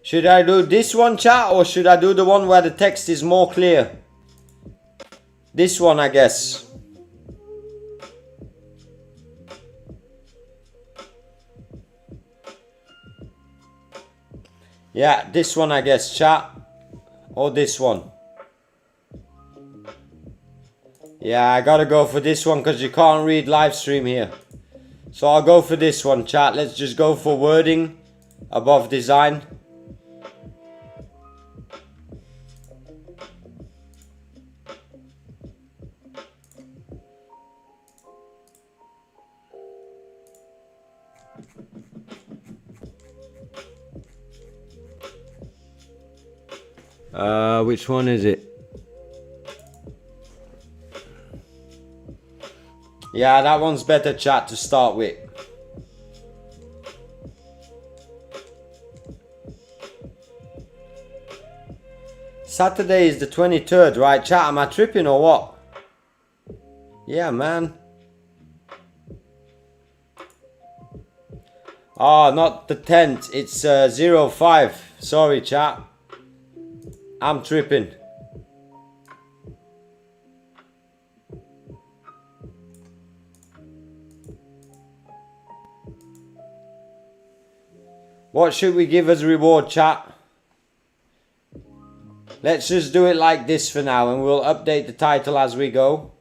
C: Should I do this one, chat, or should I do the one where the text is more clear? This one, I guess. Yeah, this one, I guess, chat. Or this one. Yeah, I gotta go for this one because you can't read live stream here. So I'll go for this one, chat. Let's just go for wording above design. Which one is it? Yeah, that one's better, chat, to start with. Saturday is the 23rd, right? Chat, am I tripping or what? Yeah, man. Oh, not the 10th. It's 05. Sorry, chat. I'm tripping. What should we give as reward, chat? Let's just do it like this for now, and we'll update the title as we go.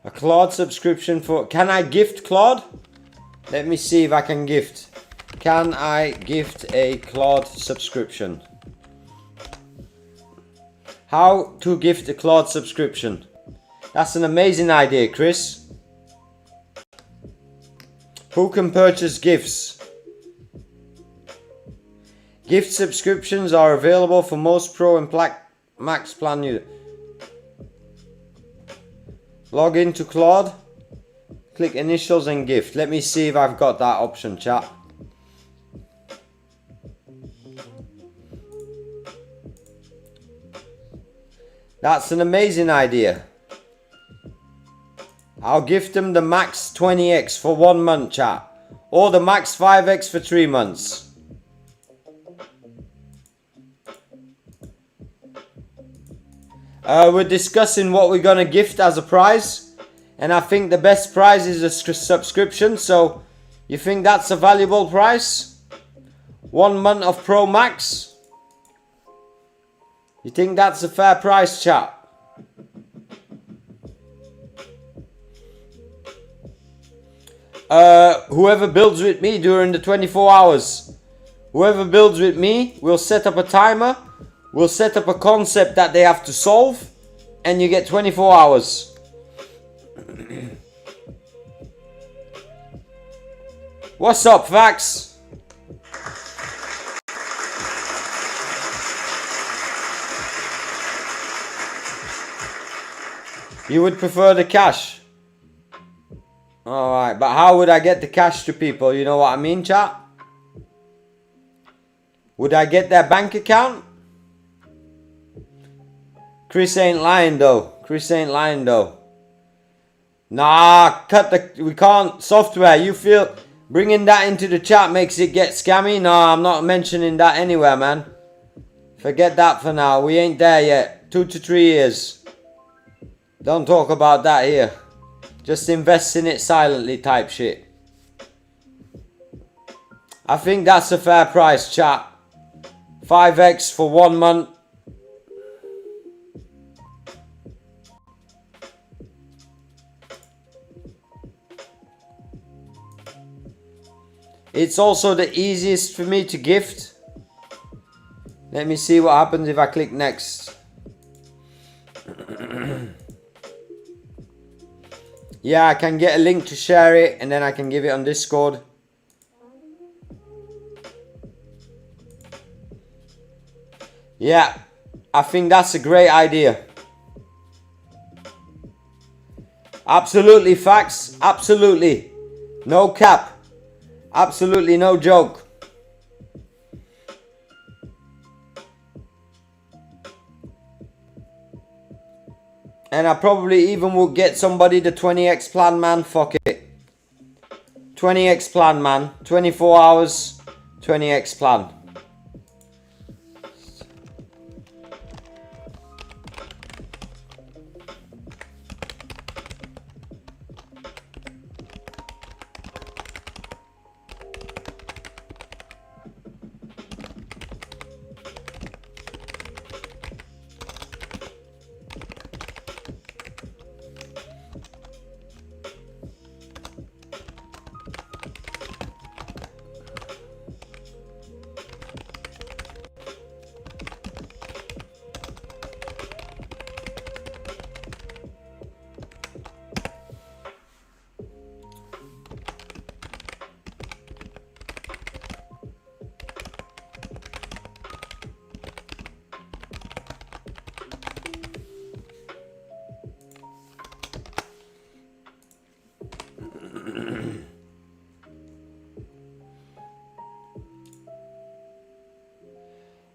C: A Claude subscription for... Can I gift Claude? Let me see if I can gift. Can I gift a Claude subscription? How to gift a Claude subscription? That's an amazing idea, Chris. Who can purchase gifts? Gift subscriptions are available for most Pro and Max plan users. Log into Claude. Click initials and gift. Let me see if I've got that option, chat. That's an amazing idea. I'll gift them the max 20x for 1 month, chat. Or the max 5x for 3 months. We're discussing what we're going to gift as a prize. And I think the best prize is a subscription. So, you think that's a valuable price? 1 month of Pro Max? You think that's a fair price, chat? Whoever builds with me during the 24 hours. Whoever builds with me, we'll set up a timer. We'll set up a concept that they have to solve. And you get 24 hours. What's up, Vax? You would prefer the cash? Alright, but how would I get the cash to people? You know what I mean, chat? Would I get their bank account? Chris ain't lying though. Chris ain't lying though. Nah, we can't. Software, you feel bringing that into the chat makes it get scammy? Nah, I'm not mentioning that anywhere, man. Forget that for now. We ain't there yet. 2 to 3 years. Don't talk about that here. Just invest in it silently type shit. I think that's a fair price, chat. 5x for 1 month. It's also the easiest for me to gift. Let me see what happens if I click next. Yeah, I can get a link to share it and then I can give it on Discord. Yeah, I think that's a great idea. Absolutely, facts. Absolutely. No cap. Absolutely no joke. And I probably even will get somebody the 20x plan, man. Fuck it. 20x plan, man. 24 hours, 20x plan.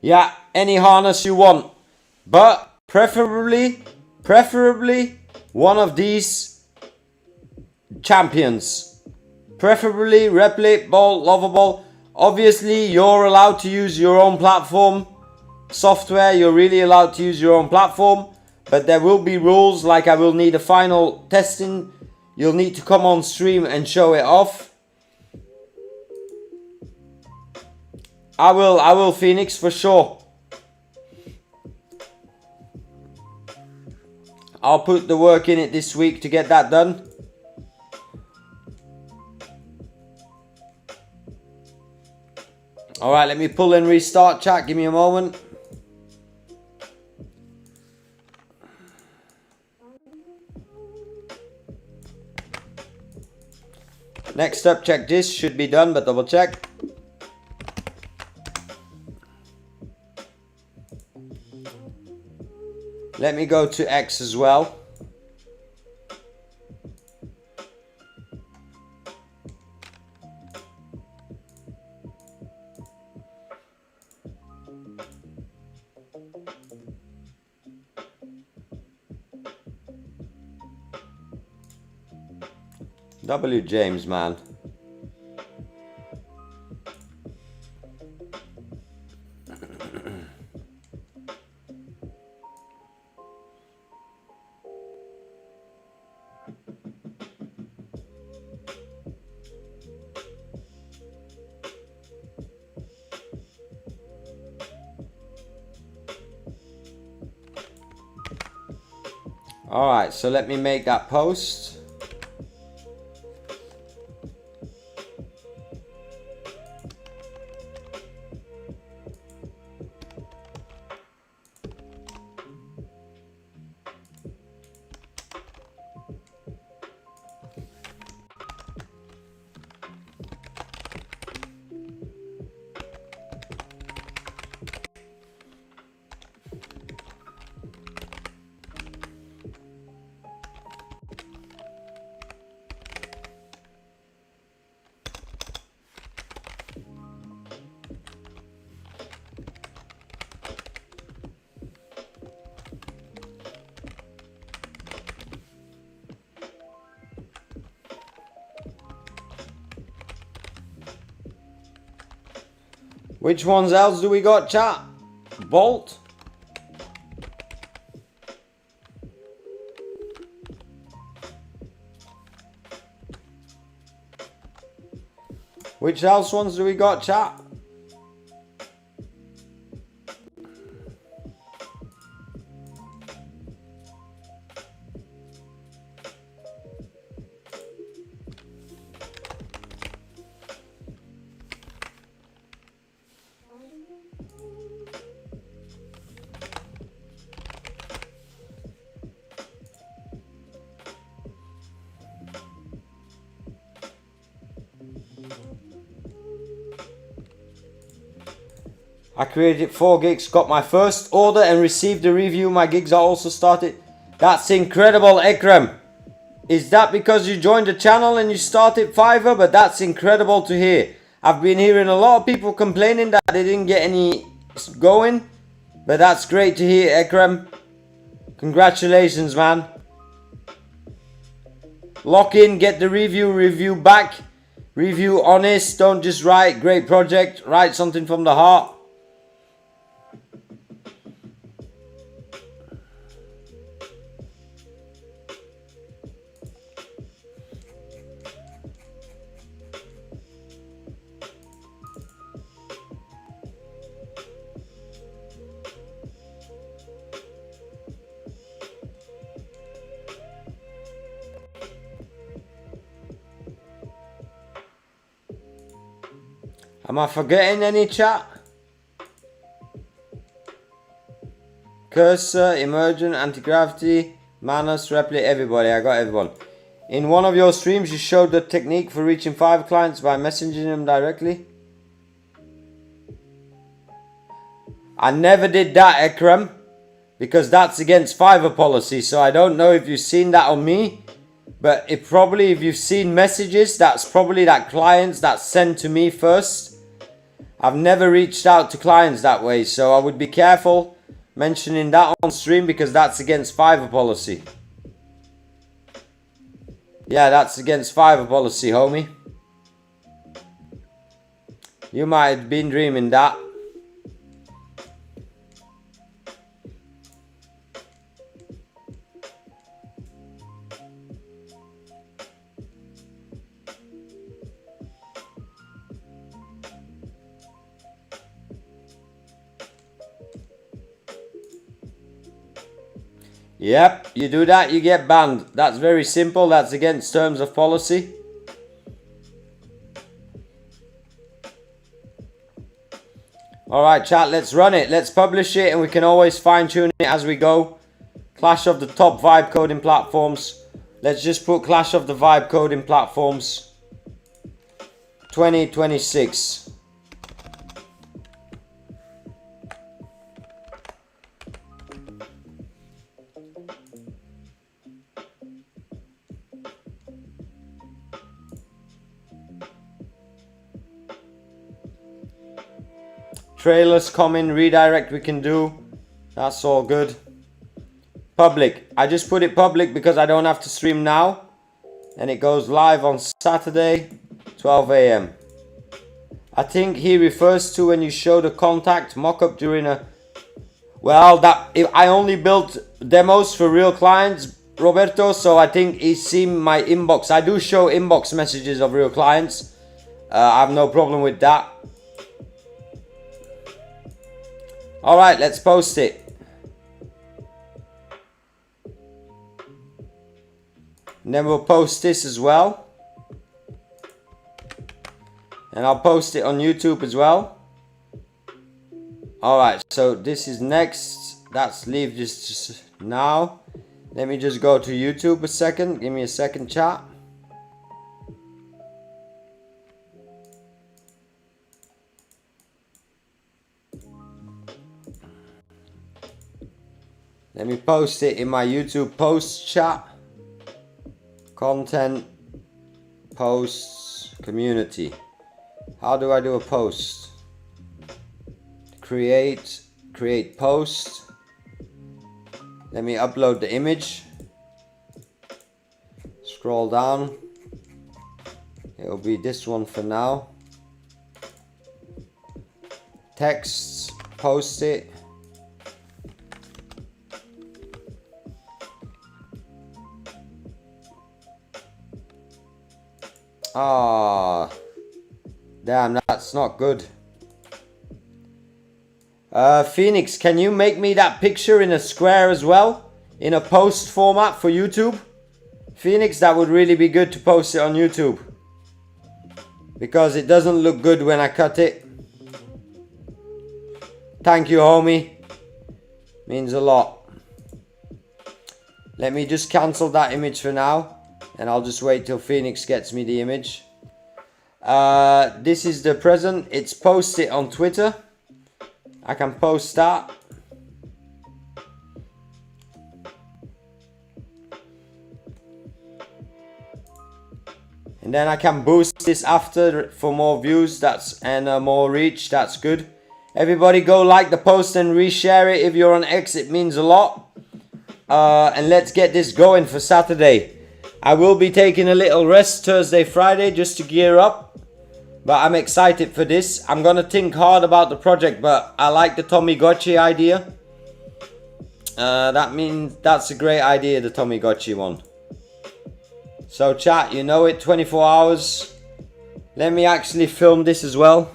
C: Yeah, any harness you want. But preferably one of these champions. Preferably Replit, Bolt, Lovable. Obviously, you're allowed to use your own platform. Software, you're really allowed to use your own platform. But there will be rules, like I will need a final testing. You'll need to come on stream and show it off. I will Phoenix for sure. I'll put the work in it this week to get that done. Alright, let me pull and restart chat. Give me a moment. Next up, check this. Should be done, but double check. Let me go to X as well. W. James, man. Alright, so let me make that post. Which ones else do we got, chat? Bolt? Which else ones do we got, chat? I created 4 gigs, got my first order and received a review. My gigs are also started. That's incredible, Ekrem. Is that because you joined the channel and you started Fiverr? But that's incredible to hear. I've been hearing a lot of people complaining that they didn't get any going. But that's great to hear, Ekrem. Congratulations, man. Lock in, get the review back. Review honest, don't just write great project. Write something from the heart. Am I forgetting any, chat? Cursor, Emergent, Anti-Gravity, Manus, Replit, everybody. I got everyone. In one of your streams, you showed the technique for reaching Fiverr clients by messaging them directly. I never did that, Ekrem, because that's against Fiverr policy. So I don't know if you've seen that on me. But if you've seen messages, that's probably that clients that send to me first. I've never reached out to clients that way, so I would be careful mentioning that on stream because that's against Fiverr policy. Yeah, that's against Fiverr policy, homie. You might have been dreaming that. Yep, you do that, you get banned. That's very simple. That's against terms of policy. Alright, chat, let's run it. Let's publish it, and we can always fine-tune it as we go. Clash of the top vibe coding platforms. Let's just put Clash of the vibe coding platforms 2026. Trailers coming, redirect we can do. That's all good. Public. I just put it public because I don't have to stream now. And it goes live on Saturday, 12 AM. I think he refers to when you show the contact mockup during a... Well, I only built demos for real clients, Roberto, so I think he's seen my inbox. I do show inbox messages of real clients. I have no problem with that. Alright, let's post it. And then we'll post this as well. And I'll post it on YouTube as well. Alright, so this is next. That's leave just now. Let me just go to YouTube a second. Give me a second, chat. Let me post it in my YouTube post chat. Content, posts, community. How do I do a post? Create post. Let me upload the image. Scroll down. It'll be this one for now. Text, post it. Ah, damn, that's not good. Phoenix, can you make me that picture in a square as well? In a post format for YouTube? Phoenix, that would really be good to post it on YouTube. Because it doesn't look good when I cut it. Thank you, homie. Means a lot. Let me just cancel that image for now. And I'll just wait till Phoenix gets me the image. This is the present. It's posted on Twitter. I can post that. And then I can boost this after for more views. And more reach. That's good. Everybody go like the post and reshare it. If you're on X, it means a lot. And let's get this going for Saturday. I will be taking a little rest Thursday, Friday just to gear up. But I'm excited for this. I'm going to think hard about the project, but I like the Tamagotchi idea. That means that's a great idea, the Tamagotchi one. So chat, you know it, 24 hours. Let me actually film this as well.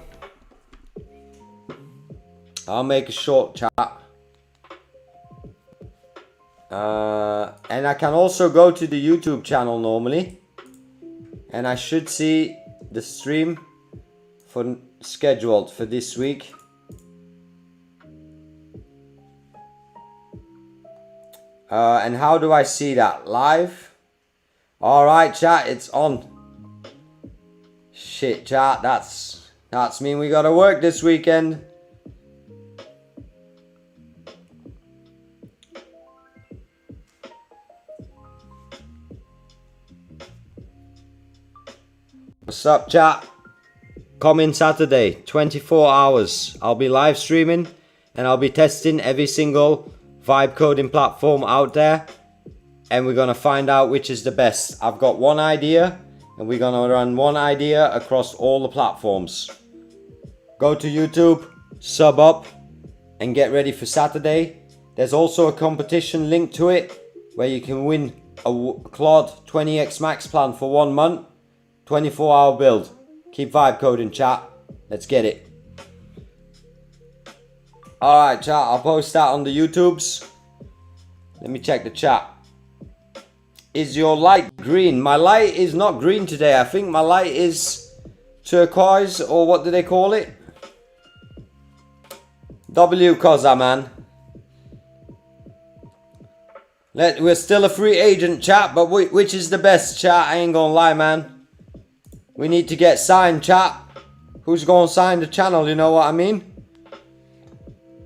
C: I'll make a short chat. And I can also go to the YouTube channel normally. And I should see the stream scheduled for this week. And how do I see that? Live? Alright chat, it's on. Shit chat, that's mean we gotta work this weekend. What's up chat? coming Saturday, 24 hours. I'll be live streaming and I'll be testing every single vibe coding platform out there. And we're gonna find out which is the best. I've got one idea and we're gonna run one idea across all the platforms. Go to YouTube, sub up, and get ready for Saturday. There's also a competition linked to it where you can win a Claude 20x Max plan for 1 month, 24-hour build. Keep vibe coding, chat. Let's get it. Alright, chat, I'll post that on the YouTubes. Let me check the chat. Is your light green? My light is not green today. I think my light is turquoise, or what do they call it? W Koza, man. We're still a free agent, chat, but which is the best, chat? I ain't gonna lie, man. We need to get signed, chat. Who's gonna sign the channel, you know what I mean?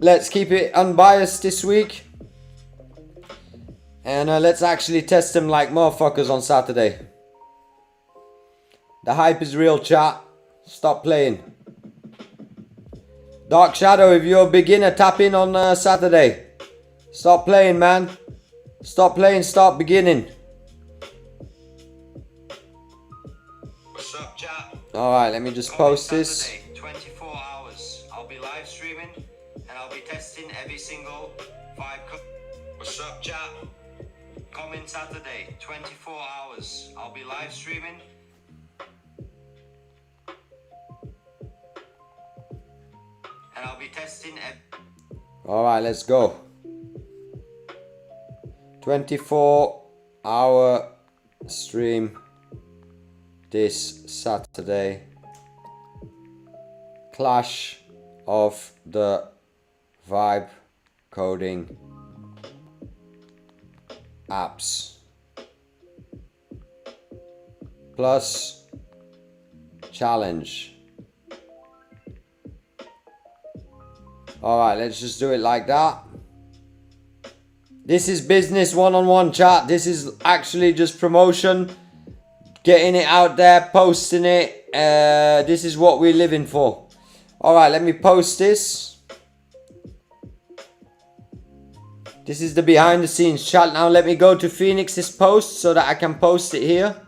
C: Let's keep it unbiased this week. And let's actually test them like motherfuckers on Saturday. The hype is real, chat. Stop playing. Dark Shadow, if you're a beginner, tap in on Saturday. Stop playing, man. Stop playing, start beginning. What's up, chat? Alright, let me just post this. 24 hours. I'll be live streaming and I'll be testing every single vibe code. What's up, chat? Coming Saturday, 24 hours. I'll be live streaming. And I'll be testing. Alright, let's go. 24-hour stream this Saturday. Clash of the vibe coding apps plus challenge. Alright, let's just do it like that. This is business one-on-one, chat. This is actually just promotion, getting it out there, posting it. This is what we're living for. Alright, let me post this. This is the behind the scenes, chat. Now let me go to Phoenix's post so that I can post it here.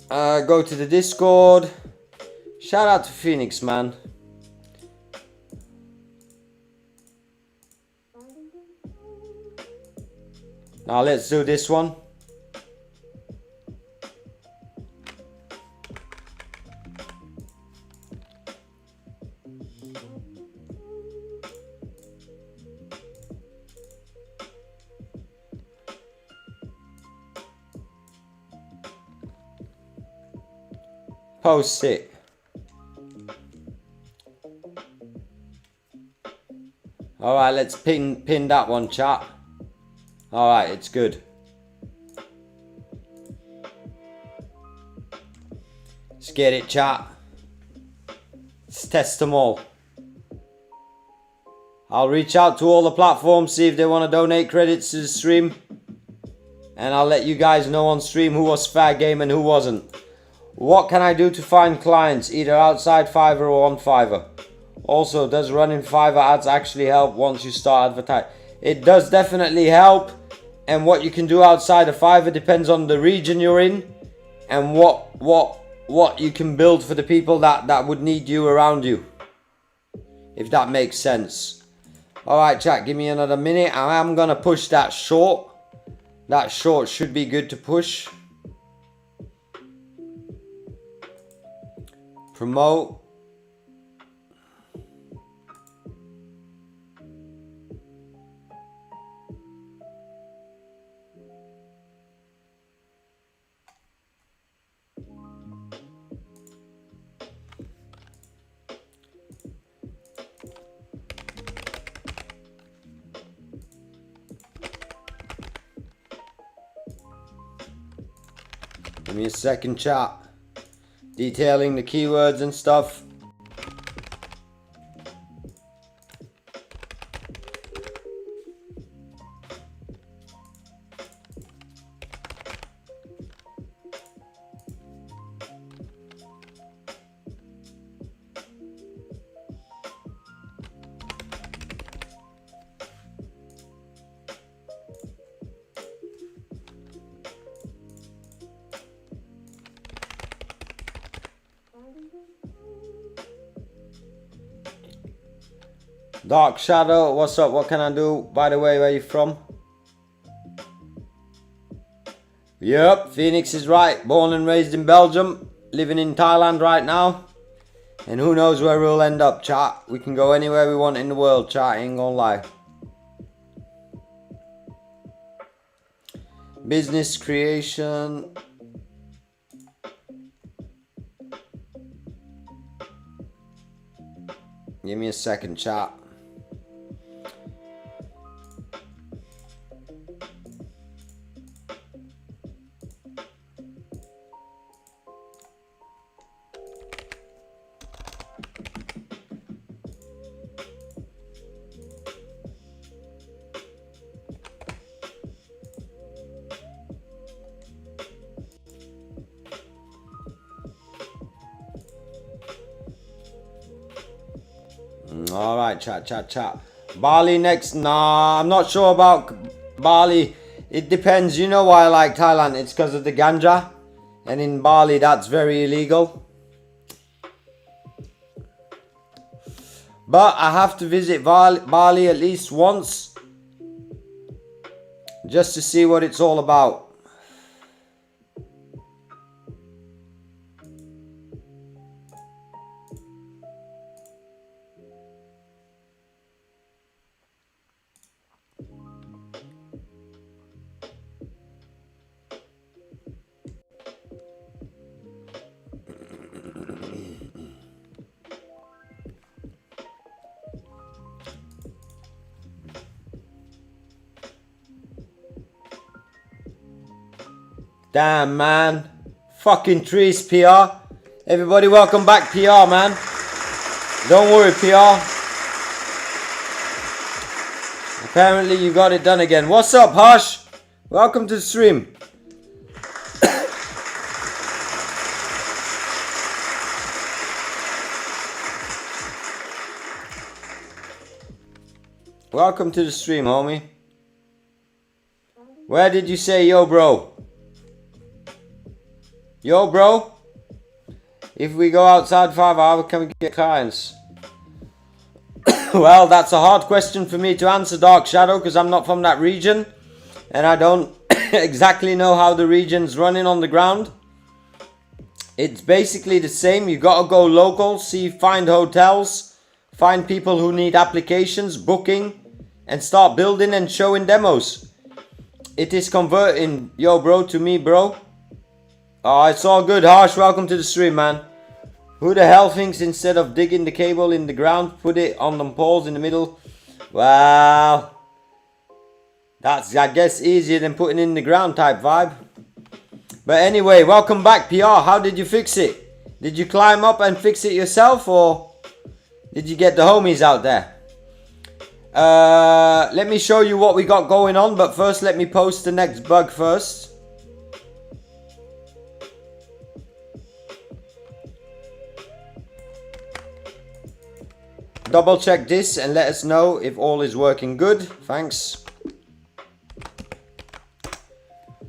C: Go to the Discord. Shout out to Phoenix, man. Now let's do this one. Post it. Alright, let's pin that one, chat. Alright, it's good. Let's get it, chat. Let's test them all. I'll reach out to all the platforms, see if they want to donate credits to the stream. And I'll let you guys know on stream who was fair game and who wasn't. What can I do to find clients, either outside Fiverr or on Fiverr? Also, does running Fiverr ads actually help once you start advertising? It does definitely help. And what you can do outside of Fiverr depends on the region you're in. And what you can build for the people that would need you around you. If that makes sense. Alright, chat, give me another minute. I am going to push that short. That short should be good to push. Promote. Give me a second, chat. Detailing the keywords and stuff. Dark Shadow, what's up? What can I do? By the way, where are you from? Yep, Phoenix is right. Born and raised in Belgium. Living in Thailand right now. And who knows where we'll end up, chat. We can go anywhere we want in the world, chat. Ain't gonna lie. Business creation. Give me a second, chat. Alright, chat. Bali next? Nah, I'm not sure about Bali. It depends. You know why I like Thailand? It's because of the ganja. And in Bali, that's very illegal. But I have to visit Bali at least once. Just to see what it's all about. Damn, man. Fucking trees, PR. Everybody welcome back, PR, man. Don't worry, PR. Apparently you got it done again. What's up, Harsh? Welcome to the stream. Welcome to the stream, homie. Where did you say yo, bro? Yo, bro, if we go outside 5 hours, can we get clients? Well, that's a hard question for me to answer, Dark Shadow, because I'm not from that region. And I don't exactly know how the region's running on the ground. It's basically the same. You got to go local, find hotels, find people who need applications, booking, and start building and showing demos. It is converting, yo, bro, to me, bro. Oh, it's all good. Harsh, welcome to the stream, man. Who the hell thinks instead of digging the cable in the ground, put it on them poles in the middle? Well, that's, I guess, easier than putting in the ground type vibe. But anyway, welcome back, PR. How did you fix it? Did you climb up and fix it yourself, or did you get the homies out there? Let me show you what we got going on, but first let me post the next bug first. Double check this and let us know if all is working good. Thanks.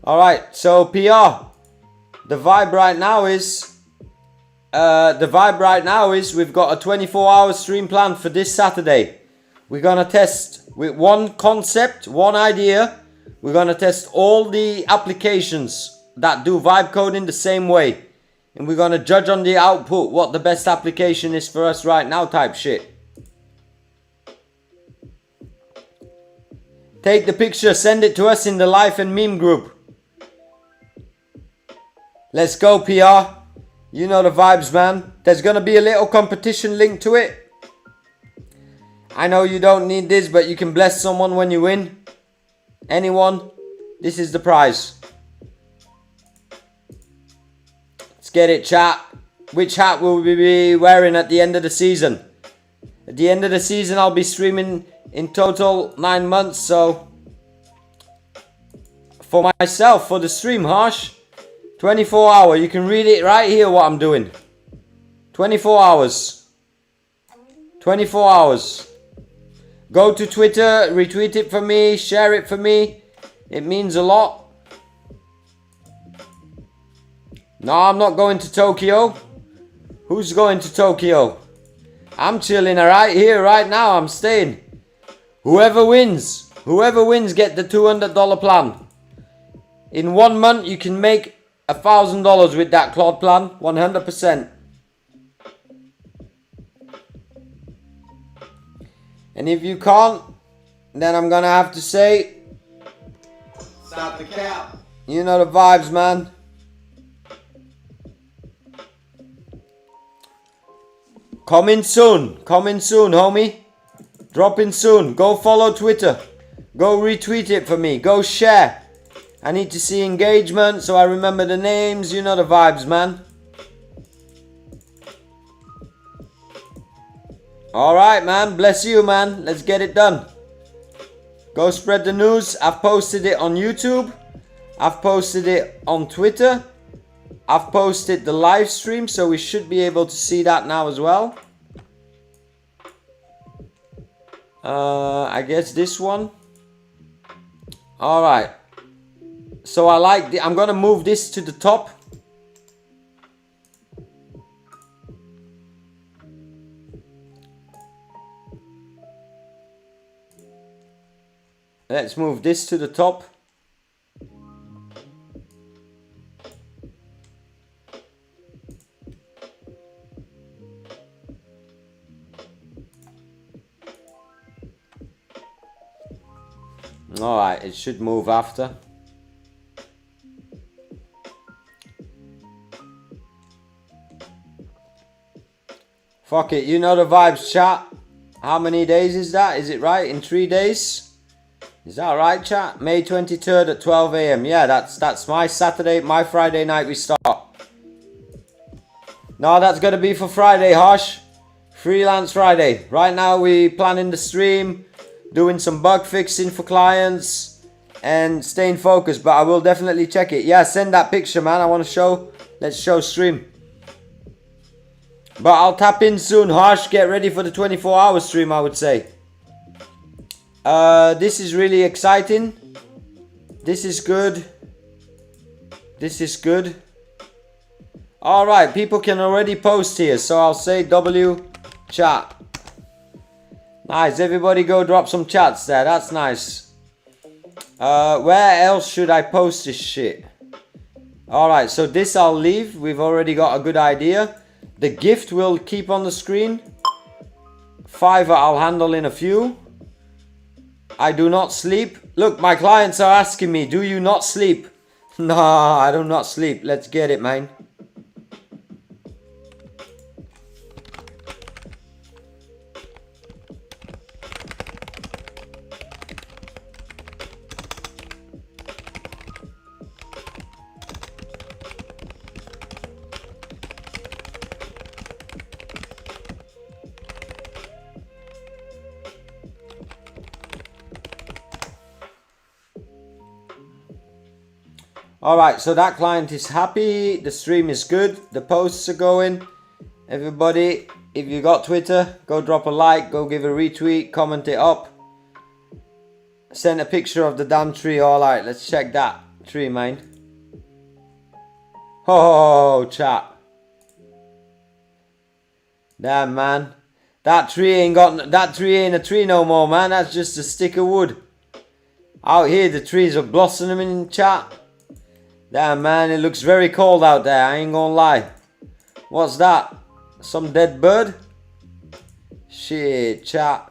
C: Alright, so PR. The vibe right now is we've got a 24-hour stream planned for this Saturday. We're gonna test with one concept, one idea. We're gonna test all the applications that do vibe coding the same way. And we're gonna judge on the output what the best application is for us right now type shit. Take the picture, send it to us in the live and meme group. Let's go, PR. You know the vibes, man. There's gonna be a little competition linked to it. I know you don't need this, but you can bless someone when you win. Anyone, this is the prize. Let's get it, chat. Which hat will we be wearing at the end of the season? At the end of the season, I'll be streaming in total 9 months, so for myself, for the stream, Harsh, 24 hour, you can read it right here what I'm doing. 24 hours. 24 hours. Go to Twitter, retweet it for me, share it for me. It means a lot. No, I'm not going to Tokyo. Who's going to Tokyo? I'm chilling right here, right now. I'm staying. Whoever wins get the $200 plan. In 1 month, you can make $1,000 with that Claude plan, 100%. And if you can't, then I'm gonna have to say,
A: Stop the cap.
C: you know the vibes, man. Coming soon, homie. Dropping soon. Go follow Twitter. Go retweet it for me. Go share. I need to see engagement so I remember the names. You know the vibes, man. Alright, man. Bless you, man. Let's get it done. Go spread the news. I've posted it on YouTube. I've posted it on Twitter. I've posted the live stream, so we should be able to see that now as well. I guess this one. Alright. So I like I'm gonna move this to the top. Let's move this to the top. Alright, it should move after. Fuck it, you know the vibes, chat. How many days is that? Is it right? In 3 days? Is that right, chat? May 23rd at 12 AM. Yeah, that's my Saturday, my Friday night we start. No, that's gonna be for Friday, Harsh. Freelance Friday. Right now we planning the stream, doing some bug fixing for clients, and staying focused, but I will definitely check it. Yeah, send that picture, man. I want to show. Let's show stream. But I'll tap in soon, Harsh. Get ready for the 24-hour stream, I would say. This is really exciting. This is good. This is good. Alright, people can already post here, so I'll say W chat. Nice, everybody go drop some chats there. That's nice. Where else should I post this shit? Alright, so this I'll leave. We've already got a good idea. The gift will keep on the screen. Fiverr I'll handle in a few. I do not sleep. Look, my clients are asking me, do you not sleep? No, I do not sleep. Let's get it, man. Alright, so that client is happy. The stream is good. The posts are going. Everybody, if you got Twitter, go drop a like, go give a retweet, comment it up. Send a picture of the damn tree. Alright, let's check that tree, man. Oh, chat. Damn, man. That tree ain't a tree no more, man. That's just a stick of wood. Out here, the trees are blossoming, chat. Damn, man, it looks very cold out there, I ain't gonna lie. What's that? Some dead bird? Shit, chat.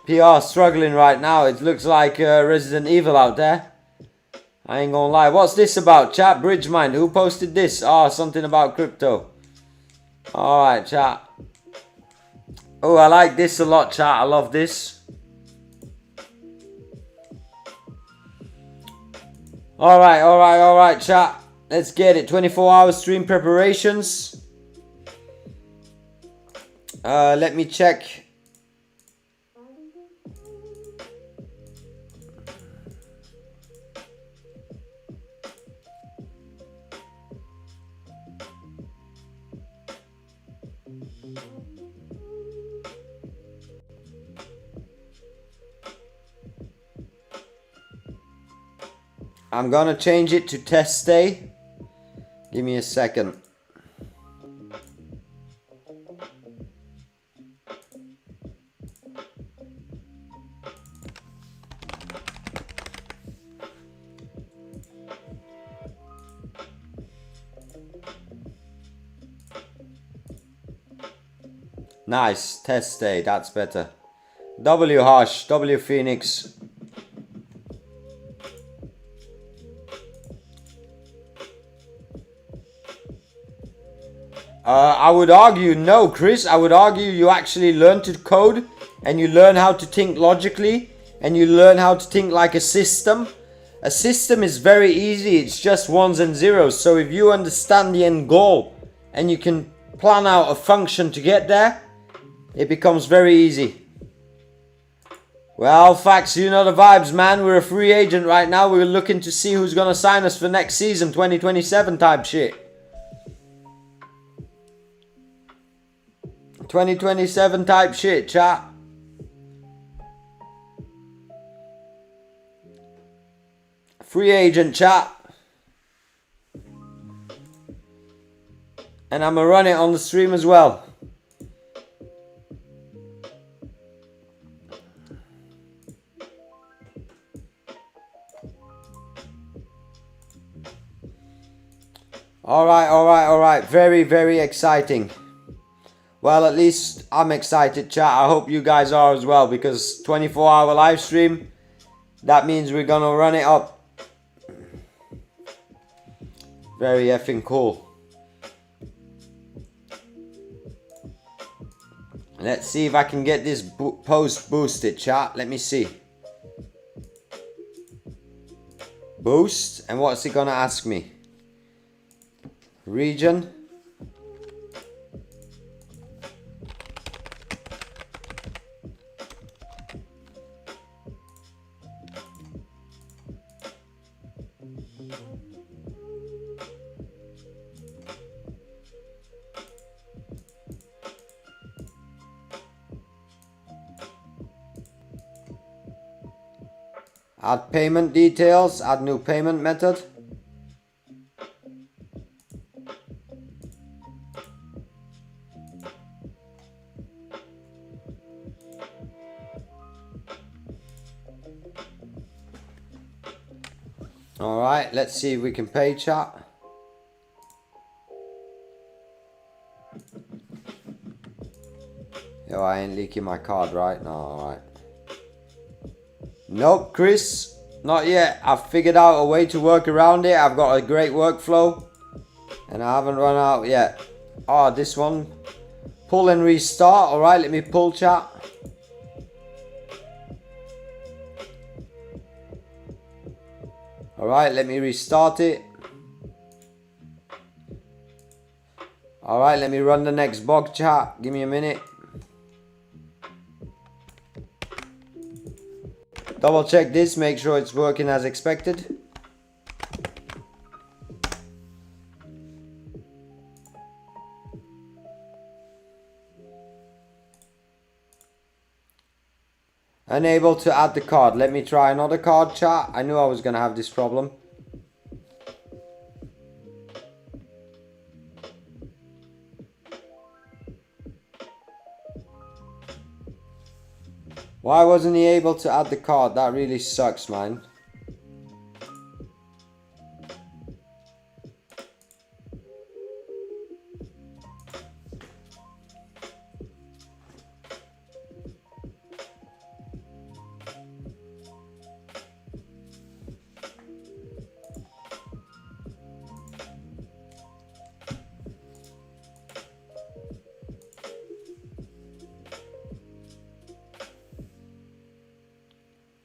C: PR struggling right now. It looks like Resident Evil out there. I ain't gonna lie. What's this about, chat? Bridgemind, who posted this? Oh, something about crypto. Alright, chat. Oh, I like this a lot, chat. I love this. Alright, chat. Let's get it. 24-hour stream preparations. Let me check. I'm gonna change it to test day. Give me a second. Nice. Test stay. That's better. W Harsh. W Phoenix. I would argue no, Chris. I would argue you actually learn to code and you learn how to think logically and you learn how to think like a system. A system is very easy. It's just ones and zeros. So if you understand the end goal and you can plan out a function to get there, it becomes very easy. Well, Fax, you know the vibes, man. We're a free agent right now. We're looking to see who's going to sign us for next season, 2027 type shit. 2027 type shit, chat. Free agent, chat. And I'm gonna run it on the stream as well. Alright. Very, very exciting. Well, at least I'm excited, chat. I hope you guys are as well, because 24-hour live stream, that means we're gonna run it up. Very effing cool. Let's see if I can get this post boosted, chat. Let me see. Boost, and what's it gonna ask me? Region. Add payment details, add new payment method. Alright, let's see if we can pay, chat. Yo, I ain't leaking my card, right? No, alright. Nope, Chris, not yet. I've figured out a way to work around it. I've got a great workflow and I haven't run out yet. Oh, this one. Pull and restart. Alright, let me pull, chat. Alright, let me restart it. Alright, let me run the next bug, chat. Give me a minute. Double check this, make sure it's working as expected. Unable to add the card. Let me try another card, chat. I knew I was gonna have this problem. Why wasn't he able to add the card? That really sucks, man.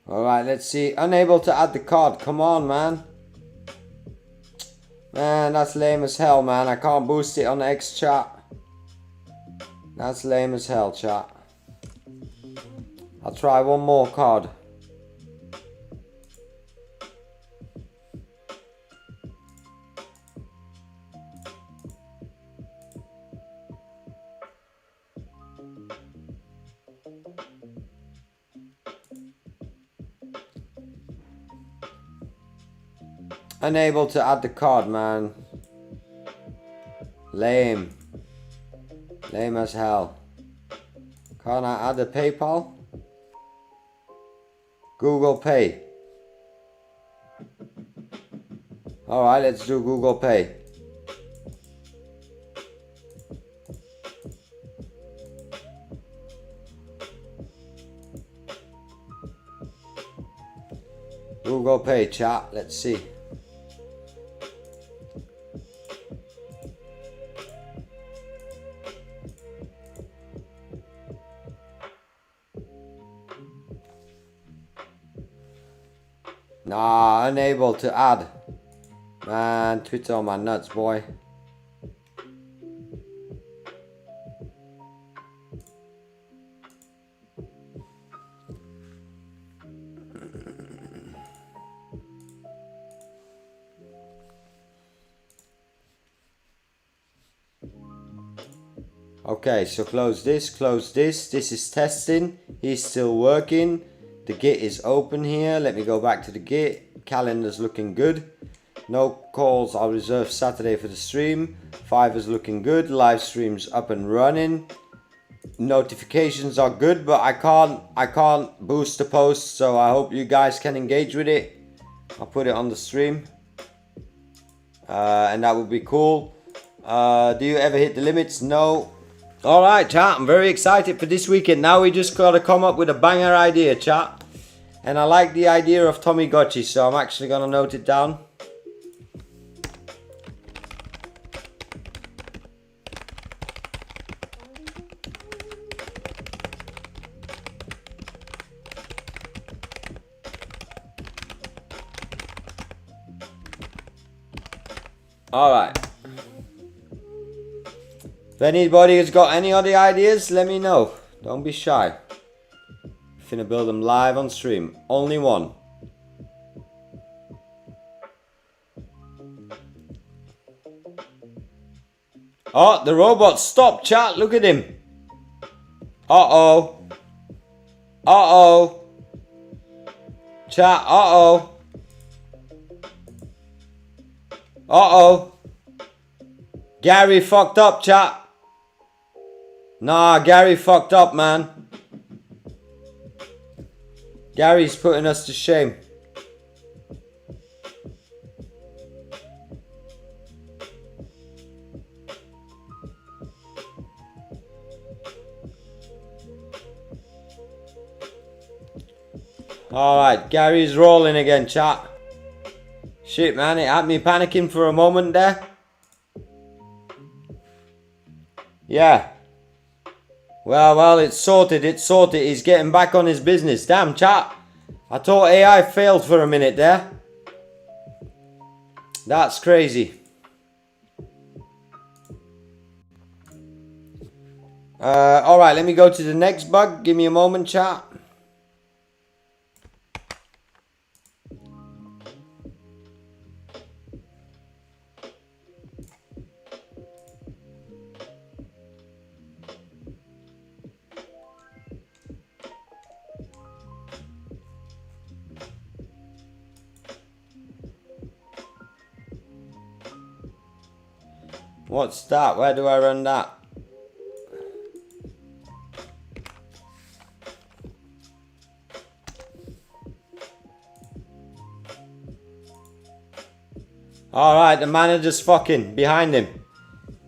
C: Alright, let's see. Unable to add the card. Come on, man. Man, that's lame as hell, man. I can't boost it on X chat. That's lame as hell, chat. I'll try one more card. Unable to add the card, man. Lame. Lame as hell. Can't I add a PayPal? Google Pay. Alright, let's do Google Pay. go pay, chat. Let's see. Nah, unable to add. Man, Twitter on my nuts, boy. Okay, so close this, close this. This is testing. He's still working. The Git is open here. Let me go back to the Git. Calendar's looking good. No calls. I'll reserve Saturday for the stream. Fiverr's looking good. Live stream's up and running. Notifications are good, but I can't boost the post, so I hope you guys can engage with it. I'll put it on the stream. And that would be cool. Do you ever hit the limits? No. Alright, chat, I'm very excited for this weekend. Now we just gotta come up with a banger idea, chat. And I like the idea of Tommy Gotchi, so I'm actually gonna note it down. Alright. If anybody has got any other ideas, let me know. Don't be shy. Finna build them live on stream. Only one. Oh, the robot stopped, chat. Look at him. Uh-oh. Uh-oh. Chat, uh-oh. Uh-oh. Gary fucked up, chat. Nah, Gary fucked up, man. Gary's putting us to shame. Alright, Gary's rolling again, chat. Shit, man, it had me panicking for a moment there. Yeah. Well, it's sorted, it's sorted. He's getting back on his business. Damn, chat. I thought AI failed for a minute there. That's crazy. Alright, let me go to the next bug. Give me a moment, chat. What's that? Where do I run that? Alright, the manager's fucking behind him.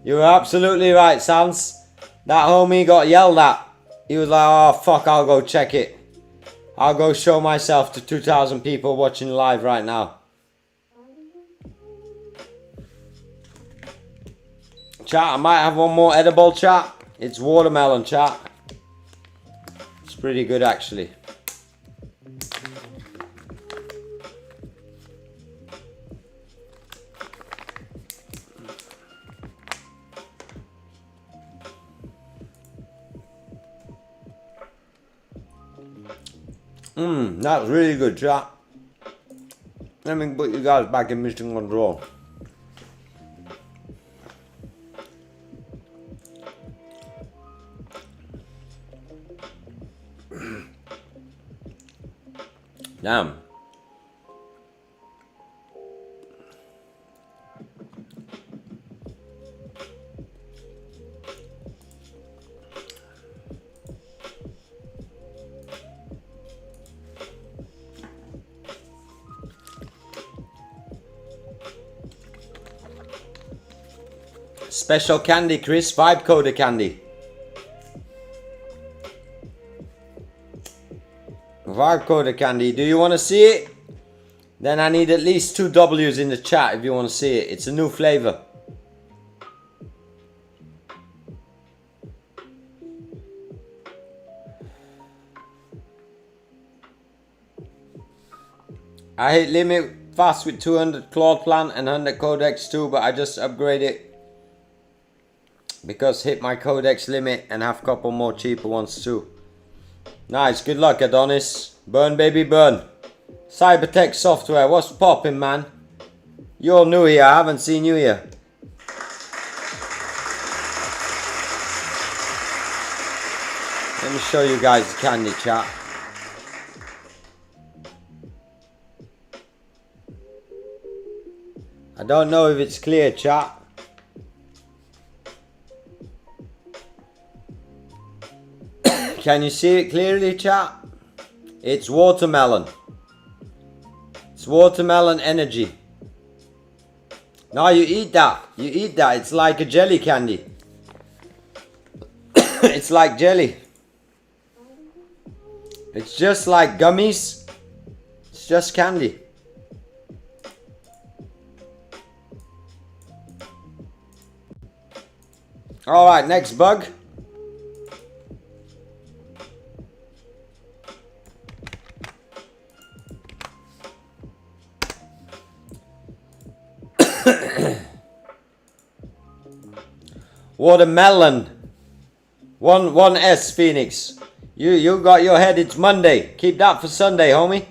C: You were absolutely right, Sans. That homie got yelled at. He was like, oh fuck, I'll go check it. I'll go show myself to 2,000 people watching live right now. Chat, I might have one more edible, chat. It's watermelon, chat. It's pretty good, actually. That's really good, chat. Let me put you guys back in mission control. Damn. Special candy, Chris. Vibe Coder candy. Vibe Coder candy. Do you want to see it? Then I need at least 2 W's in the chat if you want to see it. It's a new flavor. I hit limit fast with 200 Claude plan and 100 Codex too, but I just upgrade it because hit my Codex limit and have a couple more cheaper ones too. Nice, good luck Adonis. Burn baby burn. Cybertech Software, what's poppin', man? You're new here, I haven't seen you here. Let me show you guys the candy, chat. I don't know if it's clear, chat. Can you see it clearly, chat? It's watermelon. It's watermelon energy. No, you eat that. You eat that. It's like a jelly candy. It's like jelly. It's just like gummies. It's just candy. Alright, next bug. Watermelon. One S, Phoenix. You got your head, it's Monday. Keep that for Sunday, homie.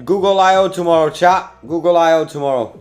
C: Google I/O tomorrow, chat. Google I/O tomorrow.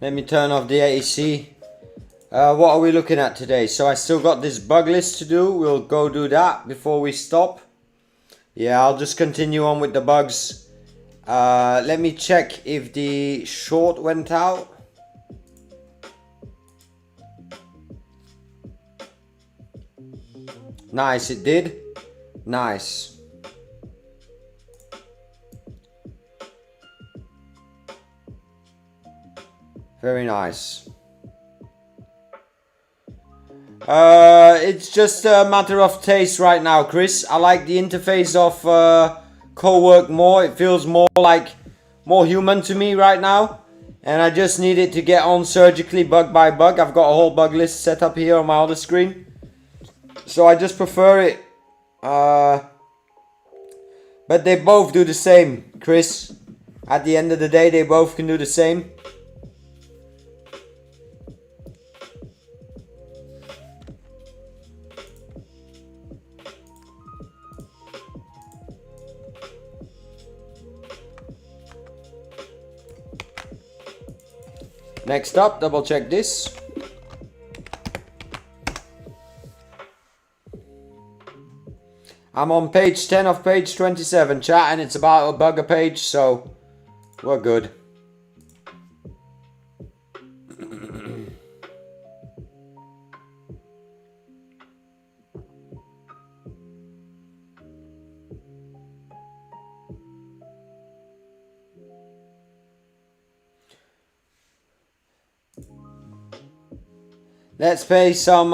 C: Let me turn off the AC. What are we looking at today? So I still got this bug list to do. We'll go do that before we stop. Yeah, I'll just continue on with the bugs. Let me check if the short went out. Nice, it did. Nice. Very nice. It's just a matter of taste right now, Chris. I like the interface of CoWork more. It feels more human to me right now. And I just need it to get on surgically bug by bug. I've got a whole bug list set up here on my other screen. So I just prefer it. But they both do the same, Chris. At the end of the day, they both can do the same. Next up, double check this. I'm on page 10 of page 27, chat, and it's about a bugger page, so we're good. Let's play some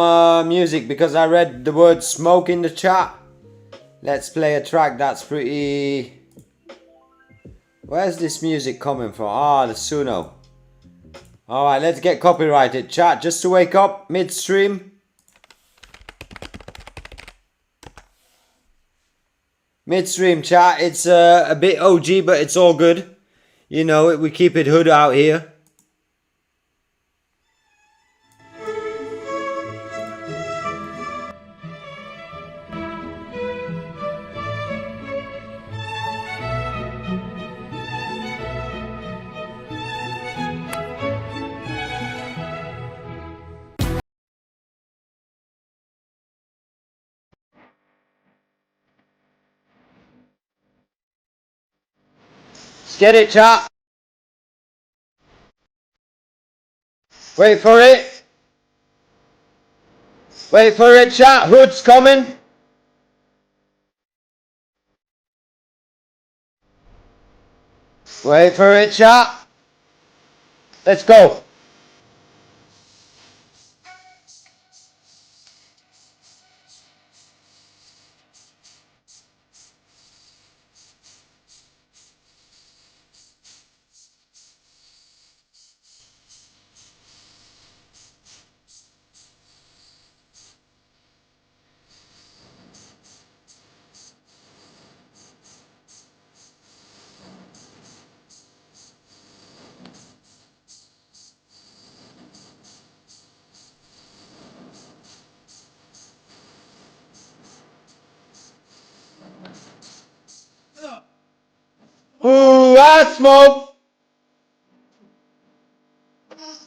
C: music because I read the word smoke in the chat. Let's play a track that's pretty... Where's this music coming from? Ah, the Suno. Alright, let's get copyrighted. Chat, just to wake up midstream. Midstream chat, it's a bit OG, but it's all good. You know it, we keep it hood out here. Let's get it, chat. Wait for it. Wait for it, chat. Hood's coming. Wait for it, chat. Let's go. Ooh, I smoke.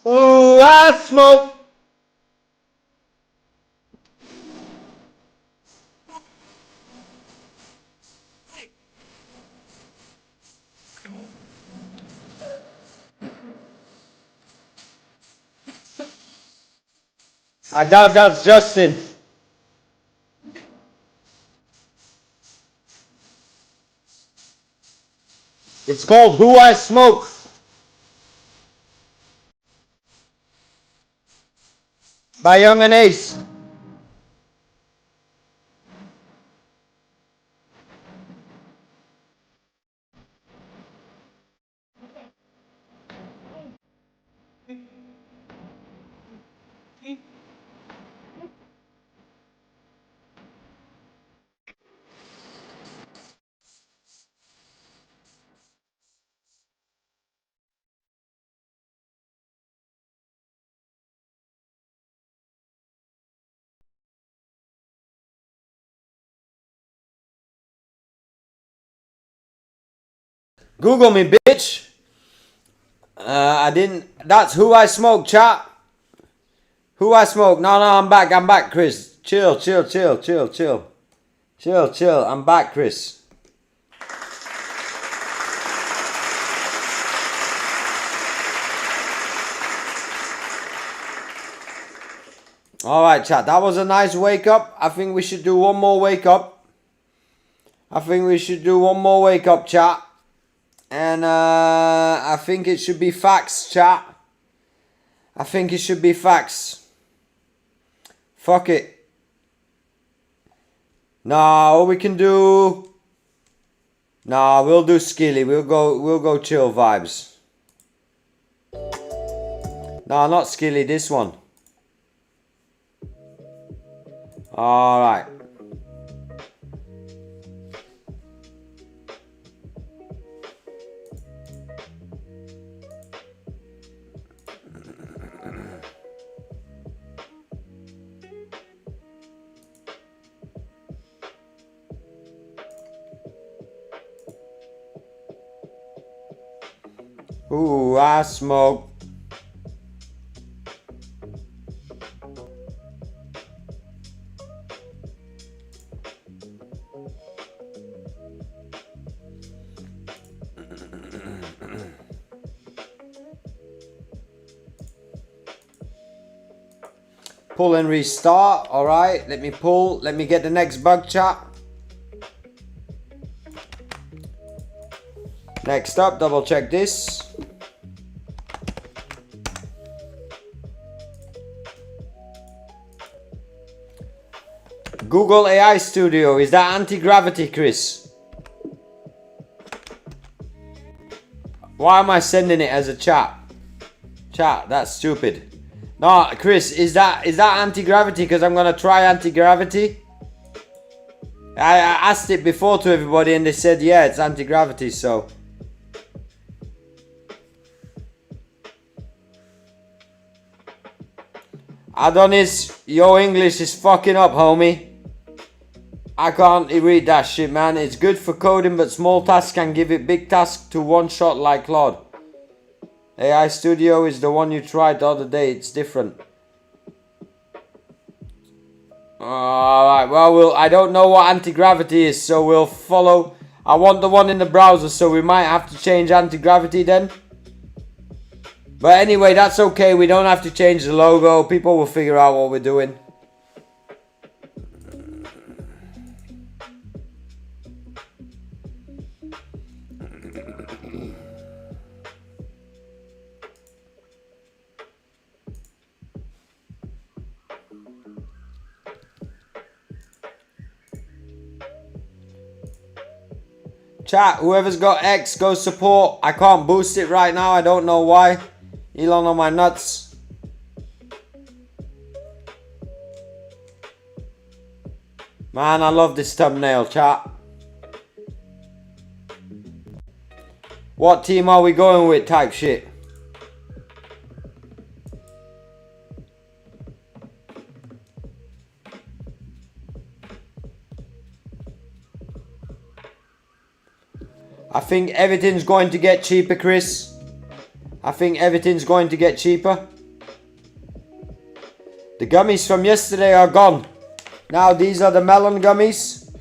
C: Ooh, I smoke. I doubt that's Justin. It's called Who I Smoke by Young and Ace. Google me, bitch. I didn't. That's Who I Smoke, chat. Who I Smoke. No, I'm back, Chris. Chill. I'm back, Chris. Alright, chat. That was a nice wake up. I think we should do one more wake up. Chat. And I think it should be facts, chat. Fuck it. Nah, what we can do... Nah, we'll do skilly. We'll go chill vibes. Nah, not skilly, this one. Alright. Ooh, I smoke. Pull and restart. Alright, let me pull. Let me get the next bug, chat. Next up, double check this. Google AI Studio. Is that anti-gravity, Chris? Why am I sending it as a chat? Chat, that's stupid. No, Chris, is that anti-gravity? Because I'm gonna try anti-gravity. I asked it before to everybody and they said, yeah, it's anti-gravity, so. Adonis, your English is fucking up, homie. I can't read that shit, man. It's good for coding, but small tasks can give it big tasks to one shot like Claude. AI Studio is the one you tried the other day. It's different. Alright, well, I don't know what anti-gravity is, so we'll follow. I want the one in the browser, so we might have to change anti-gravity then. But anyway, that's okay. We don't have to change the logo. People will figure out what we're doing. Chat, whoever's got X, go support. I can't boost it right now. I don't know why. Elon on my nuts. Man, I love this thumbnail, chat. What team are we going with type shit? I think everything's going to get cheaper, Chris. I think everything's going to get cheaper. The gummies from yesterday are gone. Now these are the melon gummies.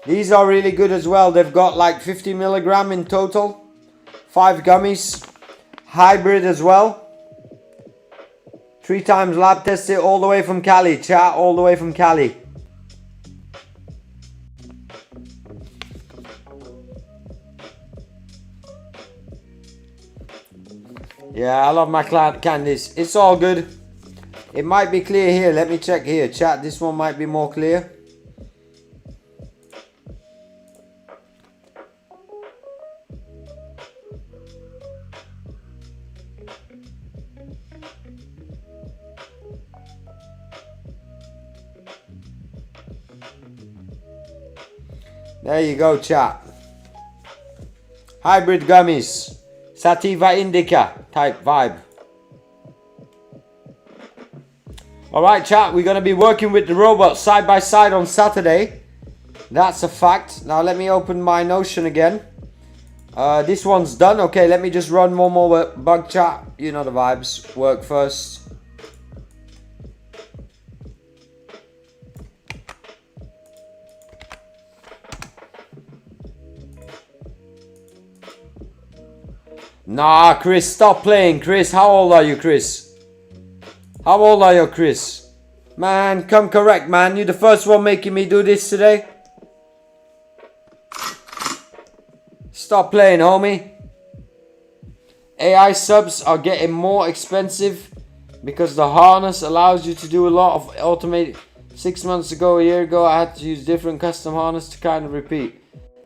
C: These are really good as well. They've got like 50 milligram in total. 5 gummies. Hybrid as well. 3 times lab tested all the way from Cali. Chat, all the way from Cali. Yeah, I love my candies. It's all good. It might be clear here. Let me check here. Chat, this one might be more clear. There you go, chat. Hybrid gummies. Sativa indica type vibe. Alright, chat, we're going to be working with the robots side by side on Saturday. That's a fact. Now let me open my Notion again. This one's done. Okay, let me just run one more bug, chat. You know the vibes. Work first. Nah, Chris, stop playing. Chris, how old are you, Chris? How old are you, Chris? Man, come correct, man. You the first one making me do this today. Stop playing, homie. AI subs are getting more expensive because the harness allows you to do a lot of automated. 6 months ago, a year ago, I had to use different custom harness to kind of repeat.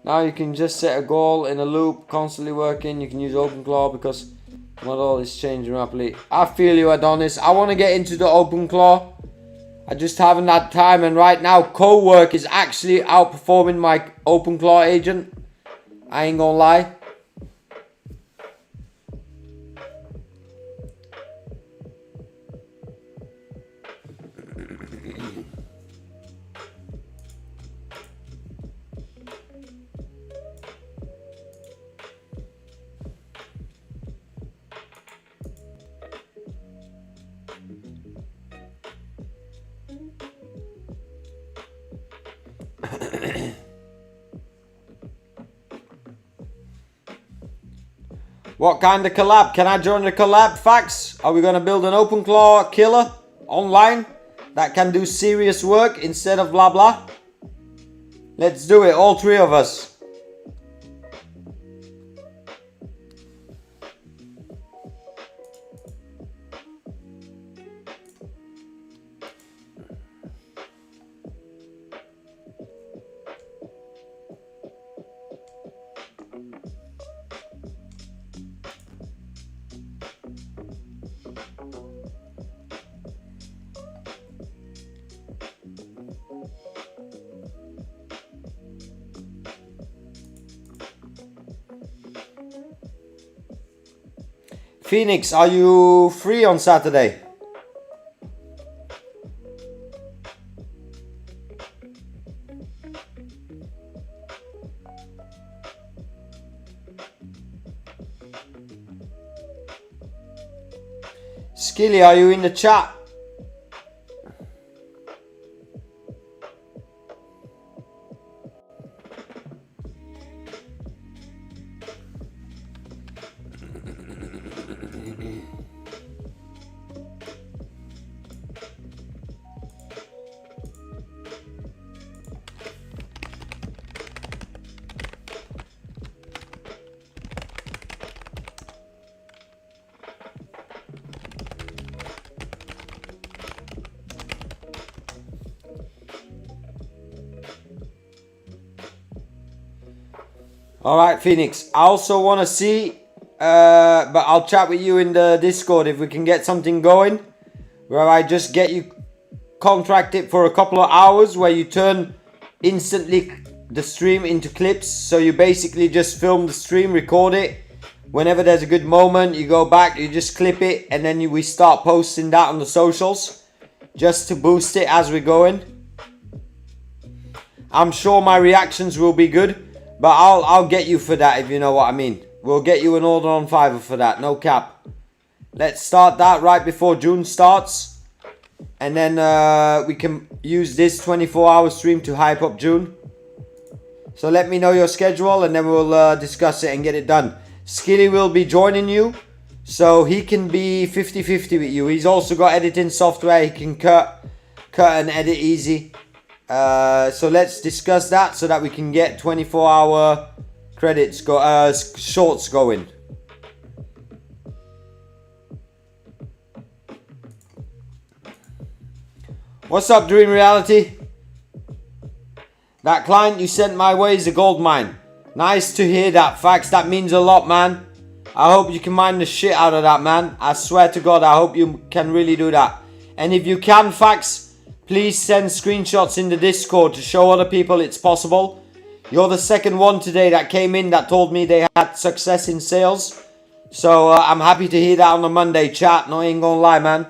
C: Now you can just set a goal in a loop, constantly working. You can use OpenClaw because model is changing rapidly. I feel you, Adonis. I want to get into the OpenClaw. I just haven't had time, and right now CoWork is actually outperforming my OpenClaw agent. I ain't gonna lie. What kind of collab? Can I join the collab? Facts? Are we going to build an OpenClaw killer online that can do serious work instead of blah blah? Let's do it, all 3 of us. Phoenix, are you free on Saturday? Skilly, are you in the chat? Alright, Phoenix. I also want to see, but I'll chat with you in the Discord if we can get something going where I just get you contracted for a couple of hours where you turn instantly the stream into clips. So you basically just film the stream, record it. Whenever there's a good moment, you go back, you just clip it, and then we start posting that on the socials just to boost it as we're going. I'm sure my reactions will be good. But I'll get you for that, if you know what I mean. We'll get you an order on Fiverr for that, no cap. Let's start that right before June starts. And then we can use this 24-hour stream to hype up June. So let me know your schedule and then we'll discuss it and get it done. Skilly will be joining you. So he can be 50-50 with you. He's also got editing software. He can cut and edit easy. So let's discuss that so that we can get 24-hour credits shorts going. What's up, Dream Reality? That client you sent my way is a gold mine. Nice to hear that, Fax. That means a lot, man. I hope you can mine the shit out of that, man. I swear to God, I hope you can really do that. And if you can, Fax, please send screenshots in the Discord to show other people it's possible. You're the second one today that came in that told me they had success in sales. So I'm happy to hear that on the Monday chat. No, I ain't gonna lie, man.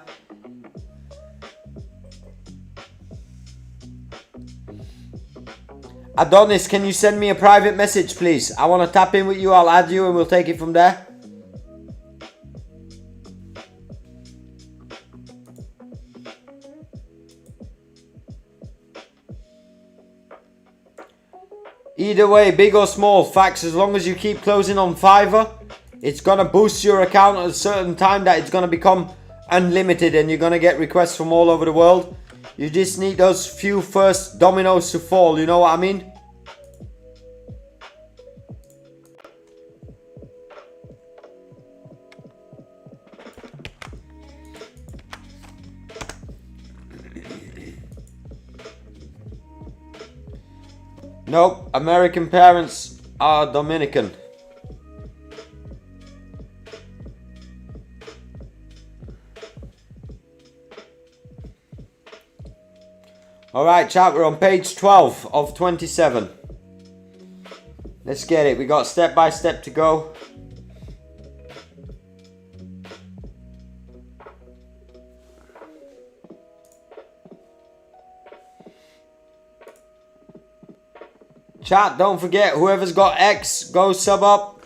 C: Adonis, can you send me a private message, please? I want to tap in with you. I'll add you and we'll take it from there. Either way, big or small, Fax, as long as you keep closing on Fiverr, it's going to boost your account at a certain time that it's going to become unlimited and you're going to get requests from all over the world. You just need those few first dominoes to fall, you know what I mean? Nope, American parents are Dominican. Alright, chat, we're on page 12 of 27. Let's get it. We got step by step to go. Chat, don't forget, whoever's got X, go sub up,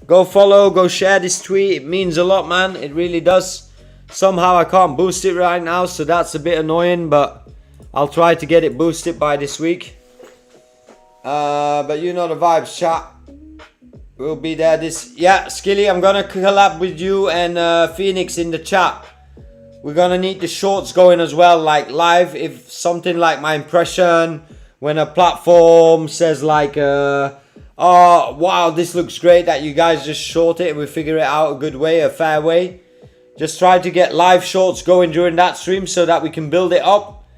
C: go follow, go share this tweet. It means a lot, man. It really does. Somehow I can't boost it right now, so that's a bit annoying, but I'll try to get it boosted by this week. But you know the vibes, chat. We'll be there this... Yeah, Skilly, I'm gonna collab with you and Phoenix in the chat. We're gonna need the shorts going as well, like live. If something like my impression... When a platform says like, oh, wow, this looks great, that you guys just short it and we figure it out a good way, a fair way. Just try to get live shorts going during that stream so that we can build it up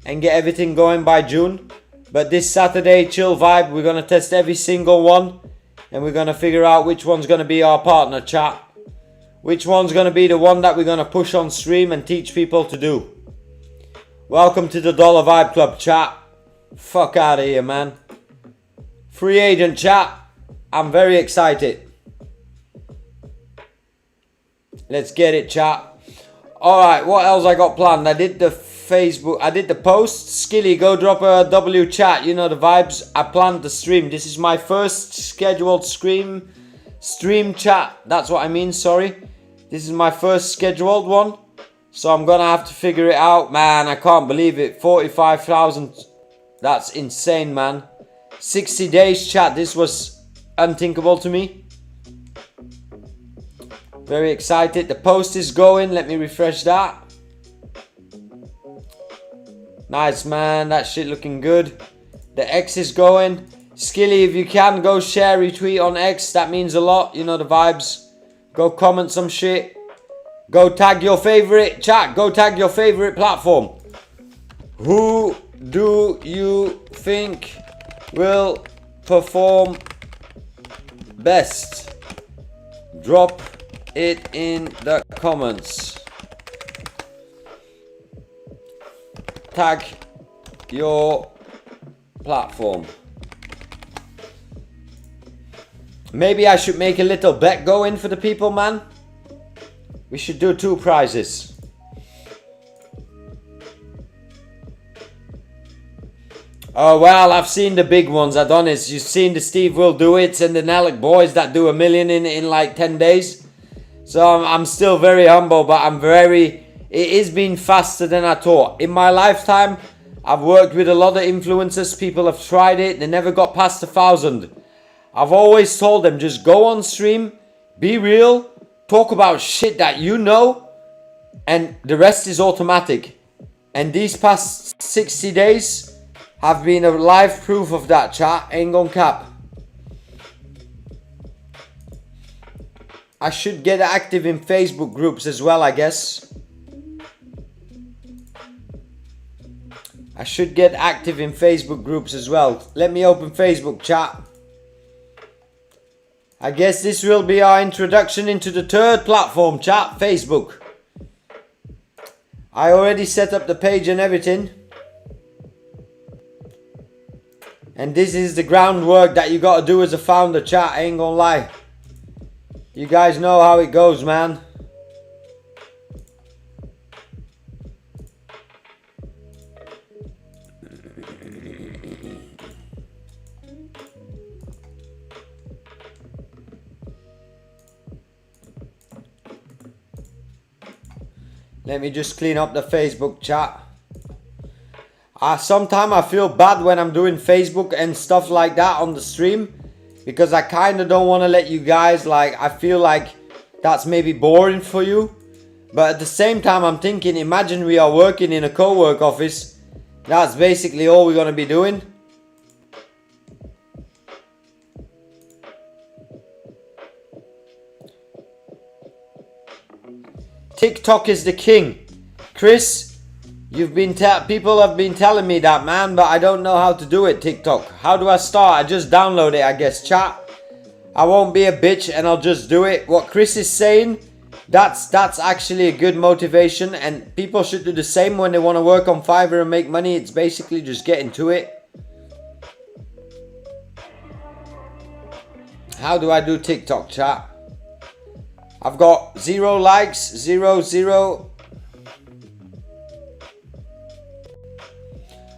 C: and get everything going by June. But this Saturday, chill vibe, we're going to test every single one and we're going to figure out which one's going to be our partner, chat. Which one's going to be the one that we're going to push on stream and teach people to do. Welcome to the Dollar Vibe Club, chat. Fuck out of here, man. Free agent, chat. I'm very excited. Let's get it, chat. Alright, what else I got planned? I did the Facebook, I did the post. Skilly, go drop a W chat. You know the vibes. I planned the stream. This is my first scheduled stream chat. That's what I mean, sorry. This is my first scheduled one. So I'm gonna have to figure it out. Man, I can't believe it. 45,000. That's insane, man. 60 days, chat. This was unthinkable to me. Very excited. The post is going. Let me refresh that. Nice, man. That shit looking good. The X is going. Skilly, if you can, go share, retweet on X. That means a lot. You know the vibes. Go comment some shit. Go tag your favorite chat. Go tag your favorite platform. Who do you think will perform best? Drop it in the comments. Tag your platform. Maybe I should make a little bet going for the people, man. We should do 2 prizes. Oh well, I've seen the big ones, Adonis. You've seen the Steve Will Do It and the Nellick boys that do 1 million in like 10 days. So I'm still very humble, but it is been faster than I thought. In my lifetime, I've worked with a lot of influencers. People have tried it. They never got past 1,000. I've always told them, just go on stream, be real, talk about shit that you know, and the rest is automatic. And these past 60 days have been a live proof of that, chat. Ain't gon' cap. I should get active in Facebook groups as well, I guess. I should get active in Facebook groups as well. Let me open Facebook, chat. I guess this will be our introduction into the 3rd platform, chat, Facebook. I already set up the page and everything. And this is the groundwork that you gotta do as a founder, chat, I ain't gonna lie. You guys know how it goes, man. Let me just clean up the Facebook chat. Sometimes I feel bad when I'm doing Facebook and stuff like that on the stream, because I kind of don't want to let you guys, like, I feel like that's maybe boring for you. But at the same time, I'm thinking, imagine we are working in a CoWork office. That's basically all we're going to be doing. TikTok is the king. Chris, people have been telling me that, man, but I don't know how to do it, TikTok. How do I start? I just download it, I guess, chat. I won't be a bitch and I'll just do it. What Chris is saying, that's actually a good motivation, and people should do the same when they want to work on Fiverr and make money. It's basically just get into it. How do I do TikTok, chat? I've got 0 likes, 0.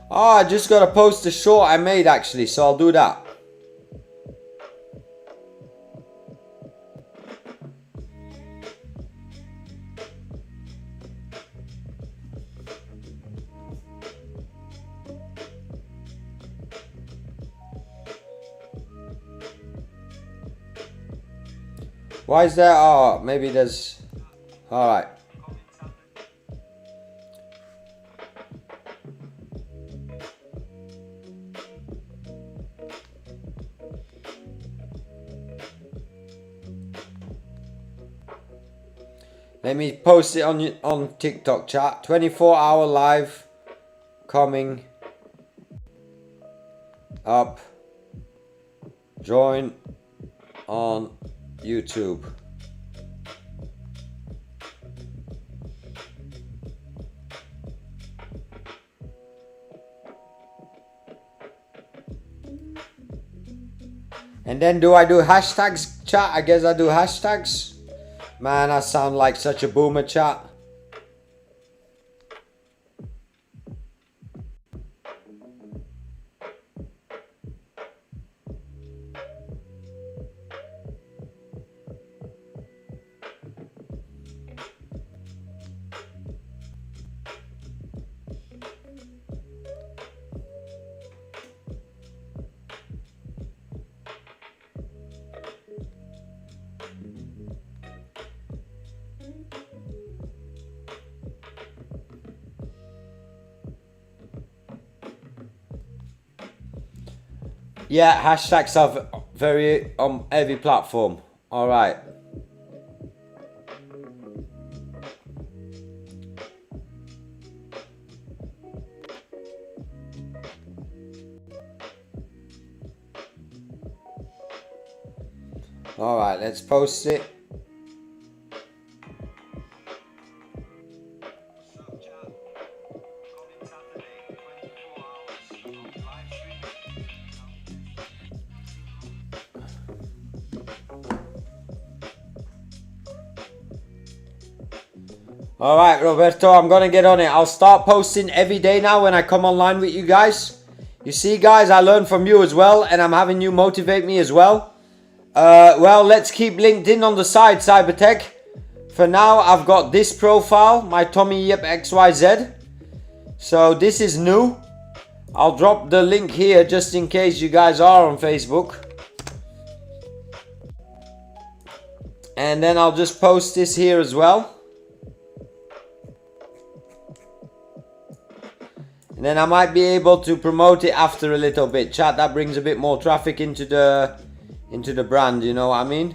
C: Oh, I just got to post a short I made actually, so I'll do that. Why is there? Oh, maybe there's... Alright. Let me post it on TikTok, chat. 24-hour live coming up. Join on YouTube. And then do I do hashtags, chat? I guess I do hashtags. Man, I sound like such a boomer, chat. Yeah, hashtags are very on every platform. All right. All right, let's post it. Alright, Roberto, I'm gonna get on it. I'll start posting every day now when I come online with you guys. You see, guys, I learn from you as well, and I'm having you motivate me as well. Well, let's keep LinkedIn on the side, Cybertech. For now, I've got this profile, my Tommy Yip XYZ. So this is new. I'll drop the link here just in case you guys are on Facebook. And then I'll just post this here as well. And then I might be able to promote it after a little bit. Chat, that brings a bit more traffic into the brand, you know what I mean?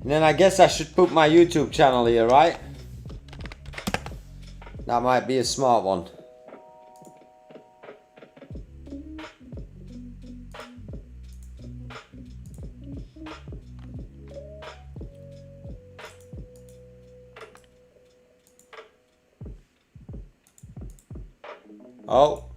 C: And then I guess I should put my YouTube channel here, right? That might be a smart one. Oh.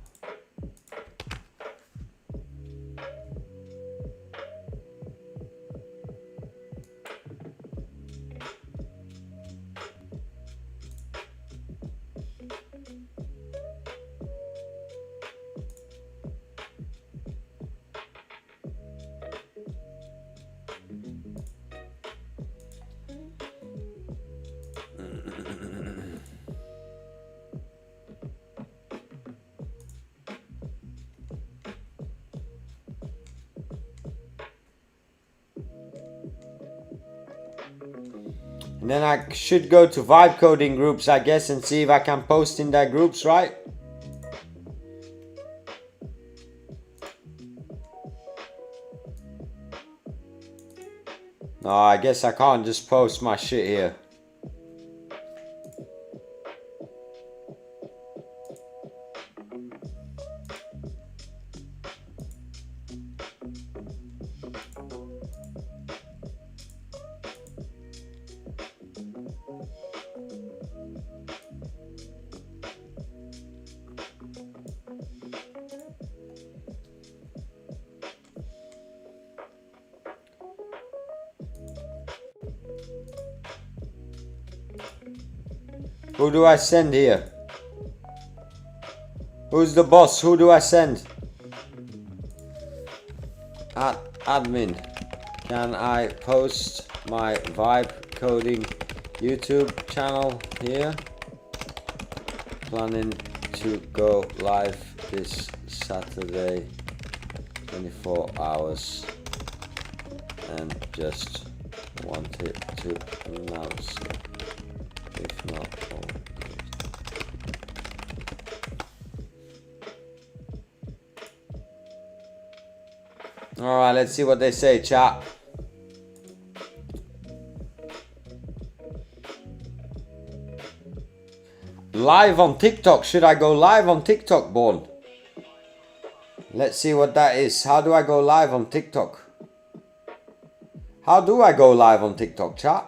C: And then I should go to vibe coding groups, I guess, and see if I can post in their groups, right? No, I guess I can't just post my shit here. Who do I send here? Who's the boss? Who do I send? Admin. Can I post my vibe coding YouTube channel here? Planning to go live this Saturday, 24 hours, and just wanted to announce it. If not, all good. Alright, let's see what they say, chat. Live on TikTok. Should I go live on TikTok, Born? Let's see what that is. How do I go live on TikTok? How do I go live on TikTok, chat?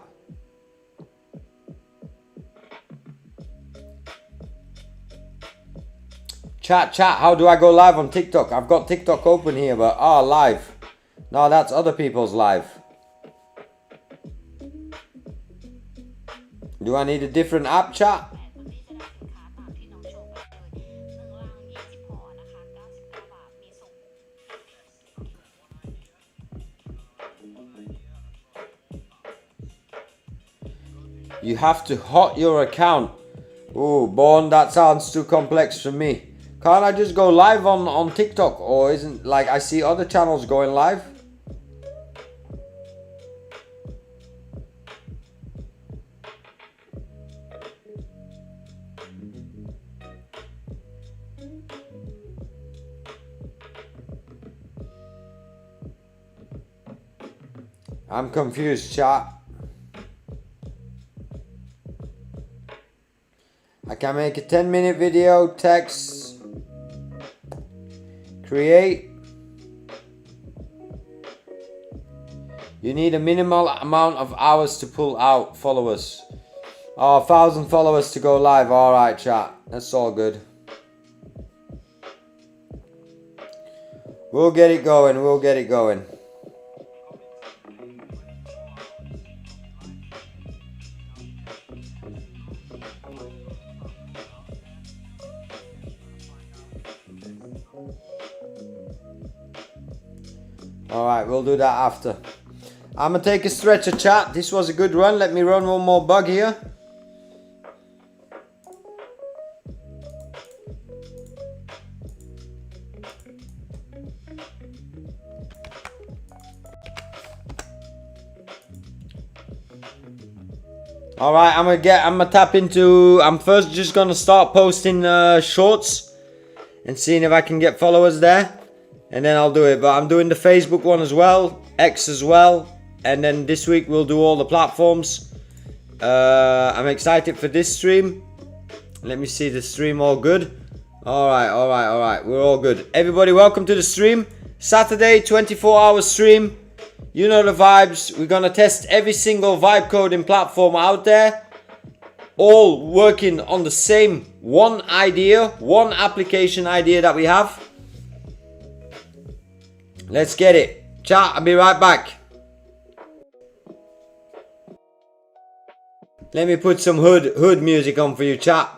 C: Chat, how do I go live on TikTok? I've got TikTok open here, but live. No, that's other people's live. Do I need a different app, chat? You have to hot your account. Ooh, Born, that sounds too complex for me. Can't I just go live on TikTok? Or isn't, like, I see other channels going live? I'm confused, chat. I can make a 10-minute video, text, create. You need a minimal amount of hours to pull out followers. 1,000 followers to go live. Alright, chat. That's all good. We'll get it going. We'll get it going. Alright, we'll do that after. I'm gonna take a stretcher, chat. This was a good run. Let me run one more bug here. Alright, I'm first just gonna start posting shorts and seeing if I can get followers there. And then I'll do it, but I'm doing the Facebook one as well, X as well, and then this week we'll do all the platforms. I'm excited for this stream. Let me see the stream all good. Alright, we're all good. Everybody, welcome to the stream. Saturday, 24-hour stream. You know the vibes. We're gonna test every single vibe coding platform out there. All working on the same one idea, one application idea that we have. Let's get it. Chat, I'll be right back. Let me put some hood music on for you, chat.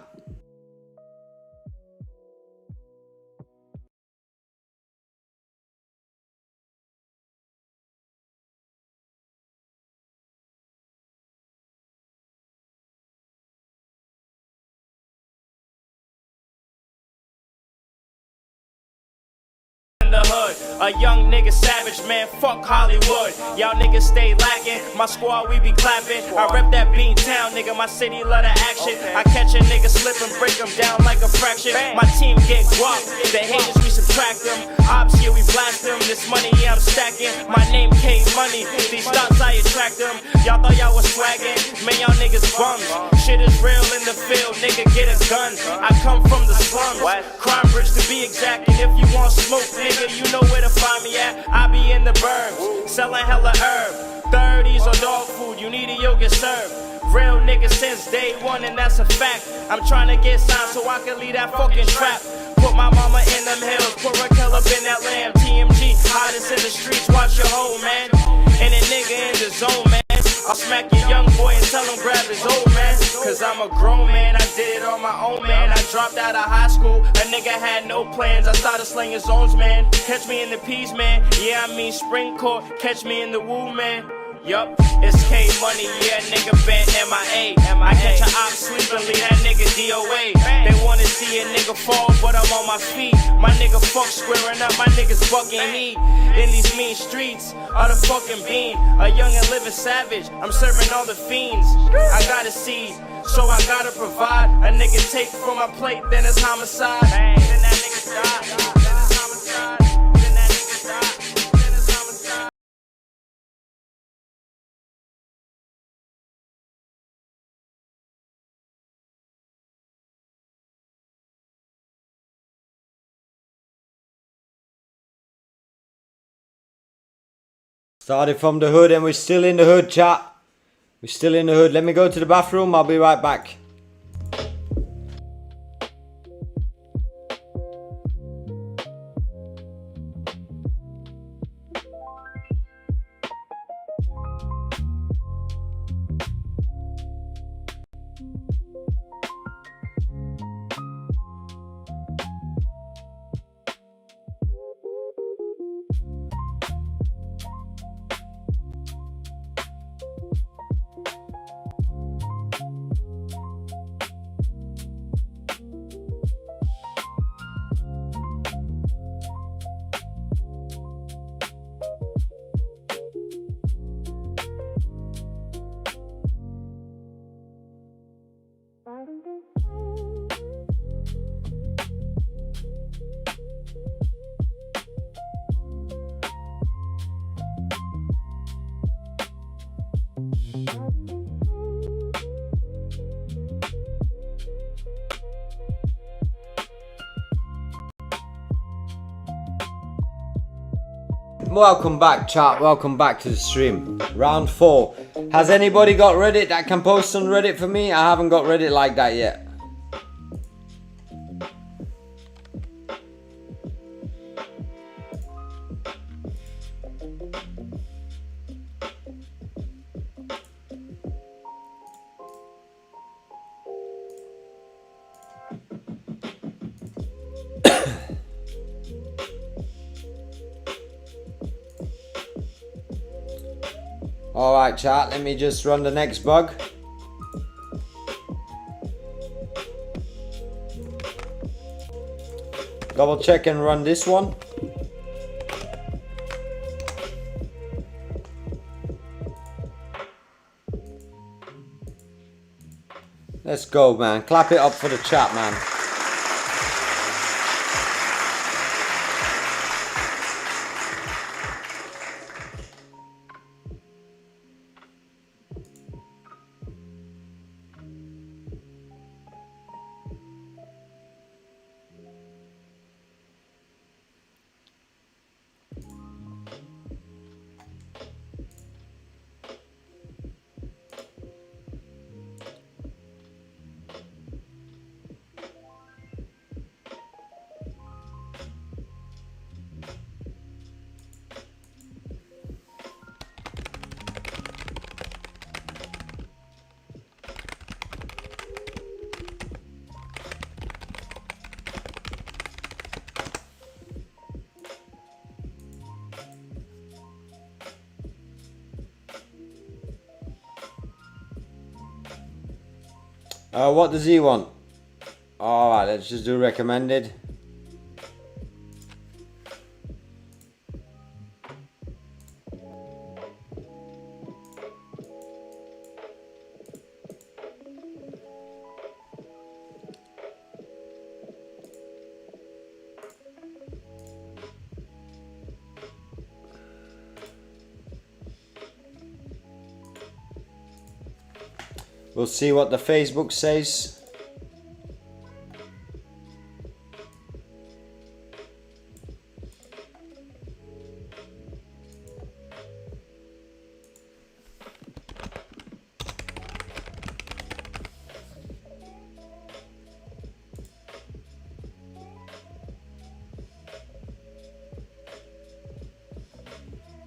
B: The hood, a young nigga savage, man, fuck Hollywood. Y'all niggas stay lacking, my squad we be clapping. I rep that Bean Town, nigga, my city love the action. I catch a nigga slip and break them down like a fraction. My team get guap, the haters we subtract them. Ops here we blast them, this money yeah I'm stacking. My name K Money, these thoughts I attract them. Y'all thought y'all was swagging, man y'all niggas bums. Shit is real in the field, nigga get a gun. I come from the slums, Crime Bridge to be exact. And if you want smoke, nigga, you know where to find me at. I be in the burbs, selling hella herb. 30s or dog food, you need it, you'll get served. Real nigga since day one, and that's a fact. I'm trying to get signed so I can leave that fucking trap. Put my mama in them hills, put Raquel up in that lamb. TMG, hottest in the streets, watch your hoe, man. And a nigga in the zone, man. I'll smack your young boy and tell him grab his old man. Cause I'm a grown man, I did it on my own, man. I dropped out of high school, a nigga had no plans. I started slinging zones, man. Catch me in the peas, man. Yeah, I mean spring court, catch me in the woo, man. Yup, it's K Money, yeah, nigga been MIA. I catch a op sleeping, leave that nigga DOA. They wanna see a nigga fall, but I'm on my feet. My nigga fuck squaring up, my niggas bucking heat. In these mean streets, of the fucking bean. A young and living savage, I'm serving all the fiends. I gotta see, so I gotta provide. A nigga take from my plate, then it's homicide. Then that nigga die, then it's homicide. Then that nigga die, then it's homicide.
C: Started from the hood and we're still in the hood, chat. We're still in the hood. Let me go to the bathroom. I'll be right back. Welcome back, chat. Welcome back to the stream. Round 4. Has anybody got Reddit that can post on Reddit for me? I haven't got Reddit like that yet. Alright chat, let me just run the next bug. Double check and run this one. Let's go, man. Clap it up for the chat, man. What does he want? Alright, let's just do recommended. We'll see what the Facebook says.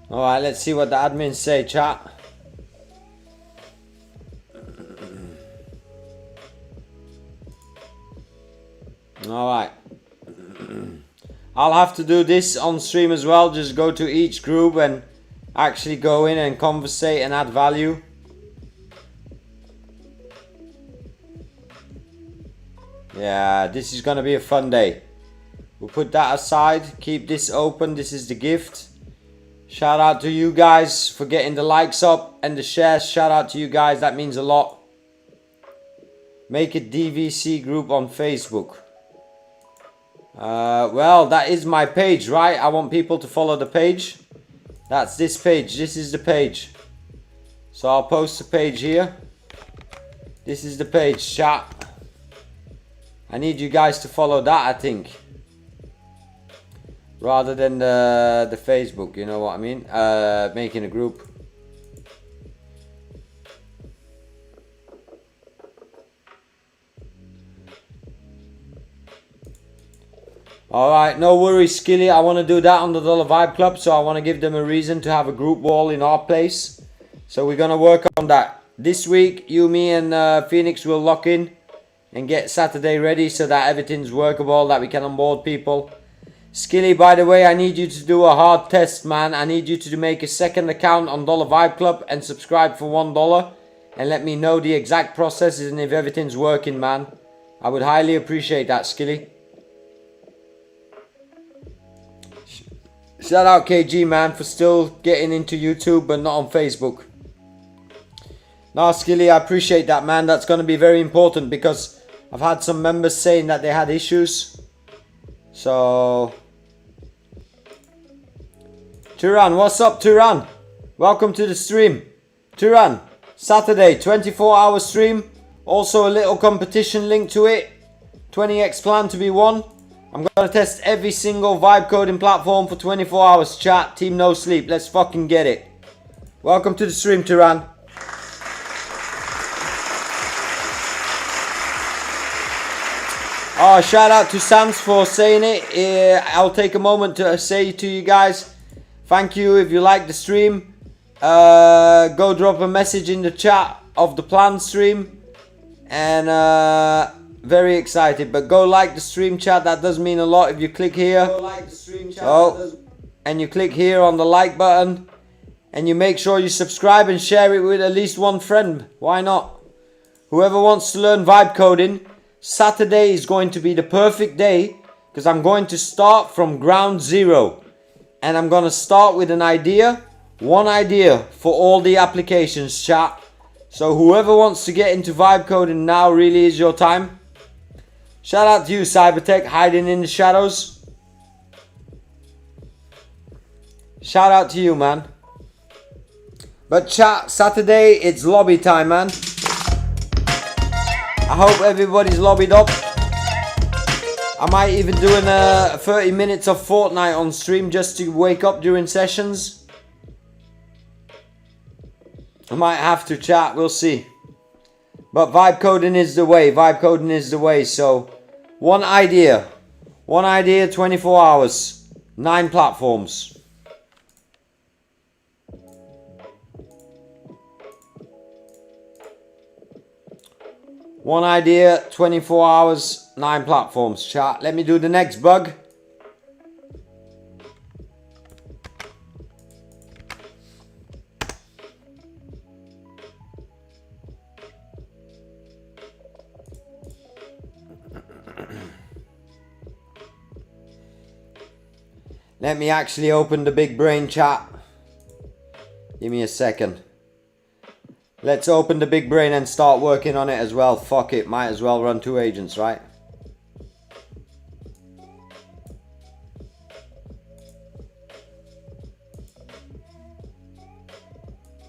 C: Alright, let's see what the admins say, chat. Alright. I'll have to do this on stream as well. Just go to each group and actually go in and conversate and add value. Yeah, this is gonna be a fun day. We'll put that aside. Keep this open. This is the gift. Shout out to you guys for getting the likes up and the shares. Shout out to you guys. That means a lot. Make a DVC group on Facebook. Well, that is my page, right? I want people to follow the page. That's this page. This is the page. So I'll post the page here. This is the page, chat. I need you guys to follow that, I think. rather than the Facebook, you know what I mean? Making a group. Alright, no worries, Skilly. I want to do that on the Dollar Vibe Club, so I want to give them a reason to have a group wall in our place. So we're going to work on that. This week, you, me, and Phoenix will lock in and get Saturday ready so that everything's workable, that we can onboard people. Skilly, by the way, I need you to do a hard test, man. I need you to make a second account on Dollar Vibe Club and subscribe for $1 and let me know the exact processes and if everything's working, man. I would highly appreciate that, Skilly. Shout out KG, man, for still getting into YouTube but not on Facebook. Nah, Skilly, I appreciate that, man. That's going to be very important because I've had some members saying that they had issues. So... Turan, what's up, Turan? Welcome to the stream. Turan, Saturday, 24-hour stream. Also a little competition link to it. 20x plan to be won. I'm going to test every single vibe coding platform for 24 hours. Chat, team no sleep. Let's fucking get it. Welcome to the stream, Turan. Oh, shout out to Sans for saying it. I'll take a moment to say to you guys, thank you. If you like the stream, go drop a message in the chat of the planned stream. And very excited, but go like the stream, chat. That does mean a lot. If you click here, and you click here on the like button, and you make sure you subscribe and share it with at least one friend. Why not? Whoever wants to learn vibe coding, Saturday is going to be the perfect day because I'm going to start from ground zero, and I'm going to start with an idea, one idea for all the applications, chat. So whoever wants to get into vibe coding now really is your time. Shout out to you, Cybertech, hiding in the shadows. Shout out to you, man. But chat, Saturday, it's lobby time, man. I hope everybody's lobbied up. I might even do 30 minutes of Fortnite on stream just to wake up during sessions. I might have to, chat, we'll see. But vibe coding is the way. Vibe coding is the way. So, one idea, 24 hours, 9 platforms. One idea, 24 hours, 9 platforms. Chat. Let me do the next bug. Let me actually open the big brain, chat. Give me a second. Let's open the big brain and start working on it as well. Fuck it, might as well run 2 agents, right?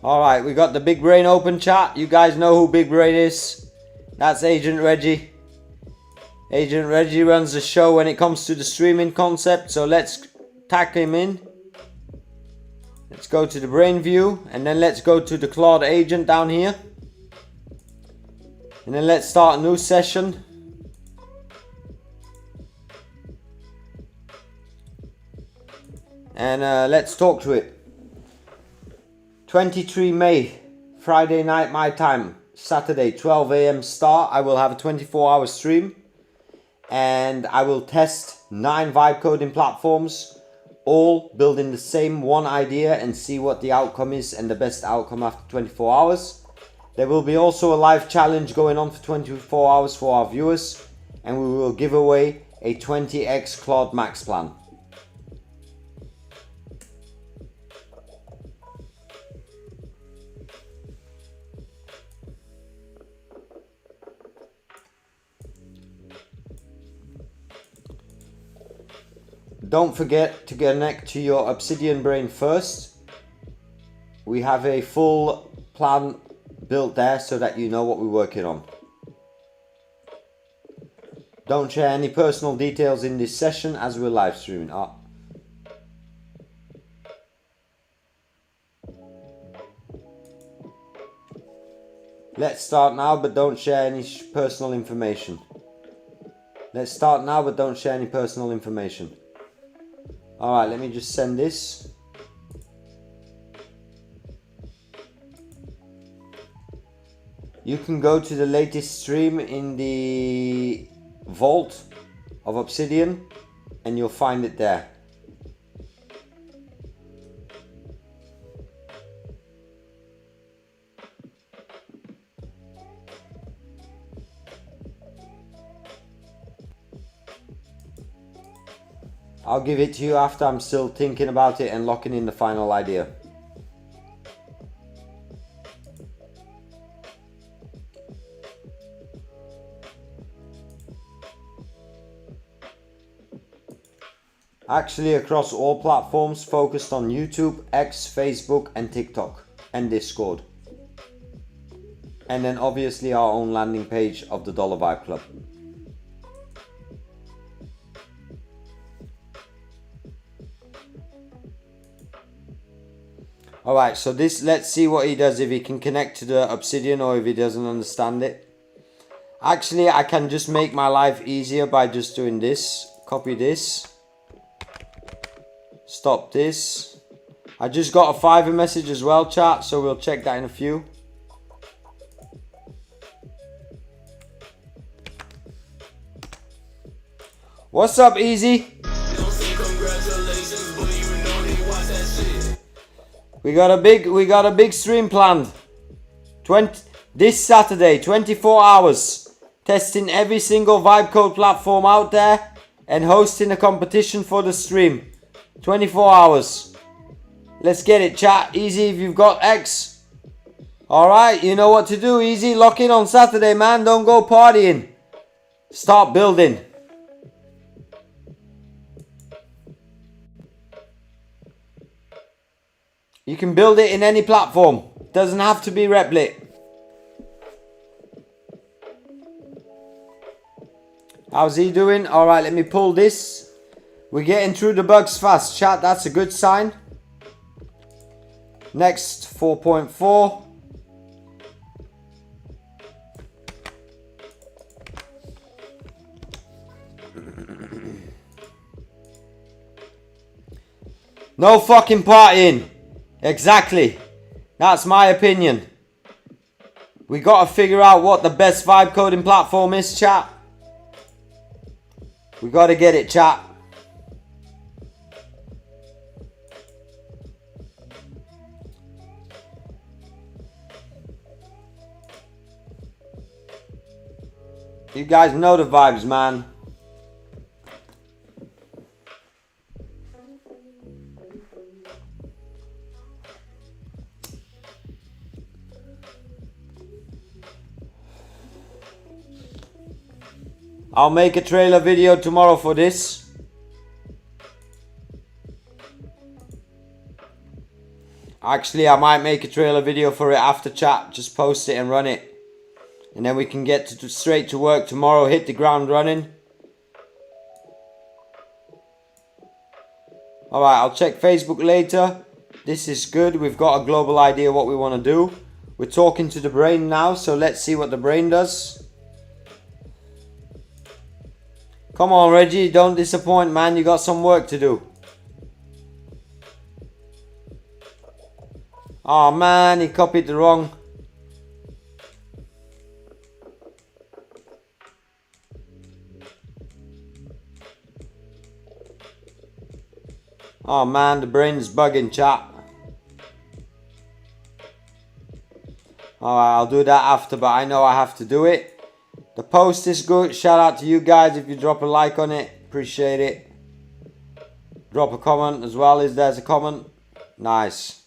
C: Alright, we got the big brain open, chat. You guys know who big brain is. That's Agent Reggie. Agent Reggie runs the show when it comes to the streaming concept. So let's tack him in. Let's go to the brain view. And then let's go to the Claude agent down here. And then let's start a new session. And let's talk to it. 23 May, Friday night my time. Saturday, 12 AM start. I will have a 24-hour stream. And I will test 9 vibe coding platforms, all building the same one idea and see what the outcome is and the best outcome after 24 hours. There will be also a live challenge going on for 24 hours for our viewers, and we will give away a 20x Claude Max plan. Don't forget to connect to your Obsidian brain first. We have a full plan built there so that you know what we're working on. Don't share any personal details in this session as we're live streaming. Let's start now, but don't share any personal information. Let's start now, but don't share any personal information. Alright, let me just send this. You can go to the latest stream in the vault of Obsidian and you'll find it there. I'll give it to you after I'm still thinking about it and locking in the final idea. Actually across all platforms, focused on YouTube, X, Facebook and TikTok and Discord. And then obviously our own landing page of the Dollar Vibe Club. Alright, so this, let's see what he does, if he can connect to the Obsidian or if he doesn't understand it. Actually, I can just make my life easier by just doing this. Copy this. Stop this. I just got a Fiverr message as well, chat, so we'll check that in a few. What's up, Easy? We got a big stream planned. This Saturday, 24 hours. Testing every single Vibe Code platform out there and hosting a competition for the stream. 24 hours. Let's get it, chat. Easy if you've got X. Alright, you know what to do, Easy. Lock in on Saturday, man. Don't go partying. Start building. You can build it in any platform. Doesn't have to be Replit. How's he doing? Alright, let me pull this. We're getting through the bugs fast, chat. That's a good sign. Next, 4.4. No fucking partying. Exactly. That's my opinion. We gotta figure out what the best vibe coding platform is, chat. We gotta get it, chat. You guys know the vibes, man. I'll make a trailer video tomorrow for this. Actually, I might make a trailer video for it after chat. Just post it and run it. And then we can get straight to work tomorrow. Hit the ground running. Alright, I'll check Facebook later. This is good. We've got a global idea what we want to do. We're talking to the brain now. So let's see what the brain does. Come on, Reggie, don't disappoint, man. You got some work to do. Oh man, he copied the wrong. Oh man, the brain's bugging, chat. Alright, I'll do that after, but I know I have to do it. The post is good. Shout out to you guys if you drop a like on it. Appreciate it. Drop a comment as well. There's a comment. Nice.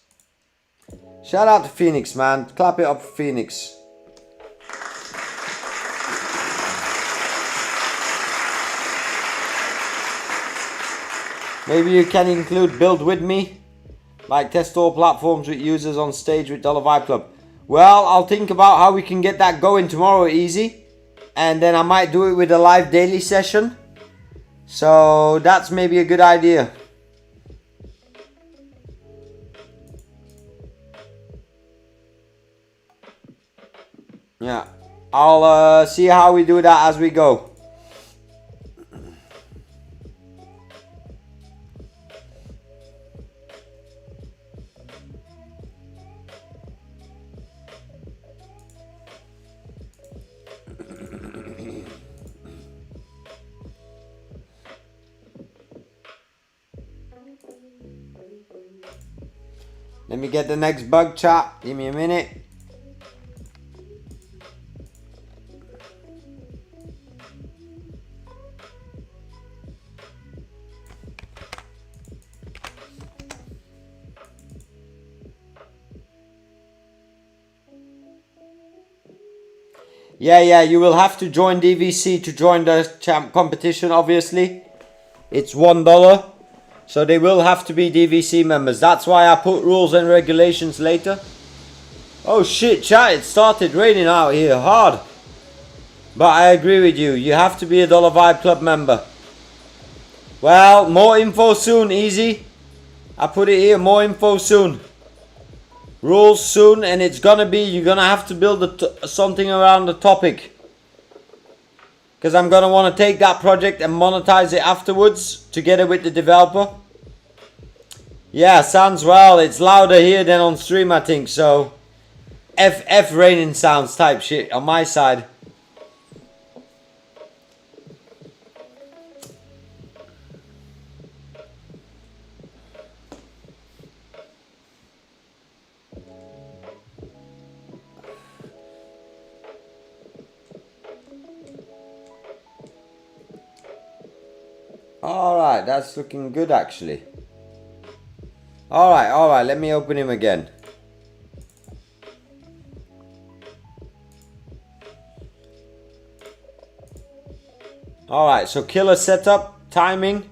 C: Shout out to Phoenix, man. Clap it up for Phoenix. Maybe you can include build with me. Like test all platforms with users on stage with Dollar Vibe Club. Well, I'll think about how we can get that going tomorrow, Easy. And then I might do it with a live daily session. So that's maybe a good idea. Yeah. I'll see how we do that as we go. Let me get the next bug, chat. Give me a minute. Yeah, you will have to join DVC to join the champ competition, obviously. It's $1. So they will have to be DVC members. That's why I put rules and regulations later. Oh shit, chat, it started raining out here hard. But I agree with you. You have to be a Dollar Vibe Club member. Well, more info soon, easy. I put it here, more info soon. Rules soon, and it's gonna be, you're gonna have to build something around the topic. Because I'm gonna want to take that project and monetize it afterwards, together with the developer. Yeah, sounds well. It's louder here than on stream, I think, so. F raining sounds type shit on my side. Alright, that's looking good actually. Alright, let me open him again. Alright, so killer setup, timing.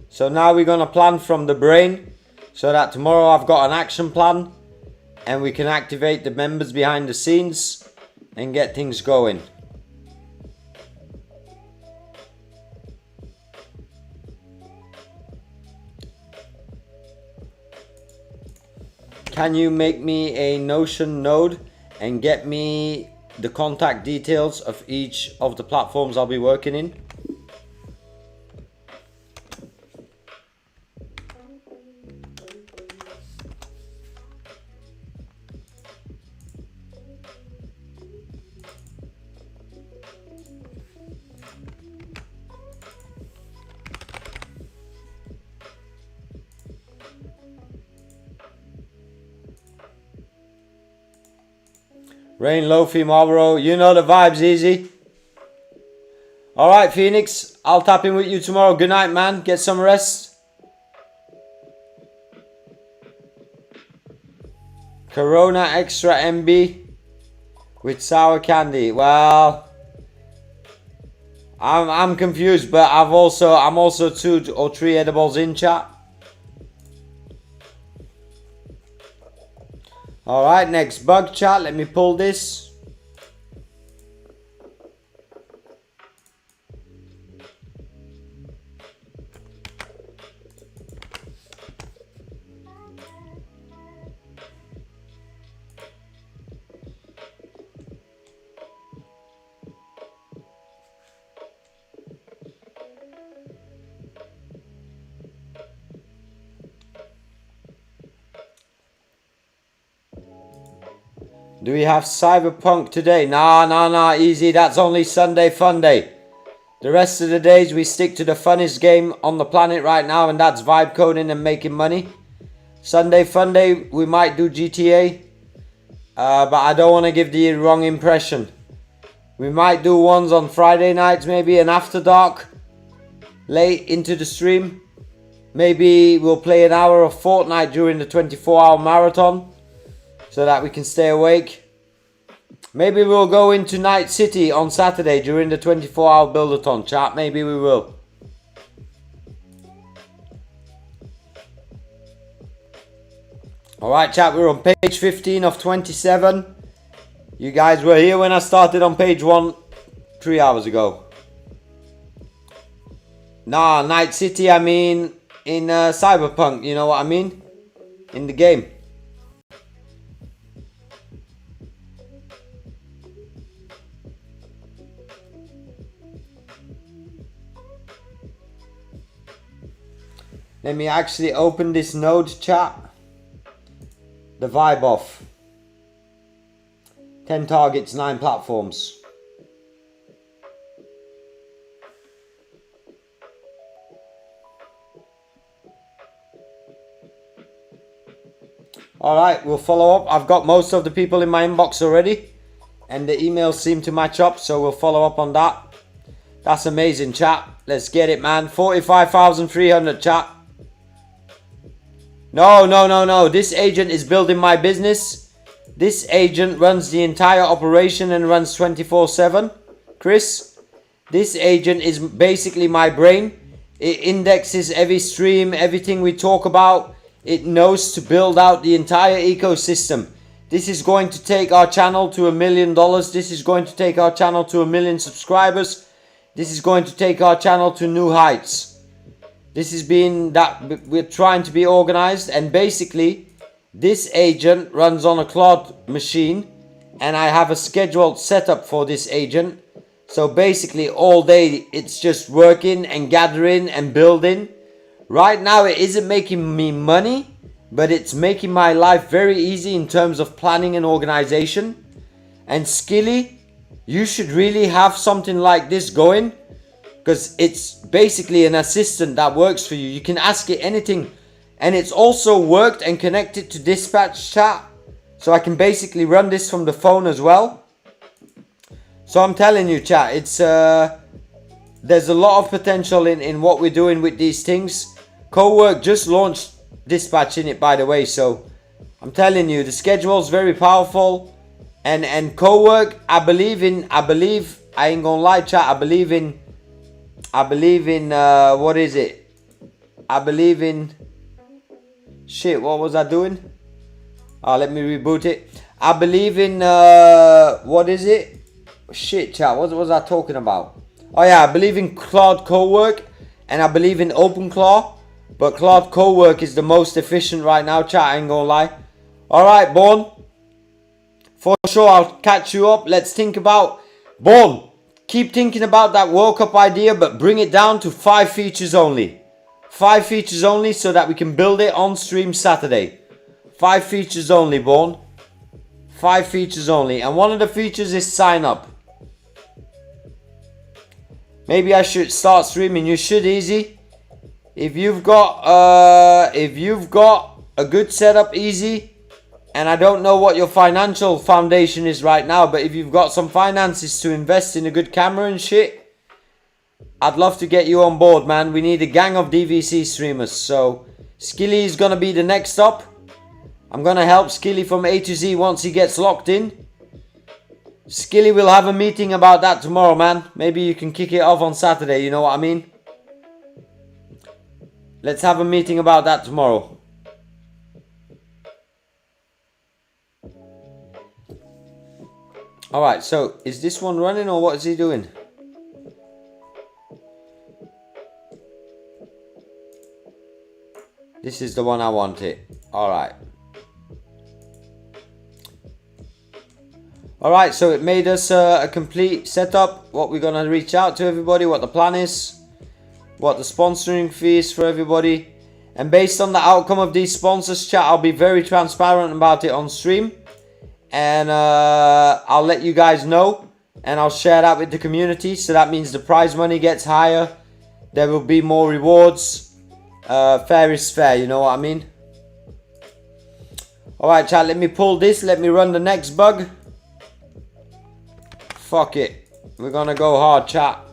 C: So now we're gonna plan from the brain, so that tomorrow I've got an action plan and we can activate the members behind the scenes and get things going. Can you make me a Notion node and get me the contact details of each of the platforms I'll be working in? Rain, Lofi, Marlboro, you know the vibes, easy. Alright, Phoenix, I'll tap in with you tomorrow. Good night, man. Get some rest. Corona Extra MB with sour candy. Well, I'm confused, but I'm also 2 or 3 edibles in, chat. Alright, next bug, chat. Let me pull this. Do we have Cyberpunk today? Nah, easy. That's only Sunday fun day. The rest of the days we stick to the funnest game on the planet right now, and that's vibe coding and making money. Sunday fun day, we might do GTA. But I don't want to give the wrong impression. We might do ones on Friday nights, maybe an after dark. Late into the stream. Maybe we'll play an hour of Fortnite during the 24-hour marathon, so that we can stay awake. Maybe we'll go into Night City on Saturday during the 24-hour build-a-thon, chat. Maybe we will. Alright, chat, we're on page 15 of 27. You guys were here when I started on page 1 3 hours ago. Nah, Night City, I mean in Cyberpunk, you know what I mean? In the game. Let me actually open this node, chat. The vibe off. 10 targets, 9 platforms. Alright, we'll follow up. I've got most of the people in my inbox already. And the emails seem to match up, so we'll follow up on that. That's amazing, chat. Let's get it, man. 45,300, chat. No. This agent is building my business. This agent runs the entire operation and runs 24/7. Chris, this agent is basically my brain. It indexes every stream, everything we talk about. It knows to build out the entire ecosystem. This is going to take our channel to $1 million. This is going to take our channel to 1 million subscribers. This is going to take our channel to new heights. This is being that we're trying to be organized, and basically this agent runs on a Claude machine, and I have a scheduled setup for this agent. So basically all day it's just working and gathering and building. Right now it isn't making me money, but it's making my life very easy in terms of planning and organization. And Skilly, you should really have something like this going, because it's basically an assistant that works for you. You can ask it anything, and it's also worked and connected to dispatch chat, so I can basically run this from the phone as well. So I'm telling you, chat, it's there's a lot of potential in what we're doing with these things. CoWork just launched dispatch in it, by the way, so I'm telling you, the schedule is very powerful. And CoWork, I believe, I ain't gonna lie, chat, I believe in what is it? I believe in, shit, what was I doing? Let me reboot it. I believe in, what is it? Shit, chat, what was I talking about? Oh yeah, I believe in Claude CoWork, and I believe in OpenClaw, but Claude CoWork is the most efficient right now, chat, I ain't gonna lie. Alright, Born. For sure, I'll catch you up. Let's think about, Born, keep thinking about that World Cup idea, but bring it down to 5 features only. 5 features only, so that we can build it on stream Saturday. 5 features only, Born. 5 features only. And one of the features is sign up. Maybe I should start streaming. You should, Easy. If you've got a good setup, Easy, and I don't know what your financial foundation is right now, but if you've got some finances to invest in a good camera and shit, I'd love to get you on board, man. We need a gang of DVC streamers. So Skilly is gonna be the next up. I'm gonna help Skilly from A to Z once he gets locked in. Skilly will have a meeting about that tomorrow, man. Maybe you can kick it off on Saturday, you know what I mean? Let's have a meeting about that tomorrow. Alright, so is this one running or what is he doing? This is the one I wanted. Alright. Alright, so it made us a complete setup. What we're going to reach out to everybody, what the plan is, what the sponsoring fee is for everybody. And based on the outcome of these sponsors, chat, I'll be very transparent about it on stream. And I'll let you guys know. And I'll share that with the community. So that means the prize money gets higher. There will be more rewards. Fair is fair, you know what I mean? Alright, chat, let me pull this. Let me run the next bug. Fuck it. We're gonna go hard, chat.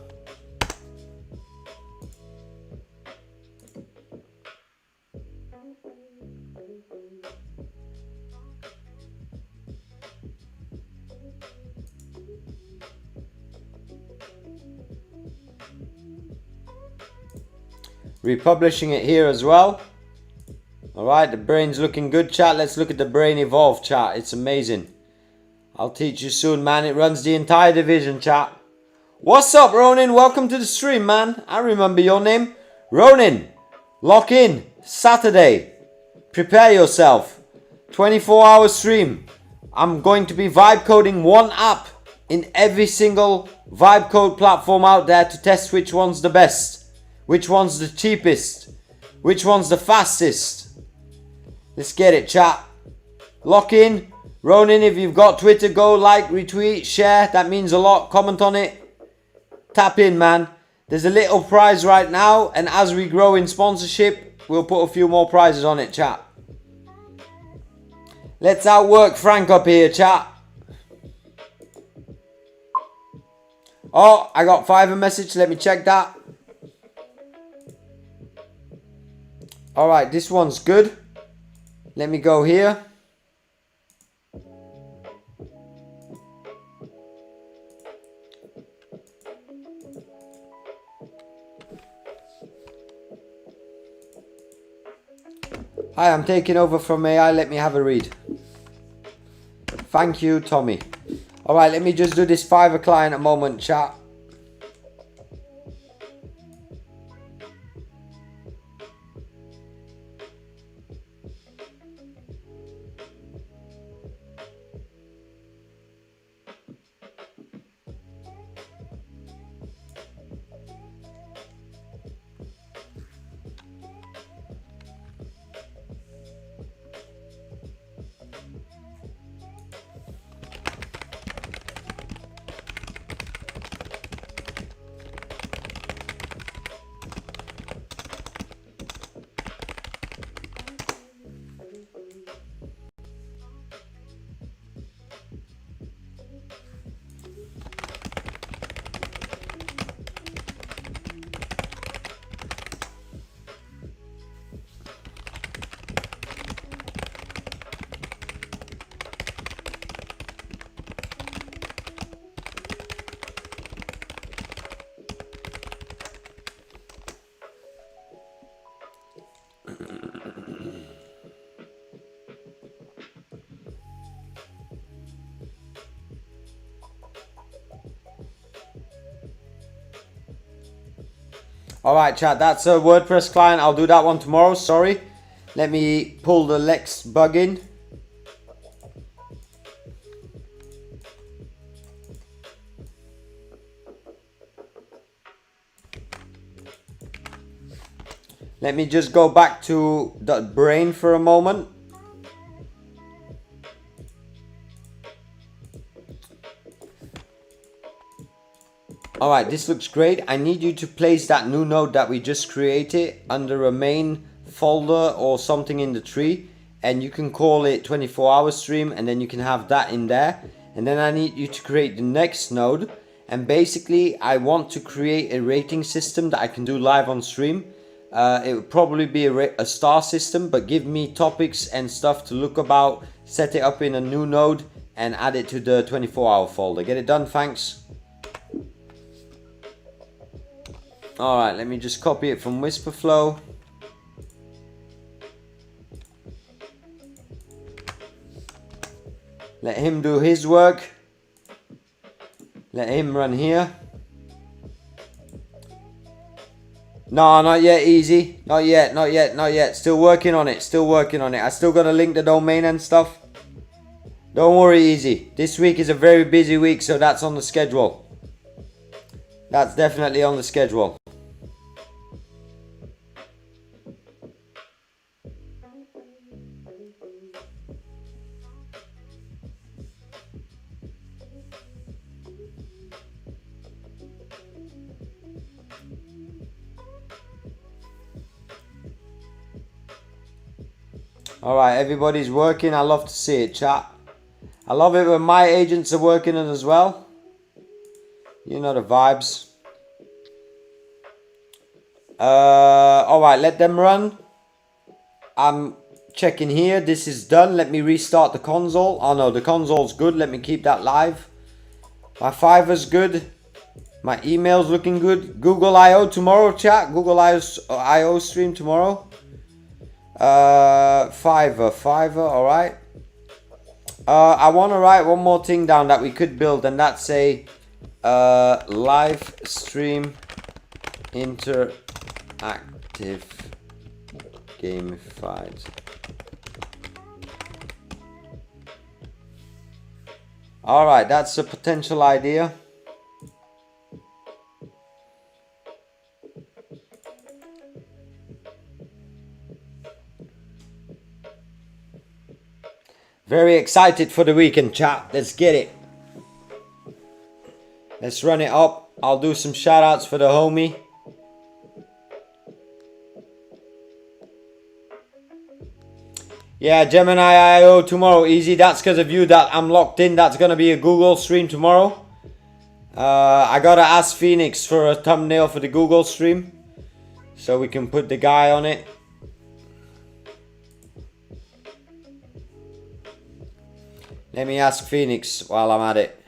C: Republishing it here as well. Alright, the brain's looking good, chat. Let's look at the brain evolve, chat. It's amazing. I'll teach you soon, man. It runs the entire division, chat. What's up, Ronin? Welcome to the stream, man. I remember your name. Ronin, lock in. Saturday. Prepare yourself. 24-hour stream. I'm going to be vibe coding one app in every single vibe code platform out there to test which one's the best, which one's the cheapest, Which one's the fastest? Let's get it, chat. Lock in. Ronin, if you've got Twitter, go like, retweet, share. That means a lot. Comment on it. Tap in, man. There's a little prize right now, and as we grow in sponsorship, we'll put a few more prizes on it, chat. Let's outwork Frank up here, chat. Oh, I got Fiverr message. Let me check that. Alright, this one's good. Let me go here. Hi, I'm taking over from AI. Let me have a read. Thank you, Tommy. Alright, let me just do this Fiverr client a moment, chat. Alright, chat, that's a WordPress client. I'll do that one tomorrow. Sorry. Let me pull the Lex bug in. Let me just go back to the brain for a moment. Alright, this looks great. I need you to place that new node that we just created under a main folder or something in the tree. And you can call it 24-hour stream, and then you can have that in there. And then I need you to create the next node. And basically, I want to create a rating system that I can do live on stream. It would probably be a star system, but give me topics and stuff to look about. Set it up in a new node and add it to the 24-hour folder. Get it done, thanks. Alright, let me just copy it from Whisperflow. Let him do his work. Let him run here. No, not yet, easy. Not yet, not yet, not yet. Still working on it, still working on it. I still gotta link the domain and stuff. Don't worry, easy. This week is a very busy week, so that's on the schedule. That's definitely on the schedule. Alright, everybody's working. I love to see it, chat. I love it when my agents are working it as well. You know the vibes. Alright, let them run. I'm checking here. This is done. Let me restart the console. Oh no, the console's good. Let me keep that live. My Fiverr's good. My email's looking good. Google I.O. tomorrow, chat. Google I.O. stream tomorrow. Fiverr, alright. I want to write one more thing down that we could build, and that's a live stream interactive gamified. Alright, that's a potential idea. Very excited for the weekend, chat. Let's get it. Let's run it up. I'll do some shout outs for the homie. Yeah, Gemini IO tomorrow, easy. That's because of you that I'm locked in. That's going to be a Google stream tomorrow. I got to ask Phoenix for a thumbnail for the Google stream, so we can put the guy on it. Let me ask Phoenix while I'm at it.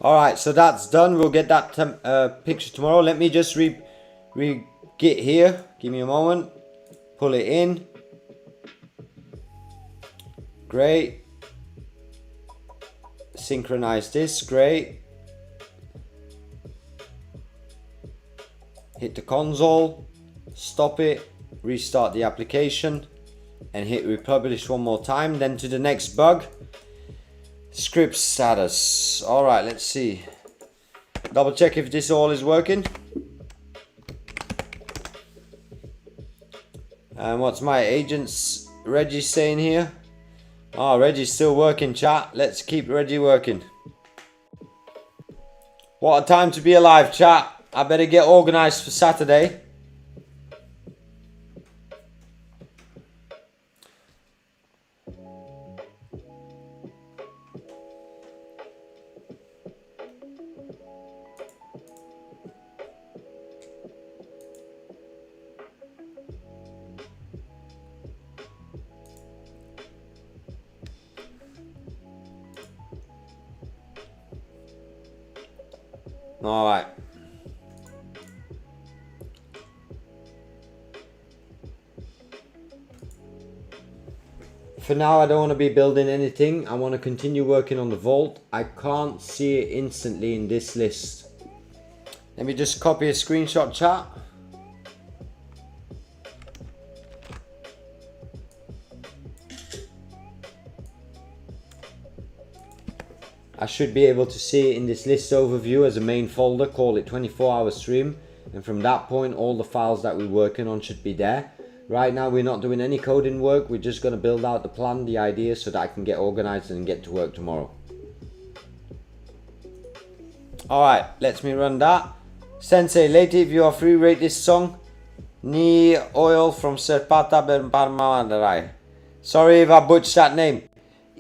C: Alright, so that's done. We'll get that picture tomorrow. Let me just get here. Give me a moment. Pull it in. Great. Synchronize this. Great. Hit the console. Stop it. Restart the application. And hit republish one more time. Then to the next bug. Script status. Alright, let's see. Double check if this all is working. And what's my agent's Reggie saying here? Oh, Reggie's still working, chat. Let's keep Reggie working. What a time to be alive, chat. I better get organized for Saturday. Alright. For now, I don't want to be building anything. I want to continue working on the vault. I can't see it instantly in this list. Let me just copy a screenshot, chat. I should be able to see it in this list overview as a main folder, call it 24-hour stream, and from that point all the files that we're working on should be there. Right now we're not doing any coding work, we're just going to build out the plan, the idea, so that I can get organized and get to work tomorrow. Alright, let me run that. Sensei, later if you are free, rate this song. Ni Oil from Serpata Berparmadarai. Sorry if I butchered that name.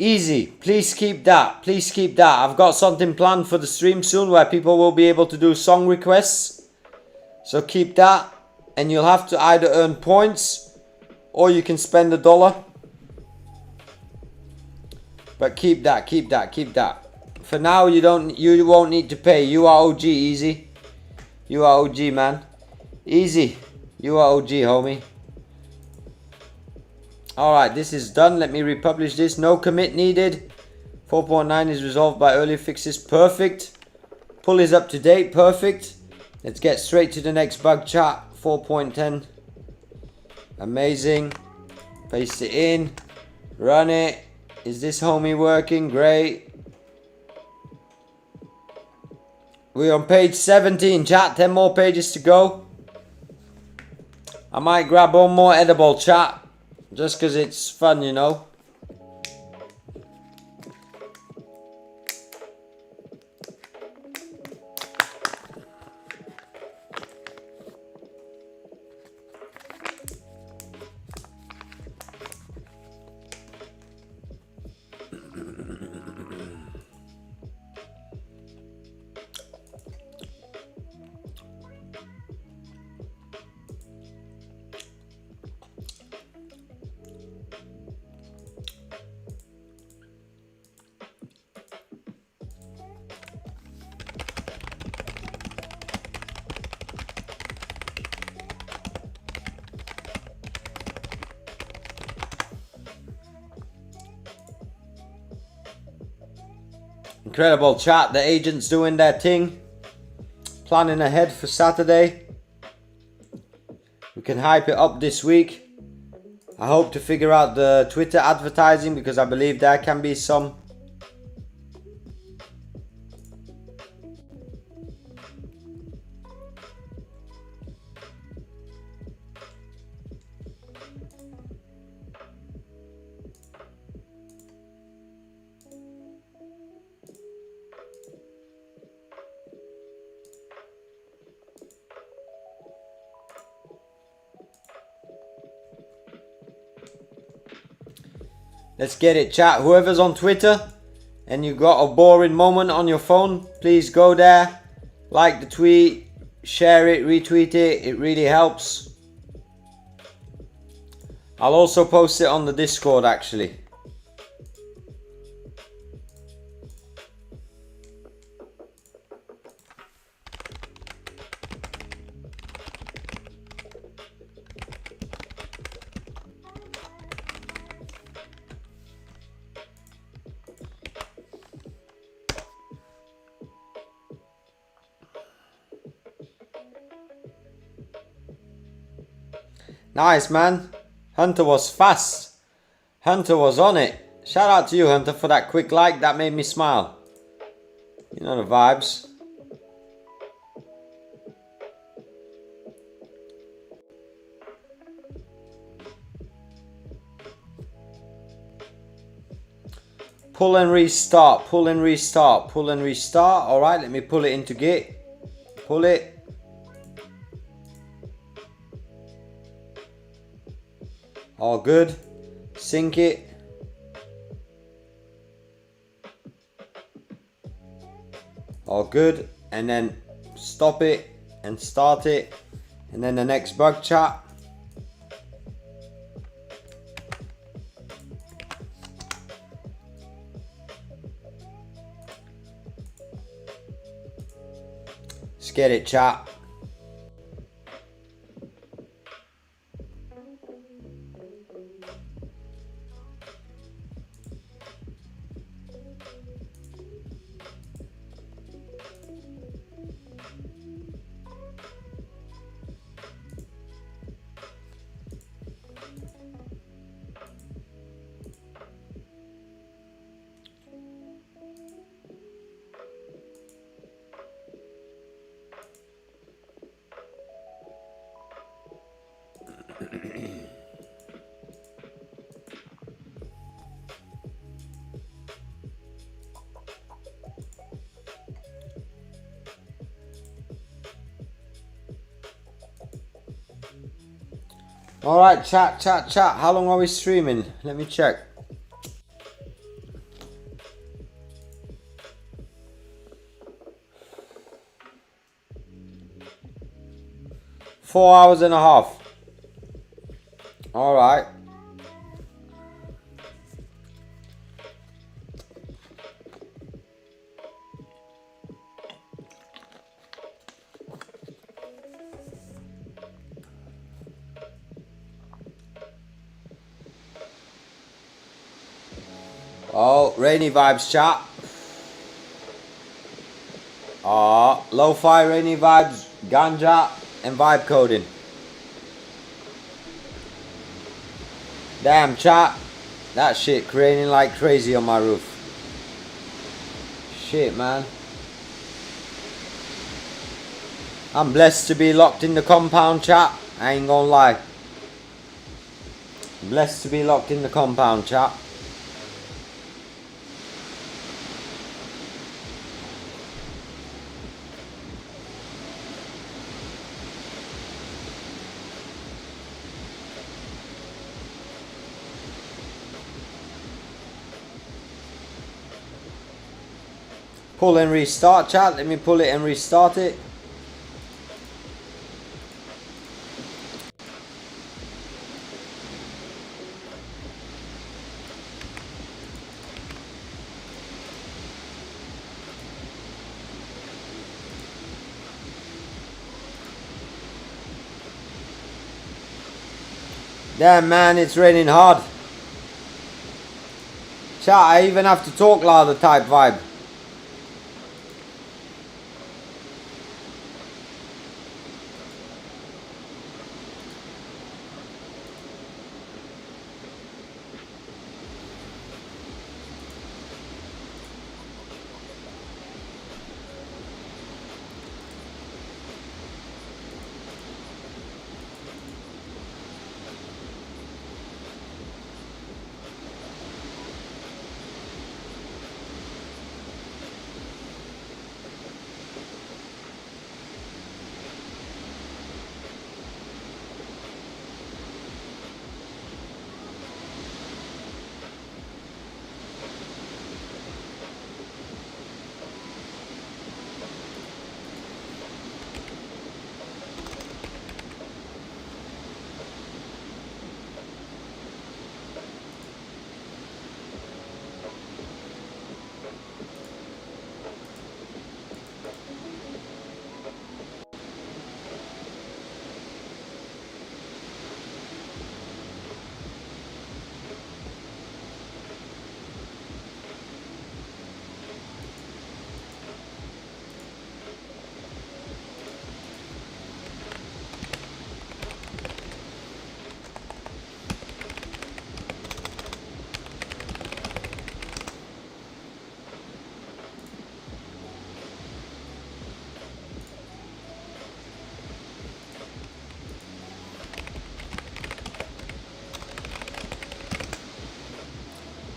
C: Easy, please keep that, please keep that. I've got something planned for the stream soon where people will be able to do song requests. So keep that, and you'll have to either earn points or you can spend $1. But keep that, keep that, keep that. For now you won't need to pay. You are OG, easy. You are OG, man. Easy. You are OG, homie. Alright, this is done. Let me republish this. No commit needed. 4.9 is resolved by earlier fixes. Perfect. Pull is up to date. Perfect. Let's get straight to the next bug, chat. 4.10. Amazing. Paste it in. Run it. Is this homie working? Great. We're on page 17, chat. 10 more pages to go. I might grab one more edible, chat. Just because it's fun, you know. Incredible chat. The agent's doing their thing. Planning ahead for Saturday. We can hype it up this week. I hope to figure out the Twitter advertising because I believe there can be some. Let's get it, chat. Whoever's on Twitter and you got a boring moment on your phone, please go there, like the tweet, share it, retweet it. It really helps. I'll also post it on the Discord actually. Nice, man. Hunter was fast. Hunter was on it. Shout out to you, Hunter, for that quick like. That made me smile. You know the vibes. Pull and restart. Pull and restart. Pull and restart. Alright, let me pull it into Git. Pull it. All good. Sync it. All good. And then stop it and start it. And then the next bug chat. Let's get it, chat. Alright, chat. How long are we streaming? Let me check. $4 hours and a half. Alright. Oh, rainy vibes, chat. Lo-fi rainy vibes, ganja, and vibe coding. Damn, chat. That shit raining like crazy on my roof. Shit, man. I'm blessed to be locked in the compound, chat. I ain't gonna lie. Blessed to be locked in the compound, chat. Pull and restart, chat. Let me pull it and restart it. Damn, man, it's raining hard. Chat, I even have to talk louder type vibe.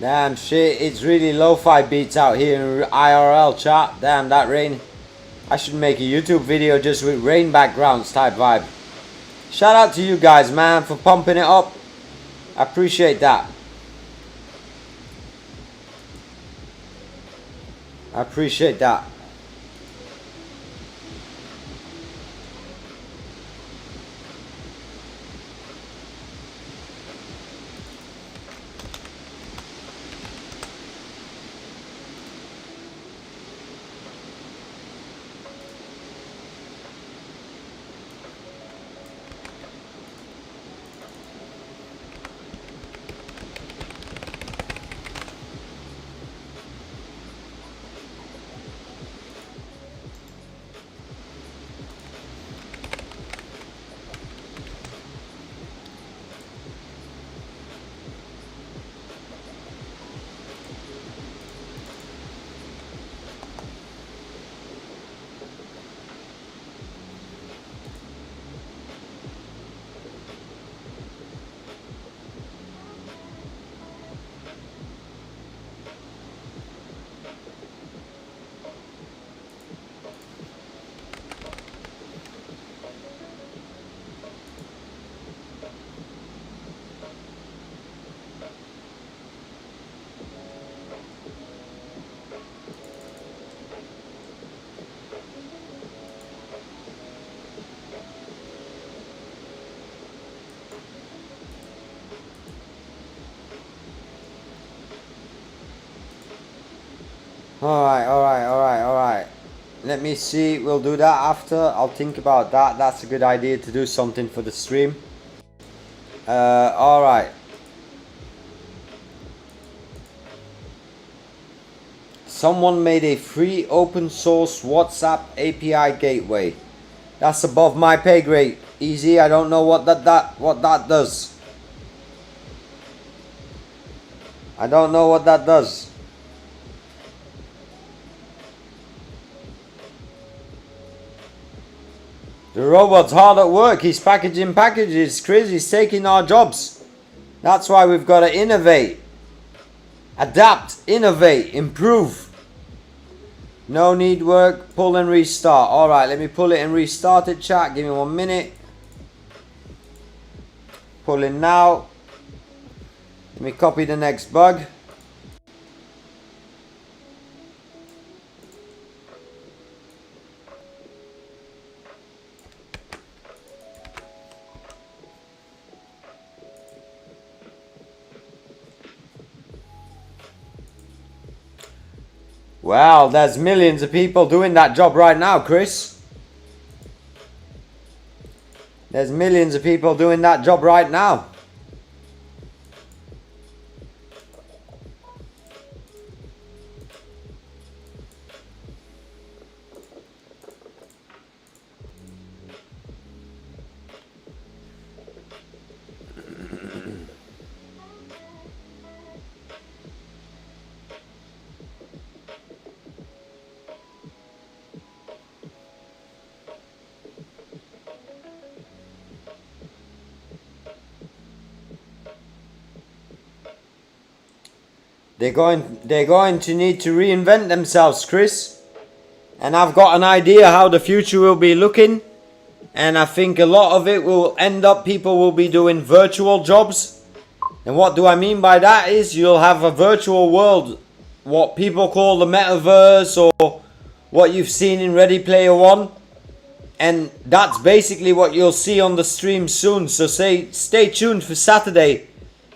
C: Damn shit, it's really lo-fi beats out here in IRL chat. Damn, that rain. I should make a YouTube video just with rain backgrounds type vibe. Shout out to you guys, man, for pumping it up. I appreciate that. I appreciate that. Alright. Let me see, we'll do that after. I'll think about that. That's a good idea to do something for the stream. Alright. Someone made a free open source WhatsApp API gateway. That's above my pay grade. Easy, I don't know what that does. I don't know what that does. The robot's hard at work. He's packaging packages. Crazy. He's taking our jobs. That's why we've got to innovate. Adapt. Innovate. Improve. No need work. Pull and restart. Alright, let me pull it and restart it, chat. Give me 1 minute. Pull in now. Let me copy the next bug. Well, there's millions of people doing that job right now, Chris. There's millions of people doing that job right now. They're going to need to reinvent themselves, Chris. And I've got an idea how the future will be looking. And I think a lot of it will end up, people will be doing virtual jobs. And what do I mean by that is you'll have a virtual world, what people call the metaverse, or what you've seen in Ready Player One. And that's basically what you'll see on the stream soon. So stay tuned for Saturday.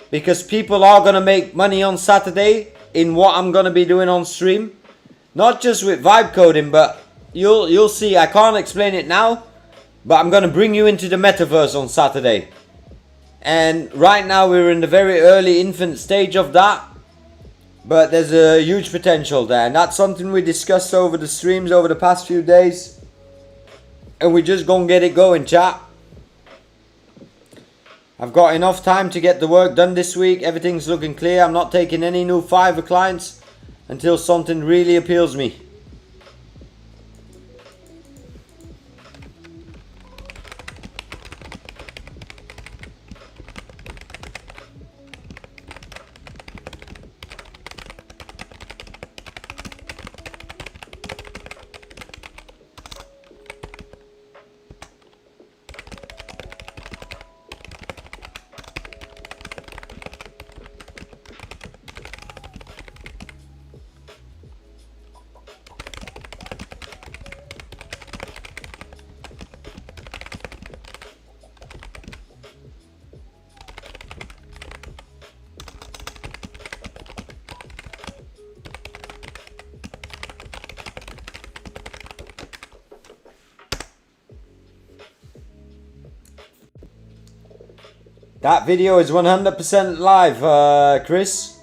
C: Because people are going to make money on Saturday in what I'm going to be doing on stream. Not just with vibe coding, but you'll see. I can't explain it now, but I'm going to bring you into the metaverse on Saturday. And right now we're in the very early infant stage of that. But there's a huge potential there. And that's something we discussed over the streams over the past few days. And we're just going to get it going, chat. I've got enough time to get the work done this week. Everything's looking clear. I'm not taking any new Fiverr clients until something really appeals me. That video is 100% live, Chris.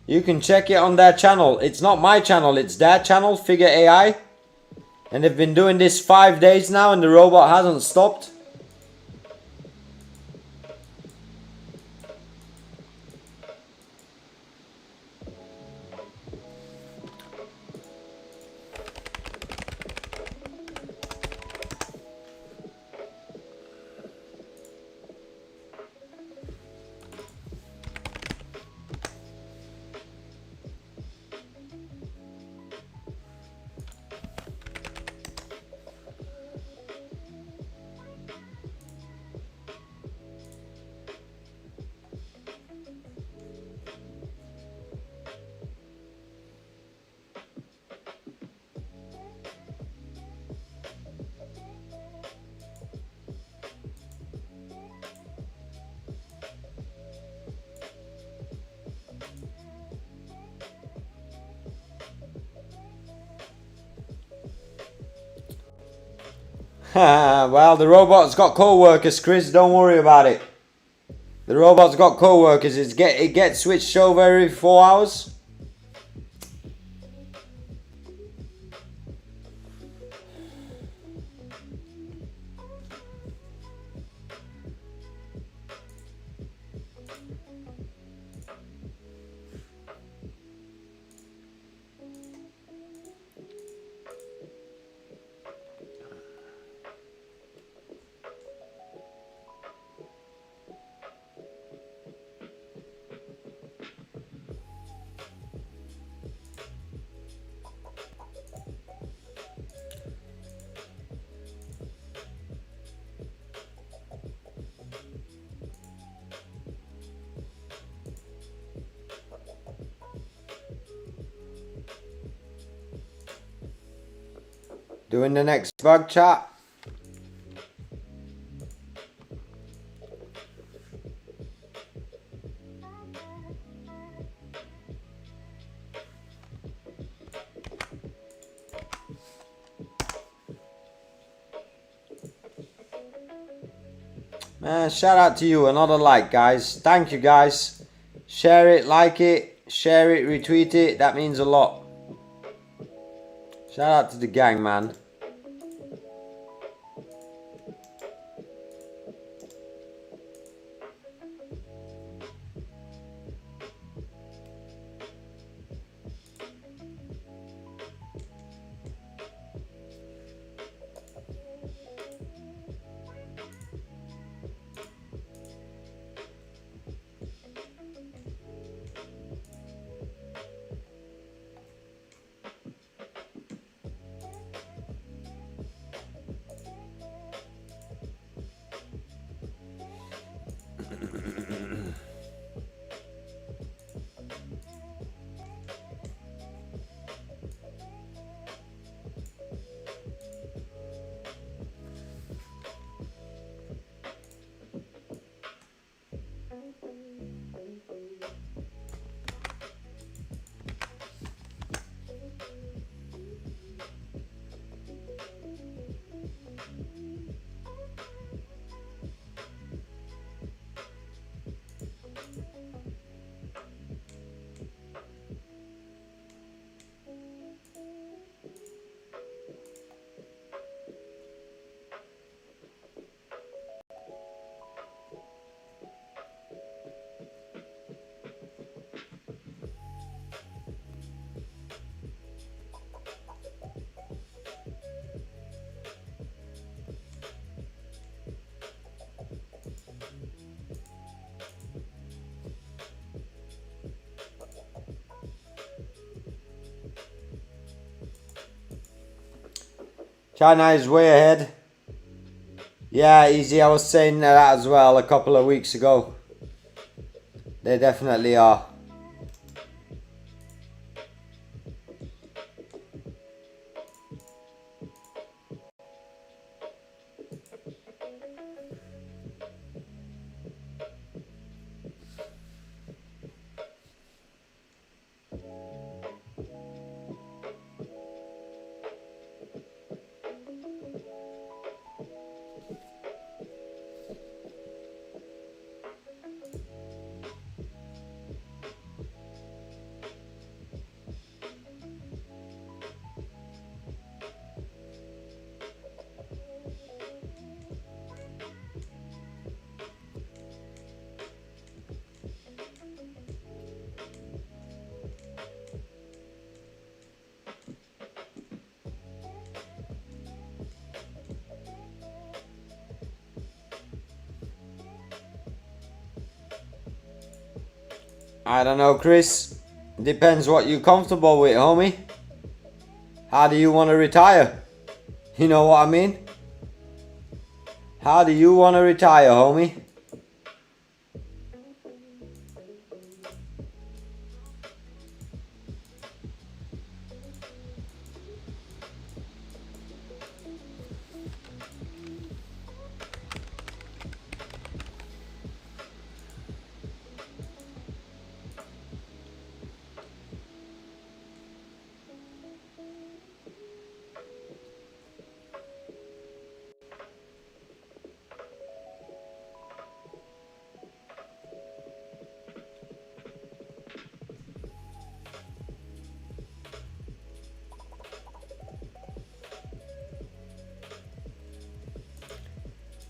C: You can check it on their channel. It's not my channel, it's their channel, Figure AI. And they've been doing this 5 days now and the robot hasn't stopped. Well, the robot's got co-workers, Chris. Don't worry about it. The robot's got co-workers. It gets switched over every 4 hours. Doing the next bug chat. Man, shout out to you. Another like, guys. Thank you, guys. Share it, like it, share it, retweet it. That means a lot. Shout out to the gang, man. China is way ahead. Yeah, easy. I was saying that as well a couple of weeks ago. They definitely are. I don't know, Chris. Depends what you're comfortable with, homie. How do you want to retire? You know what I mean? How do you want to retire, homie?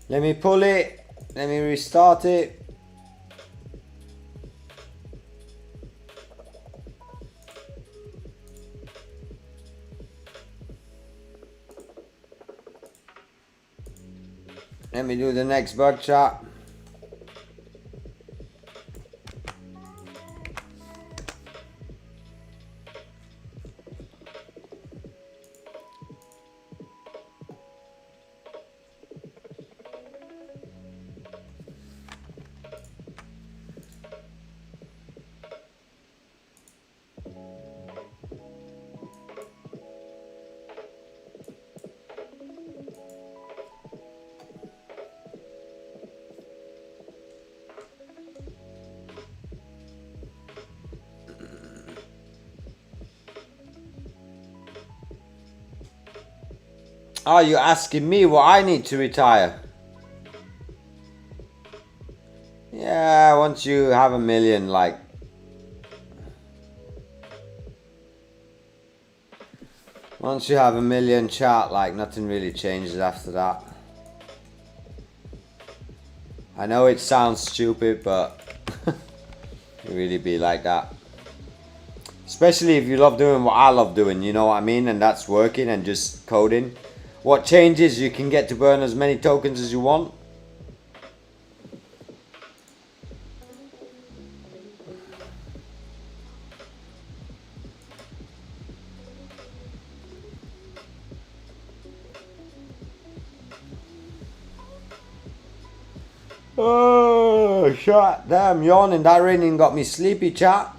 C: Let me pull it. Let me restart it. Let me do the next bug chat. Oh, you're asking me what I need to retire? Yeah, once you have a million, like... Once you have a million, chat, like, nothing really changes after that. I know it sounds stupid, but... it really be like that. Especially if you love doing what I love doing, you know what I mean? And that's working and just coding. What changes, you can get to burn as many tokens as you want. Oh, shit, damn, yawning. That raining got me sleepy, chat.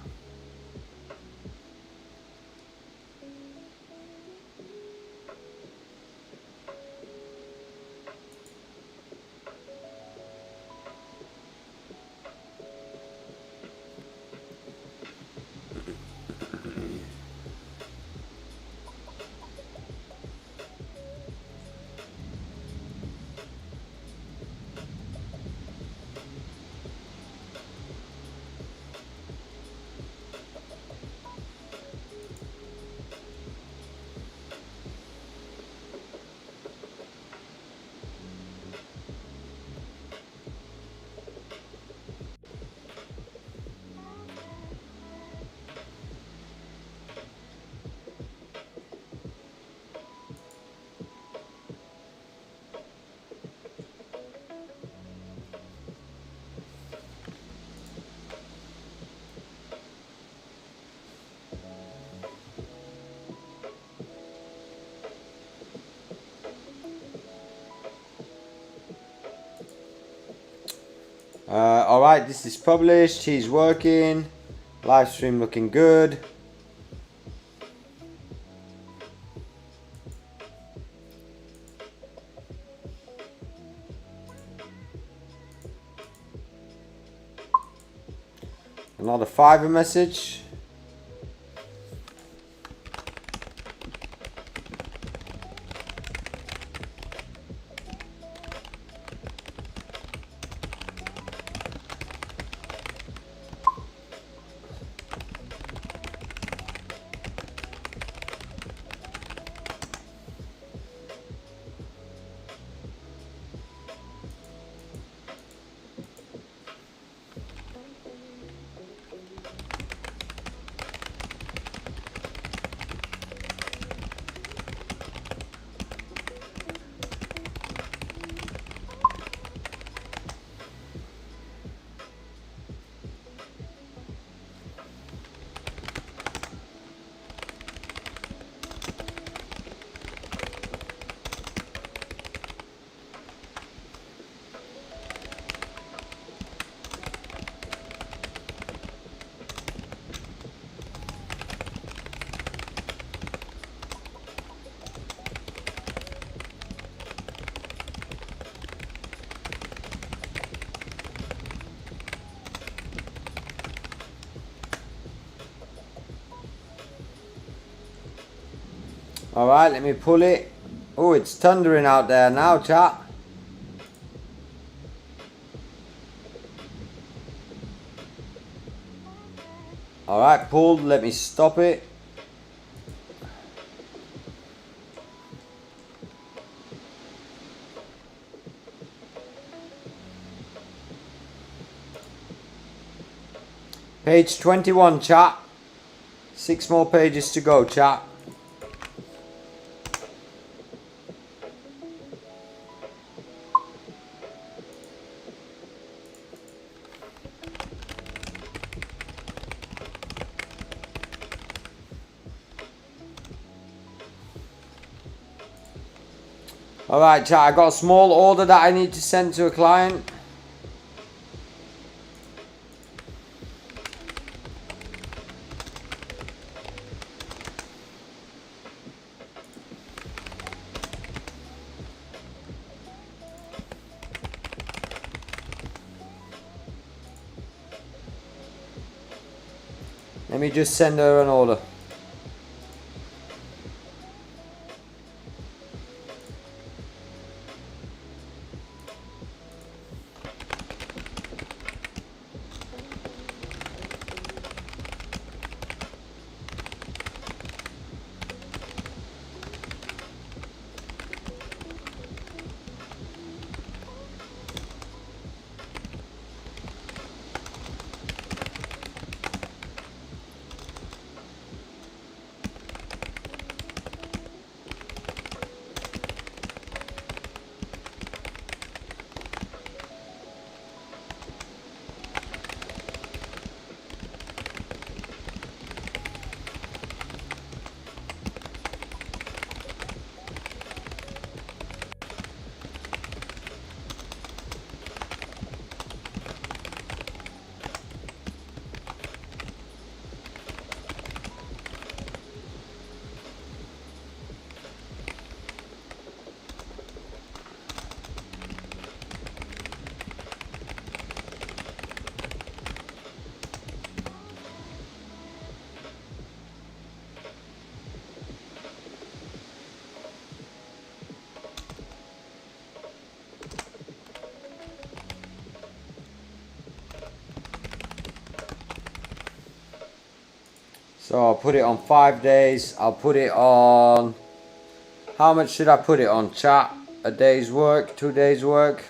C: Alright, this is published. He's working. Live stream looking good. Another Fiverr message. Alright, let me pull it. Oh, it's thundering out there now, chat. Alright, pulled. Let me stop it. Page 21, chat. 6 more pages to go, chat. Alright, chat, I got a small order that I need to send to a client. Let me just send her an order. So I'll put it on 5 days. I'll put it on... How much should I put it on, chat? A day's work? 2 days work?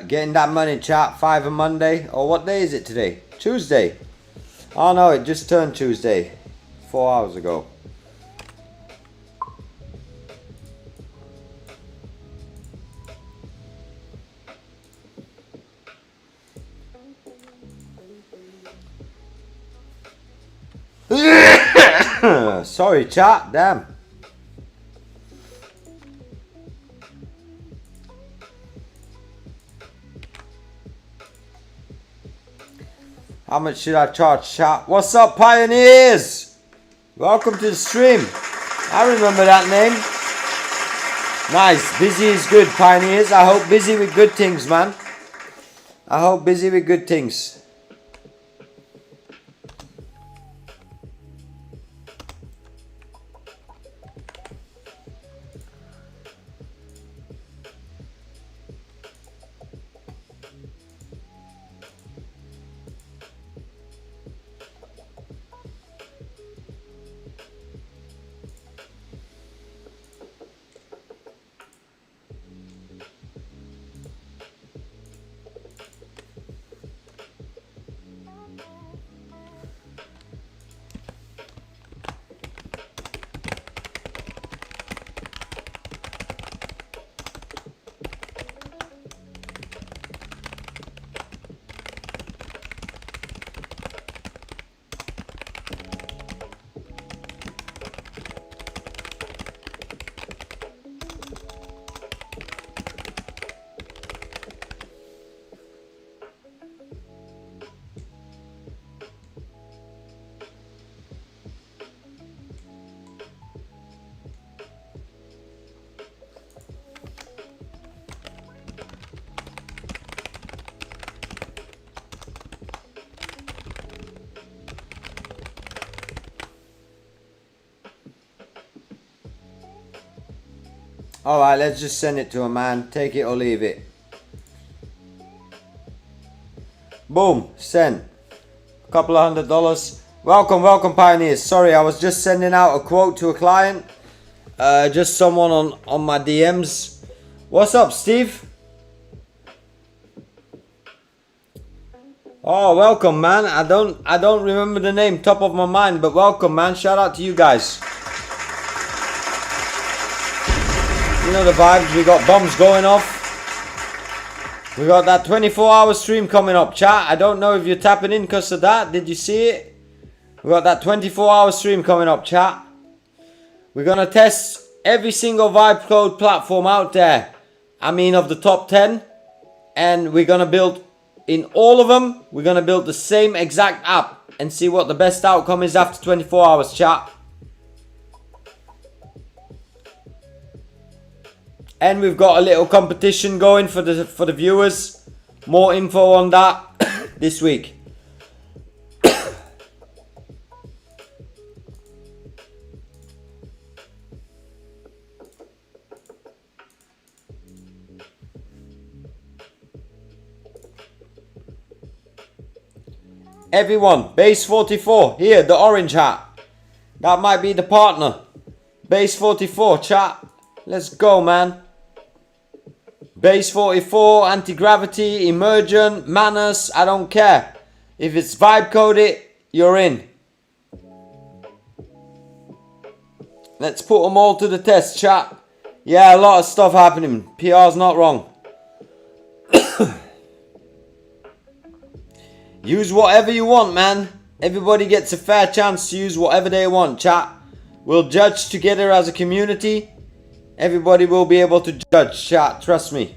C: Getting that money, chat. Fiverr Monday. Or what day is it today? Tuesday. Oh no, it just turned Tuesday. 4 hours ago. Sorry, chat. Damn. How much should I charge, chat? What's up, pioneers? Welcome to the stream. I remember that name. Nice. Busy is good, pioneers. I hope busy with good things, man. I hope busy with good things. Alright, let's just send it to him, man. Take it or leave it. Boom, send. Couple of $100. Welcome, welcome, pioneers. Sorry, I was just sending out a quote to a client. Just someone on my DMs. What's up, Steve? Oh, welcome, man. I don't remember the name top of my mind, but welcome, man. Shout out to you guys. You know the vibes. We got bombs going off. We got that 24-hour stream coming up, chat. I don't know if you're tapping in because of that. Did you see it? We got that 24-hour stream coming up, chat. We're gonna test every single Vibe Code platform out there. I mean, of the top 10, and we're gonna build in all of them. We're gonna build the same exact app and see what the best outcome is after 24 hours, chat. And we've got a little competition going for the viewers. More info on that this week. Everyone, base 44 here, the orange hat. That might be the partner. Base 44, chat. Let's go, man. Base 44, anti-gravity, emergent, manners, I don't care. If it's vibe coded, you're in. Let's put them all to the test, chat. Yeah, a lot of stuff happening. PR's not wrong. Use whatever you want, man. Everybody gets a fair chance to use whatever they want, chat. We'll judge together as a community. Everybody will be able to judge, chat. Trust me.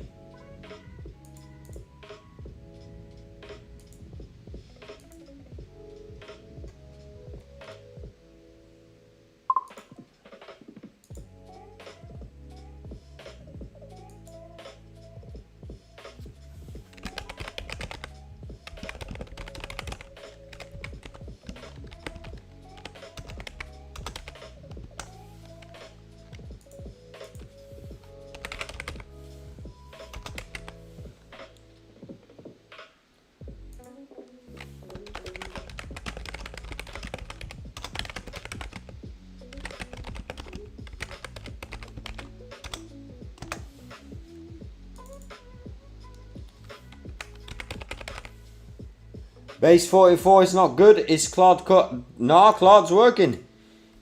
C: Base 44 is not good. Is Claude Code? No, Claude's working.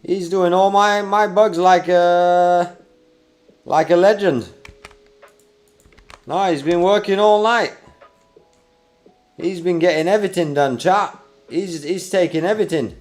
C: He's doing all my bugs like a legend. No, he's been working all night. He's been getting everything done, chat. He's taking everything.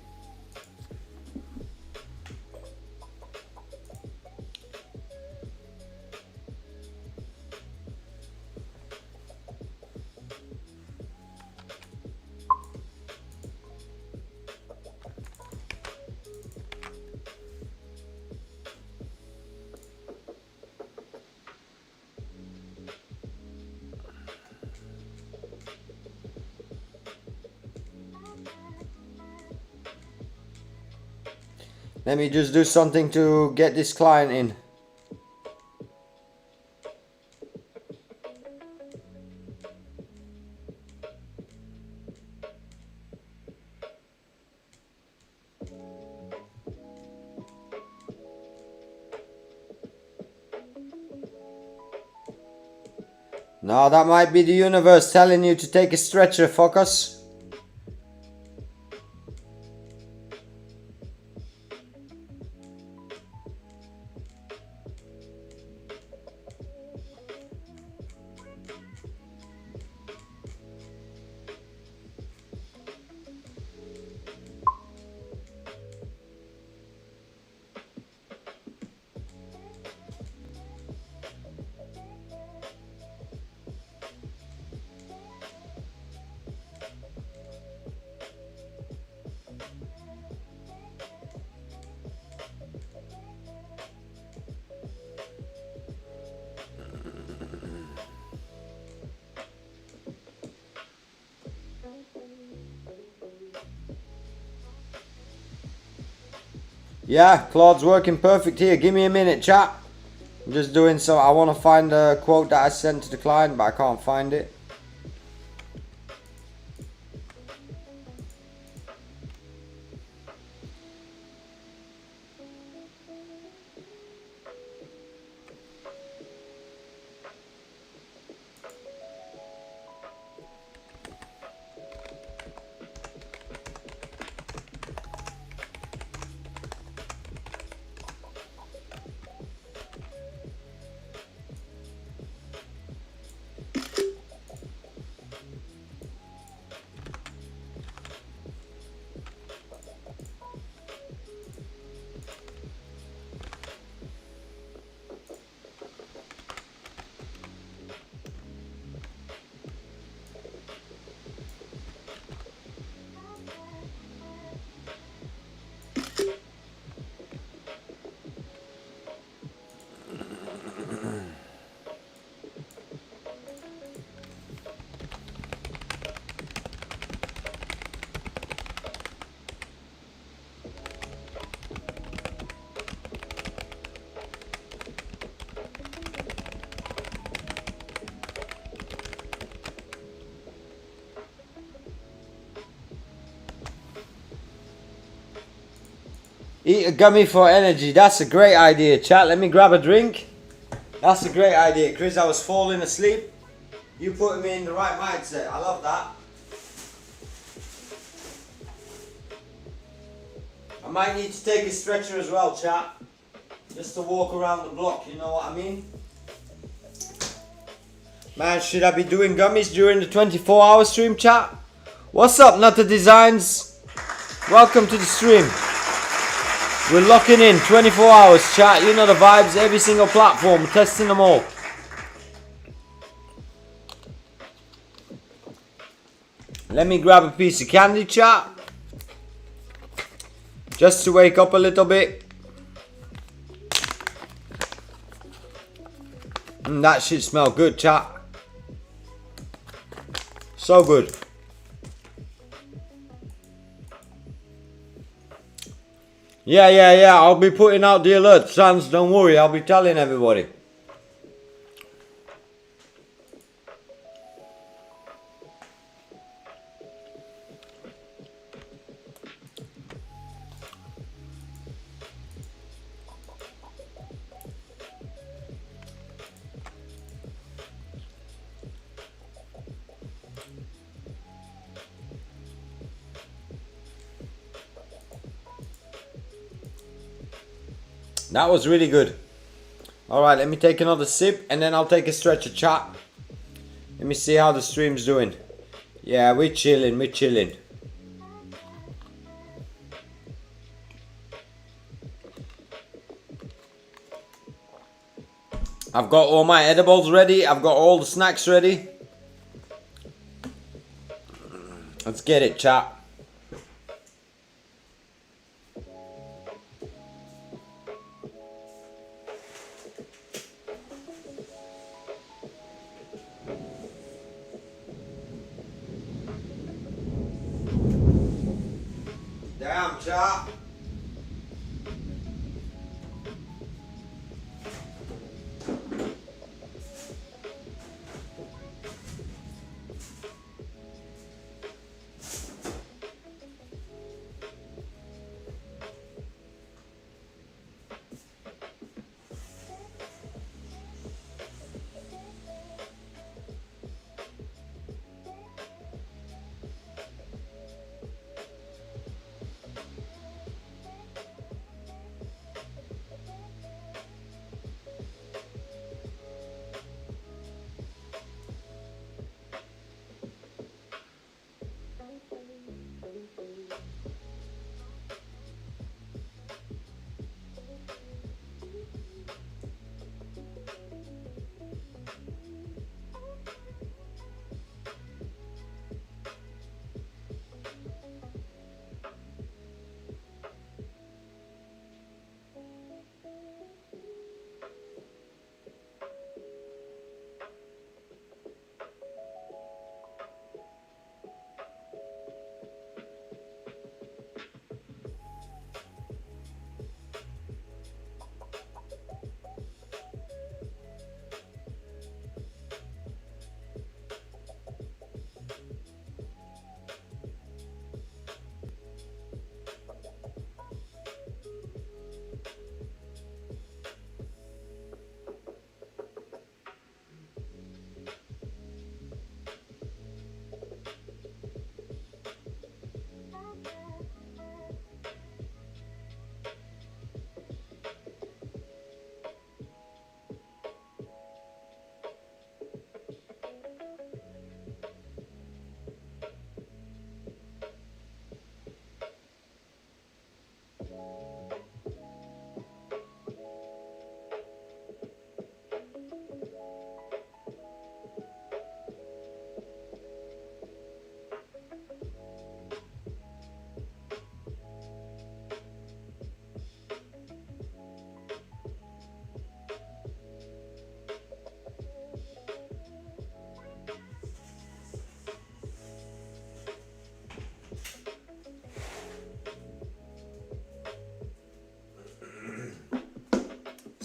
C: Let me just do something to get this client in. No, that might be the universe telling you to take a stretcher, fuckers. Yeah, Claude's working perfect here. Give me a minute, chat. I'm just doing so. I want to find the quote that I sent to the client, but I can't find it. Eat a gummy for energy. That's a great idea, chat. Let me grab a drink. That's a great idea, Chris. I was falling asleep. You put me in the right mindset. I love that. I might need to take a stretcher as well, chat. Just to walk around the block, you know what I mean? Man, should I be doing gummies during the 24-hour stream, chat? What's up, Nutter Designs? Welcome to the stream. We're locking in 24 hours, chat. You know the vibes. Every single platform. Testing them all. Let me grab a piece of candy, chat. Just to wake up a little bit. That shit smell good, chat. So good. Yeah. I'll be putting out the alert, Sans. Don't worry. I'll be telling everybody. That was really good. Alright, let me take another sip and then I'll take a stretch of chat. Let me see how the stream's doing. Yeah, we're chilling. I've got all my edibles ready. I've got all the snacks ready. Let's get it, chat. Damn, chat.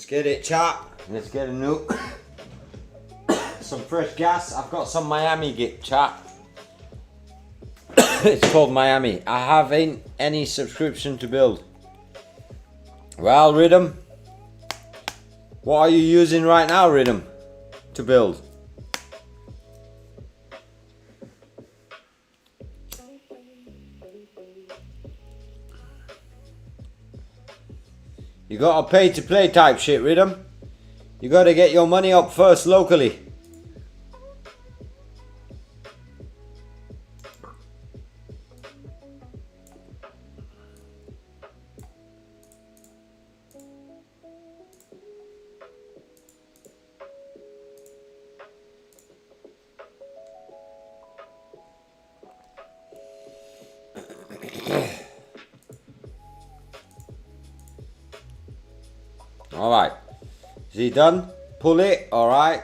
C: get it, chat. Let's get a new some fresh gas. I've got some Miami git, chat. It's called Miami. I haven't any subscription to build. Well, Rhythm, what are you using right now, Rhythm, to build? You gotta pay to play type shit, Rhythm. You gotta get your money up first locally. Alright, is he done? Pull it, alright,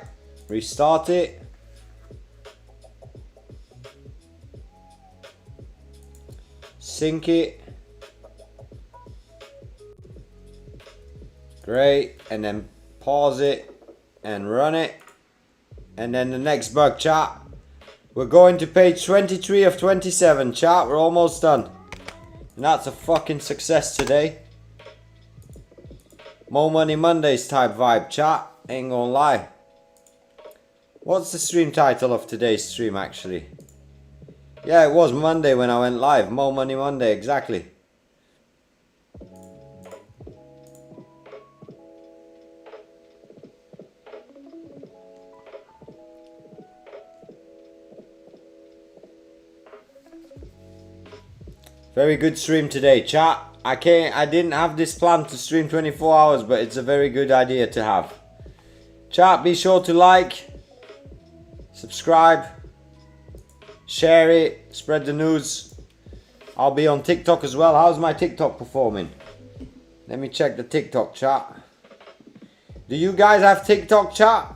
C: restart it. Sync it. Great, and then pause it and run it. And then the next bug, chat. We're going to page 23 of 27, chat, we're almost done. And that's a fucking success today. More Money Mondays type vibe, chat. Ain't gonna lie. What's the stream title of today's stream, actually? Yeah, it was Monday when I went live. More Money Monday, exactly. Very good stream today, chat. I didn't have this plan to stream 24 hours, but it's a very good idea to have. Chat, be sure to like, subscribe, share it, spread the news. I'll be on TikTok as well. How's my TikTok performing? Let me check the TikTok, chat. Do you guys have TikTok, chat?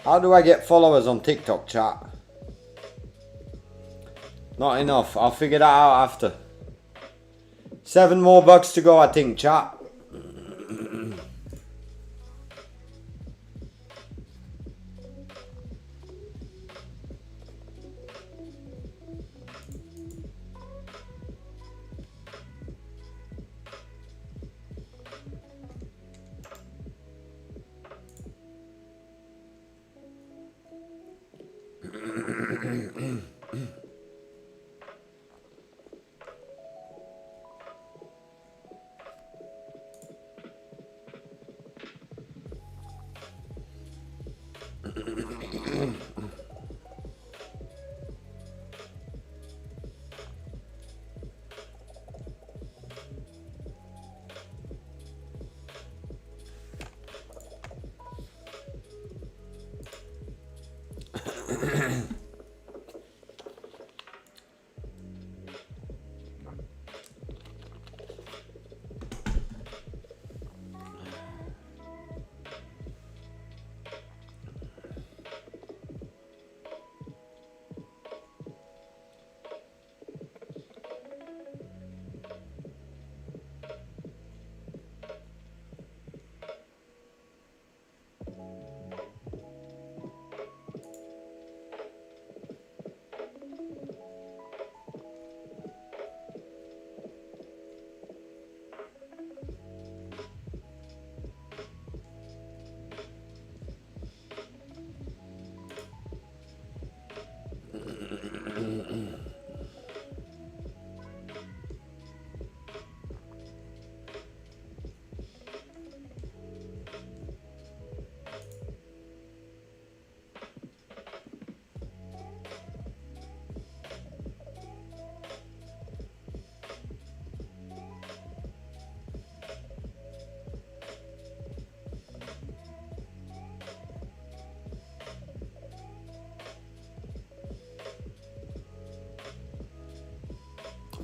C: How do I get followers on TikTok, chat? Not enough. I'll figure that out after. 7 more bucks to go, I think, chat.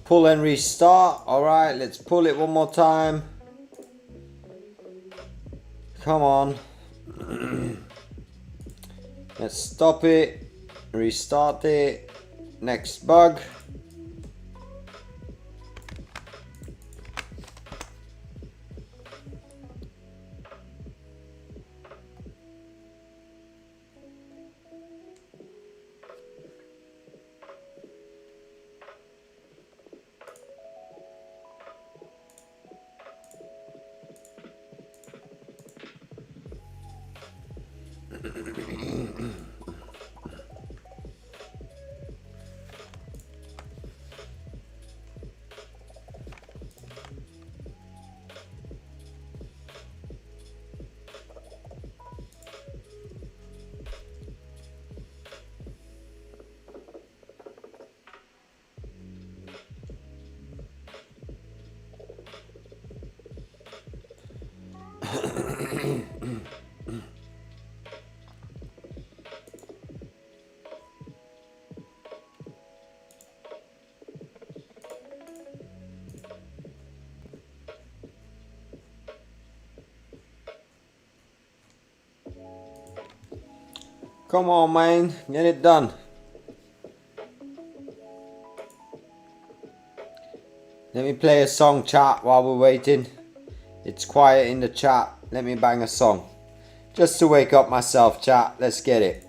C: Pull and restart. Alright, let's pull it one more time. Come on. And Let's stop it, restart it, next bug. Come on, man, get it done. Let me play a song, chat, while we're waiting. It's quiet in the chat. Let me bang a song. Just to wake up myself, chat. Let's get it.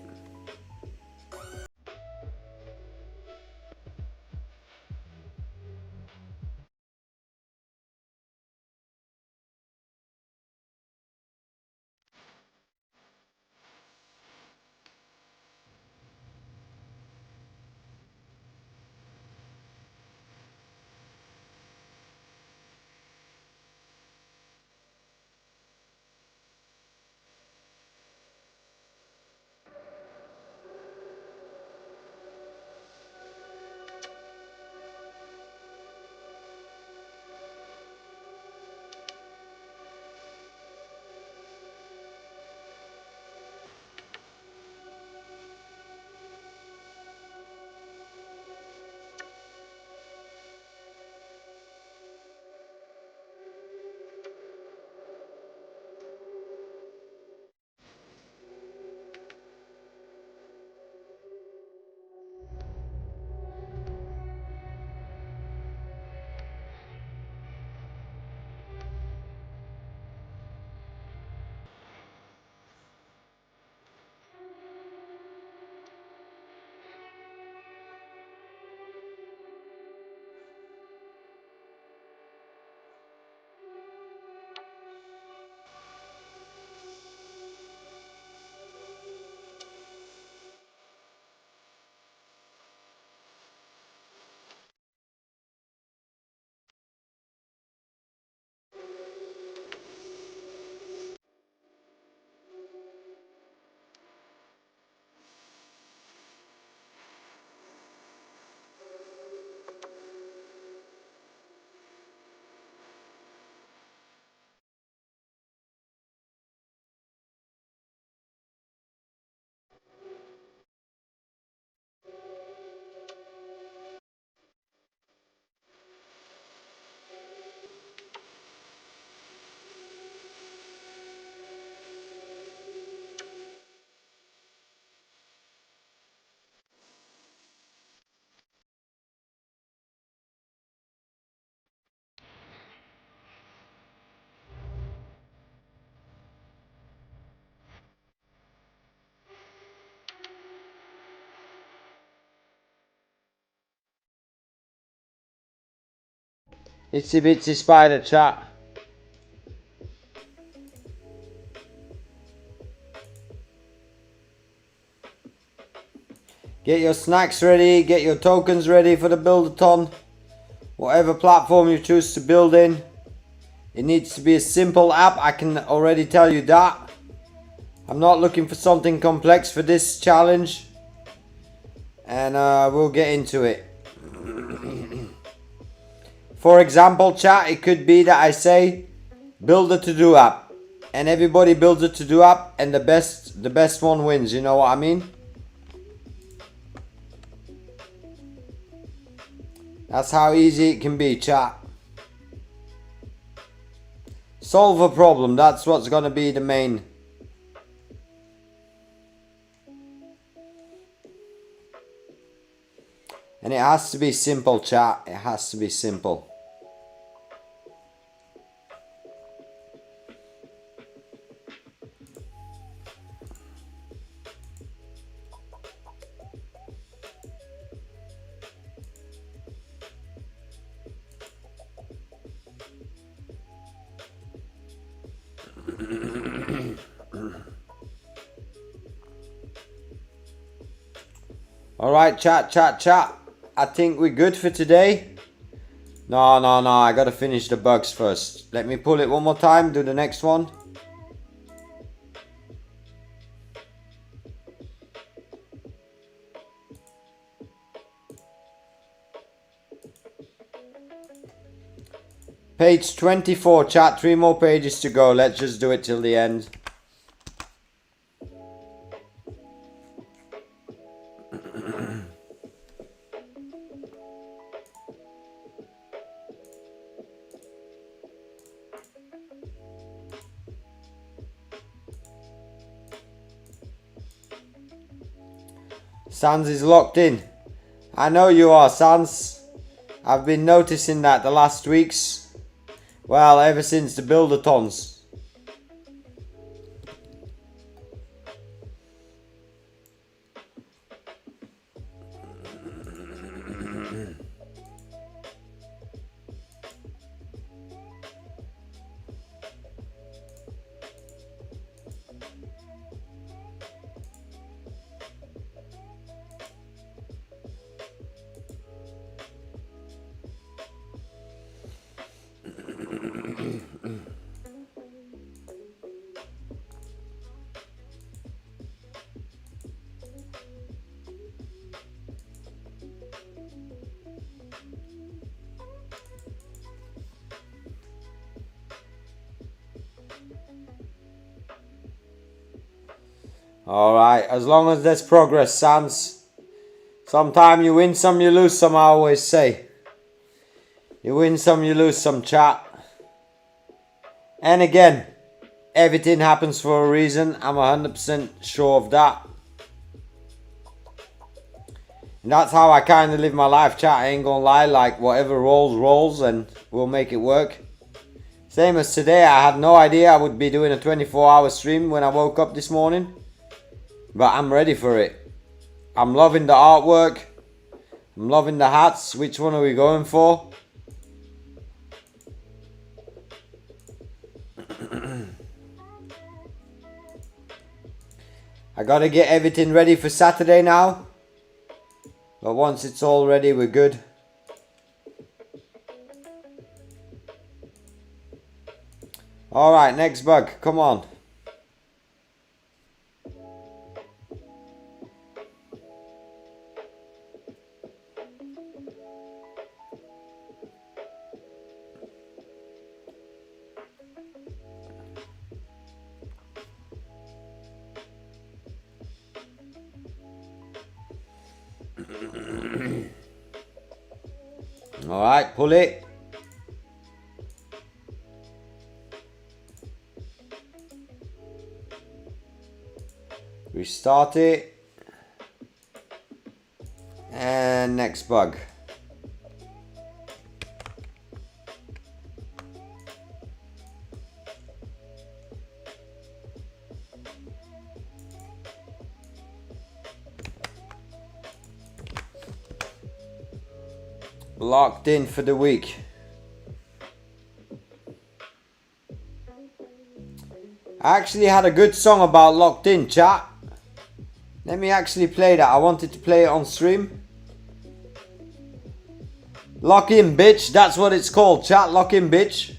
C: Itsy bitsy spider, chat. Get your snacks ready, get your tokens ready for the build-a-thon. Whatever platform you choose to build in. It needs to be a simple app, I can already tell you that. I'm not looking for something complex for this challenge. And we'll get into it. For example, chat, it could be that I say build a to-do app. And everybody builds a to-do app and the best one wins, you know what I mean? That's how easy it can be, chat. Solve a problem, that's what's gonna be the main. And it has to be simple, chat. It has to be simple. Alright, chat. I think we're good for today. No, I gotta finish the bugs first. Let me pull it one more time, do the next one. Page 24, chat. 3 more pages to go. Let's just do it till the end. Sans is locked in. I know you are, Sans. I've been noticing that the last weeks. Well, ever since the buildathons. Alright, as long as there's progress, Sans. Sometime you win some, you lose some, I always say. You win some, you lose some, chat. And again, everything happens for a reason. I'm 100% sure of that. And that's how I kind of live my life, chat. I ain't gonna lie, like whatever rolls, and we'll make it work. Same as today, I had no idea I would be doing a 24-hour stream when I woke up this morning. But I'm ready for it. I'm loving the artwork. I'm loving the hats. Which one are we going for? I gotta get everything ready for Saturday now. But once it's all ready, we're good. Alright, next bug. Come on. Alright, pull it. Restart it. And next bug. Locked in for the week. I actually had a good song about locked in, chat. Let me actually play that. I wanted to play it on stream. Lock in, bitch. That's what it's called, chat. Lock in, bitch.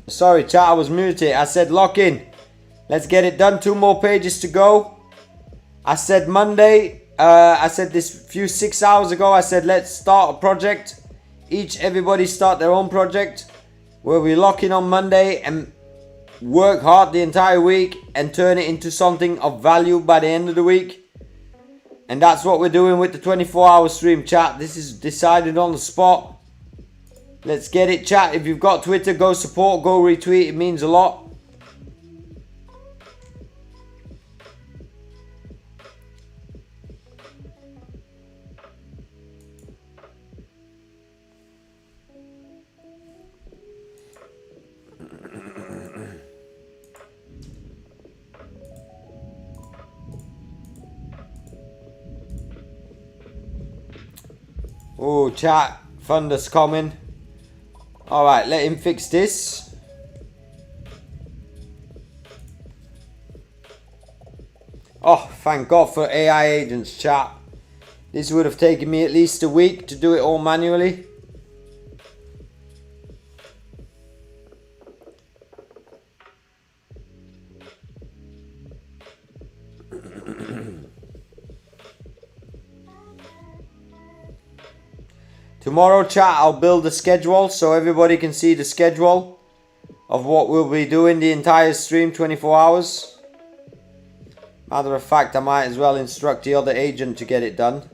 C: Sorry, chat, I was muted. I said lock in. Let's get it done. 2 more pages to go. I said Monday. I said this 6 hours ago. I said let's start a project. Everybody start their own project. Where we lock in on Monday and work hard the entire week and turn it into something of value by the end of the week. And that's what we're doing with the 24-hour stream, chat. This is decided on the spot. Let's get it, chat. If you've got Twitter, go support, go retweet. It means a lot. Oh, chat. Thunder's coming. Alright, let him fix this. Oh, thank God for AI agents, chat. This would have taken me at least a week to do it all manually. Tomorrow, chat, I'll build a schedule so everybody can see the schedule of what we'll be doing the entire stream, 24 hours. Matter of fact, I might as well instruct the other agent to get it done.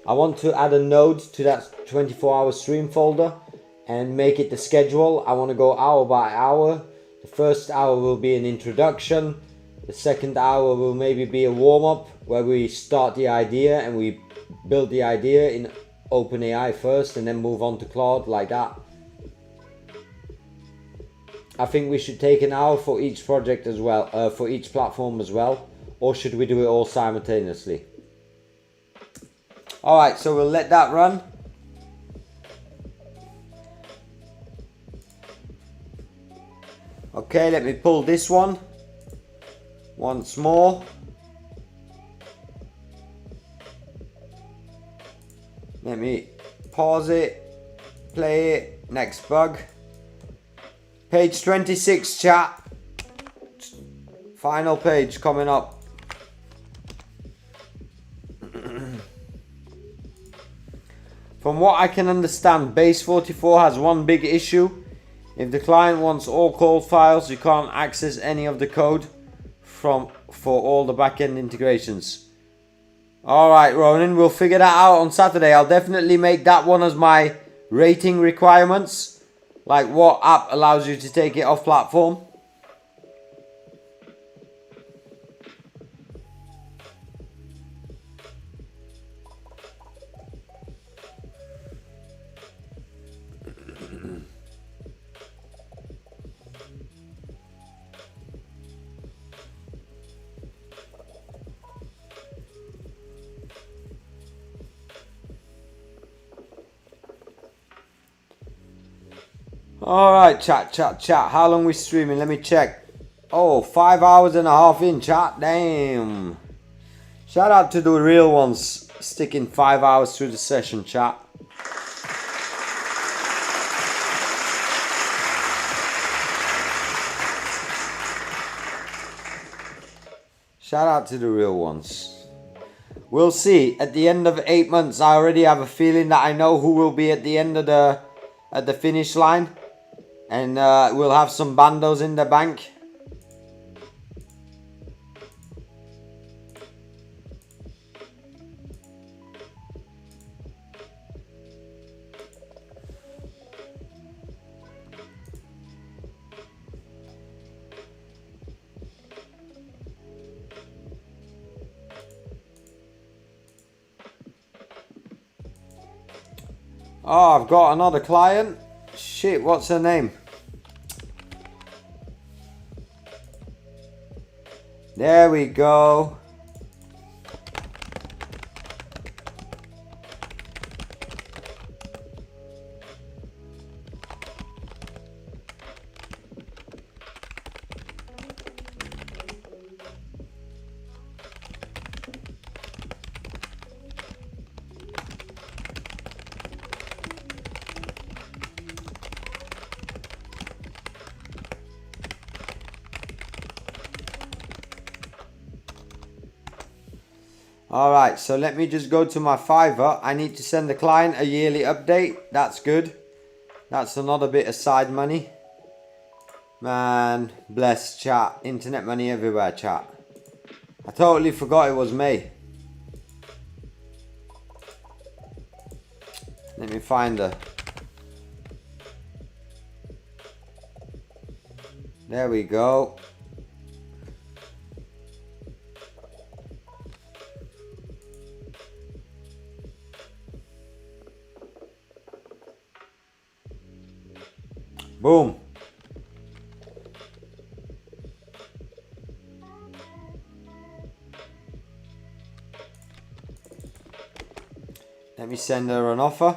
C: I want to add a node to that 24-hour stream folder and make it the schedule. I want to go hour by hour. The first hour will be an introduction. The second hour will maybe be a warm-up where we start the idea and we build the idea in OpenAI first and then move on to Claude like that. I think we should take an hour for each project as well, for each platform as well. Or should we do it all simultaneously? Alright, so we'll let that run. Okay, let me pull this one once more. Let me pause it, play it, next bug. Page 26, chat. Final page coming up. From what I can understand, base 44 has one big issue. If the client wants all code files, you can't access any of the code for all the backend integrations. Alright, Ronan, we'll figure that out on Saturday. I'll definitely make that one as my rating requirements. Like what app allows you to take it off platform. Alright, chat. How long we streaming? Let me check. Oh, 5 hours and a half in, chat. Damn. Shout out to the real ones sticking 5 hours through the session, chat. Shout out to the real ones. We'll see. At the end of 8 months, I already have a feeling that I know who will be at the end of the finish line. And we'll have some bandos in the bank. Oh, I've got another client. Shit, what's her name? There we go. Alright, so let me just go to my Fiverr. I need to send the client a yearly update. That's good. That's another bit of side money. Man, bless chat. Internet money everywhere, chat. I totally forgot it was May. Let me find her. There we go. Boom. Let me send her an offer.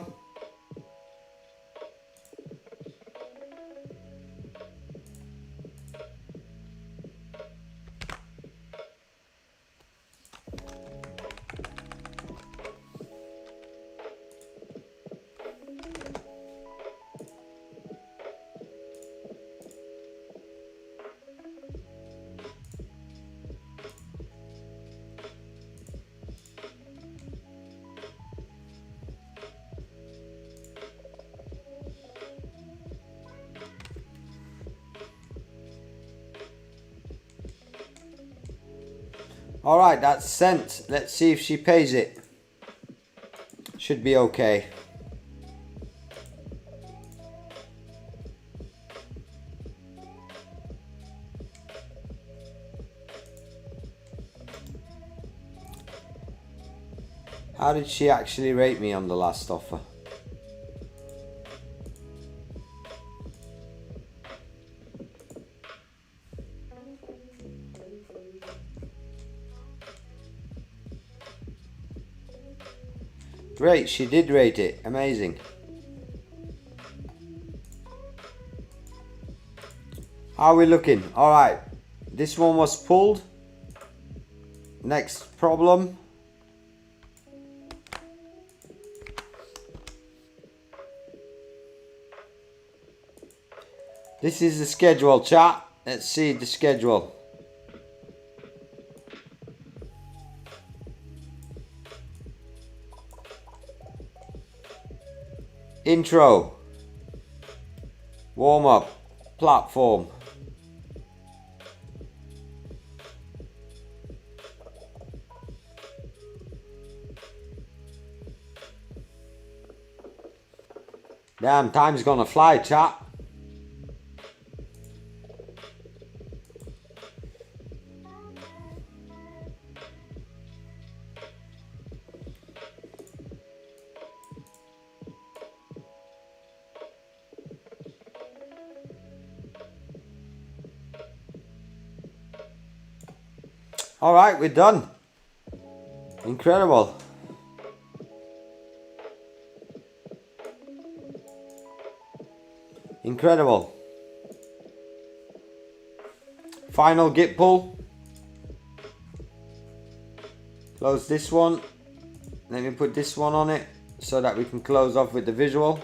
C: Alright, that's sent. Let's see if she pays it. Should be okay. How did she actually rate me on the last offer? Great, she did rate it. Amazing. How are we looking? Alright. This one was pulled. Next problem. This is the schedule, chat. Let's see the schedule. Intro, warm up, platform. Damn, time's gonna fly, chat. Alright, we're done. Incredible. Incredible. Final git pull. Close this one. Let me put this one on it so that we can close off with the visual.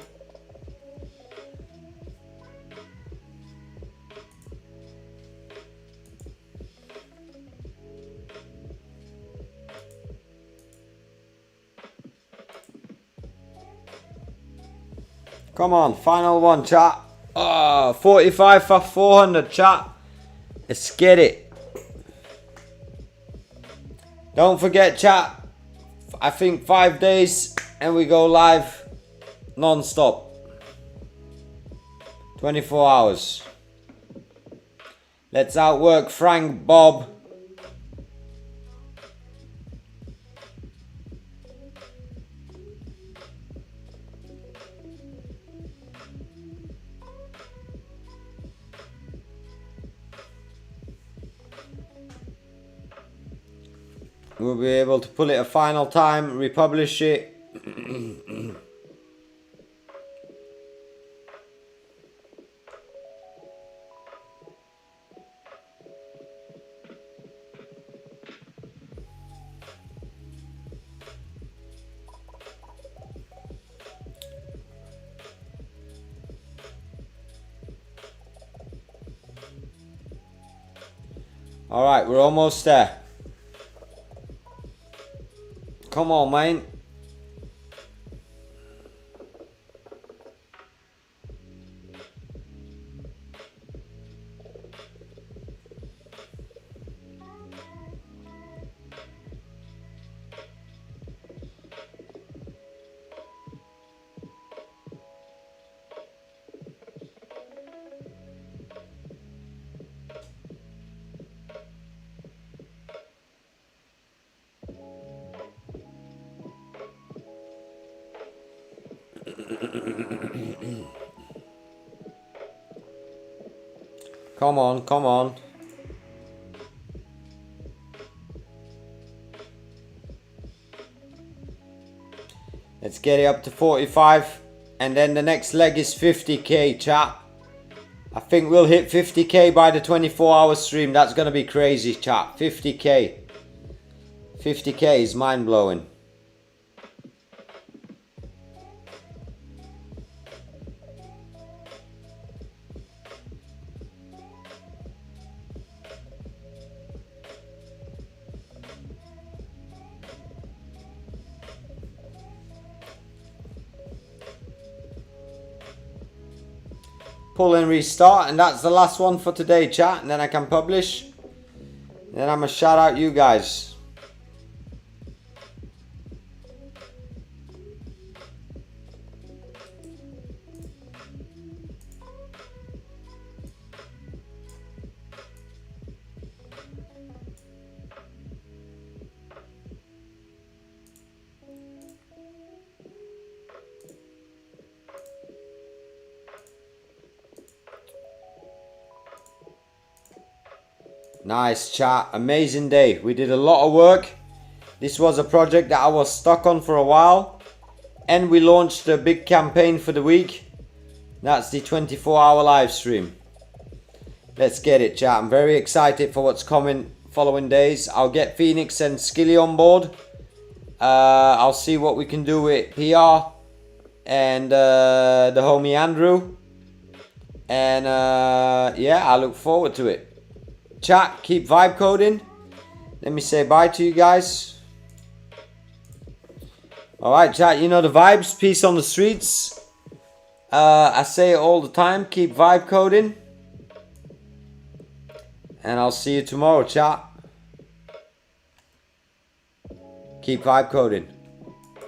C: Come on, final one, chat. 45 for 400, chat. Let's get it. Don't forget, chat. I think 5 days and we go live non-stop. 24 hours. Let's outwork Frank Bob. We'll be able to pull it a final time, republish it. All right, we're almost there. Come on, man. Come on, come on. Let's get it up to 45. And then the next leg is 50k, chat. I think we'll hit 50k by the 24-hour stream. That's going to be crazy, chat. 50k. 50k is mind-blowing. Pull and restart, and that's the last one for today, chat, and then I can publish. Then I'm gonna shout out you guys. Nice, chat. Amazing day. We did a lot of work. This was a project that I was stuck on for a while. And we launched a big campaign for the week. That's the 24-hour live stream. Let's get it, chat. I'm very excited for what's coming following days. I'll get Phoenix and Skilly on board. I'll see what we can do with PR and the homie Andrew. And yeah, I look forward to it. Chat, keep vibe coding. Let me say bye to you guys. Alright, chat, you know the vibes. Peace on the streets. I say it all the time. Keep vibe coding. And I'll see you tomorrow, chat. Keep vibe coding.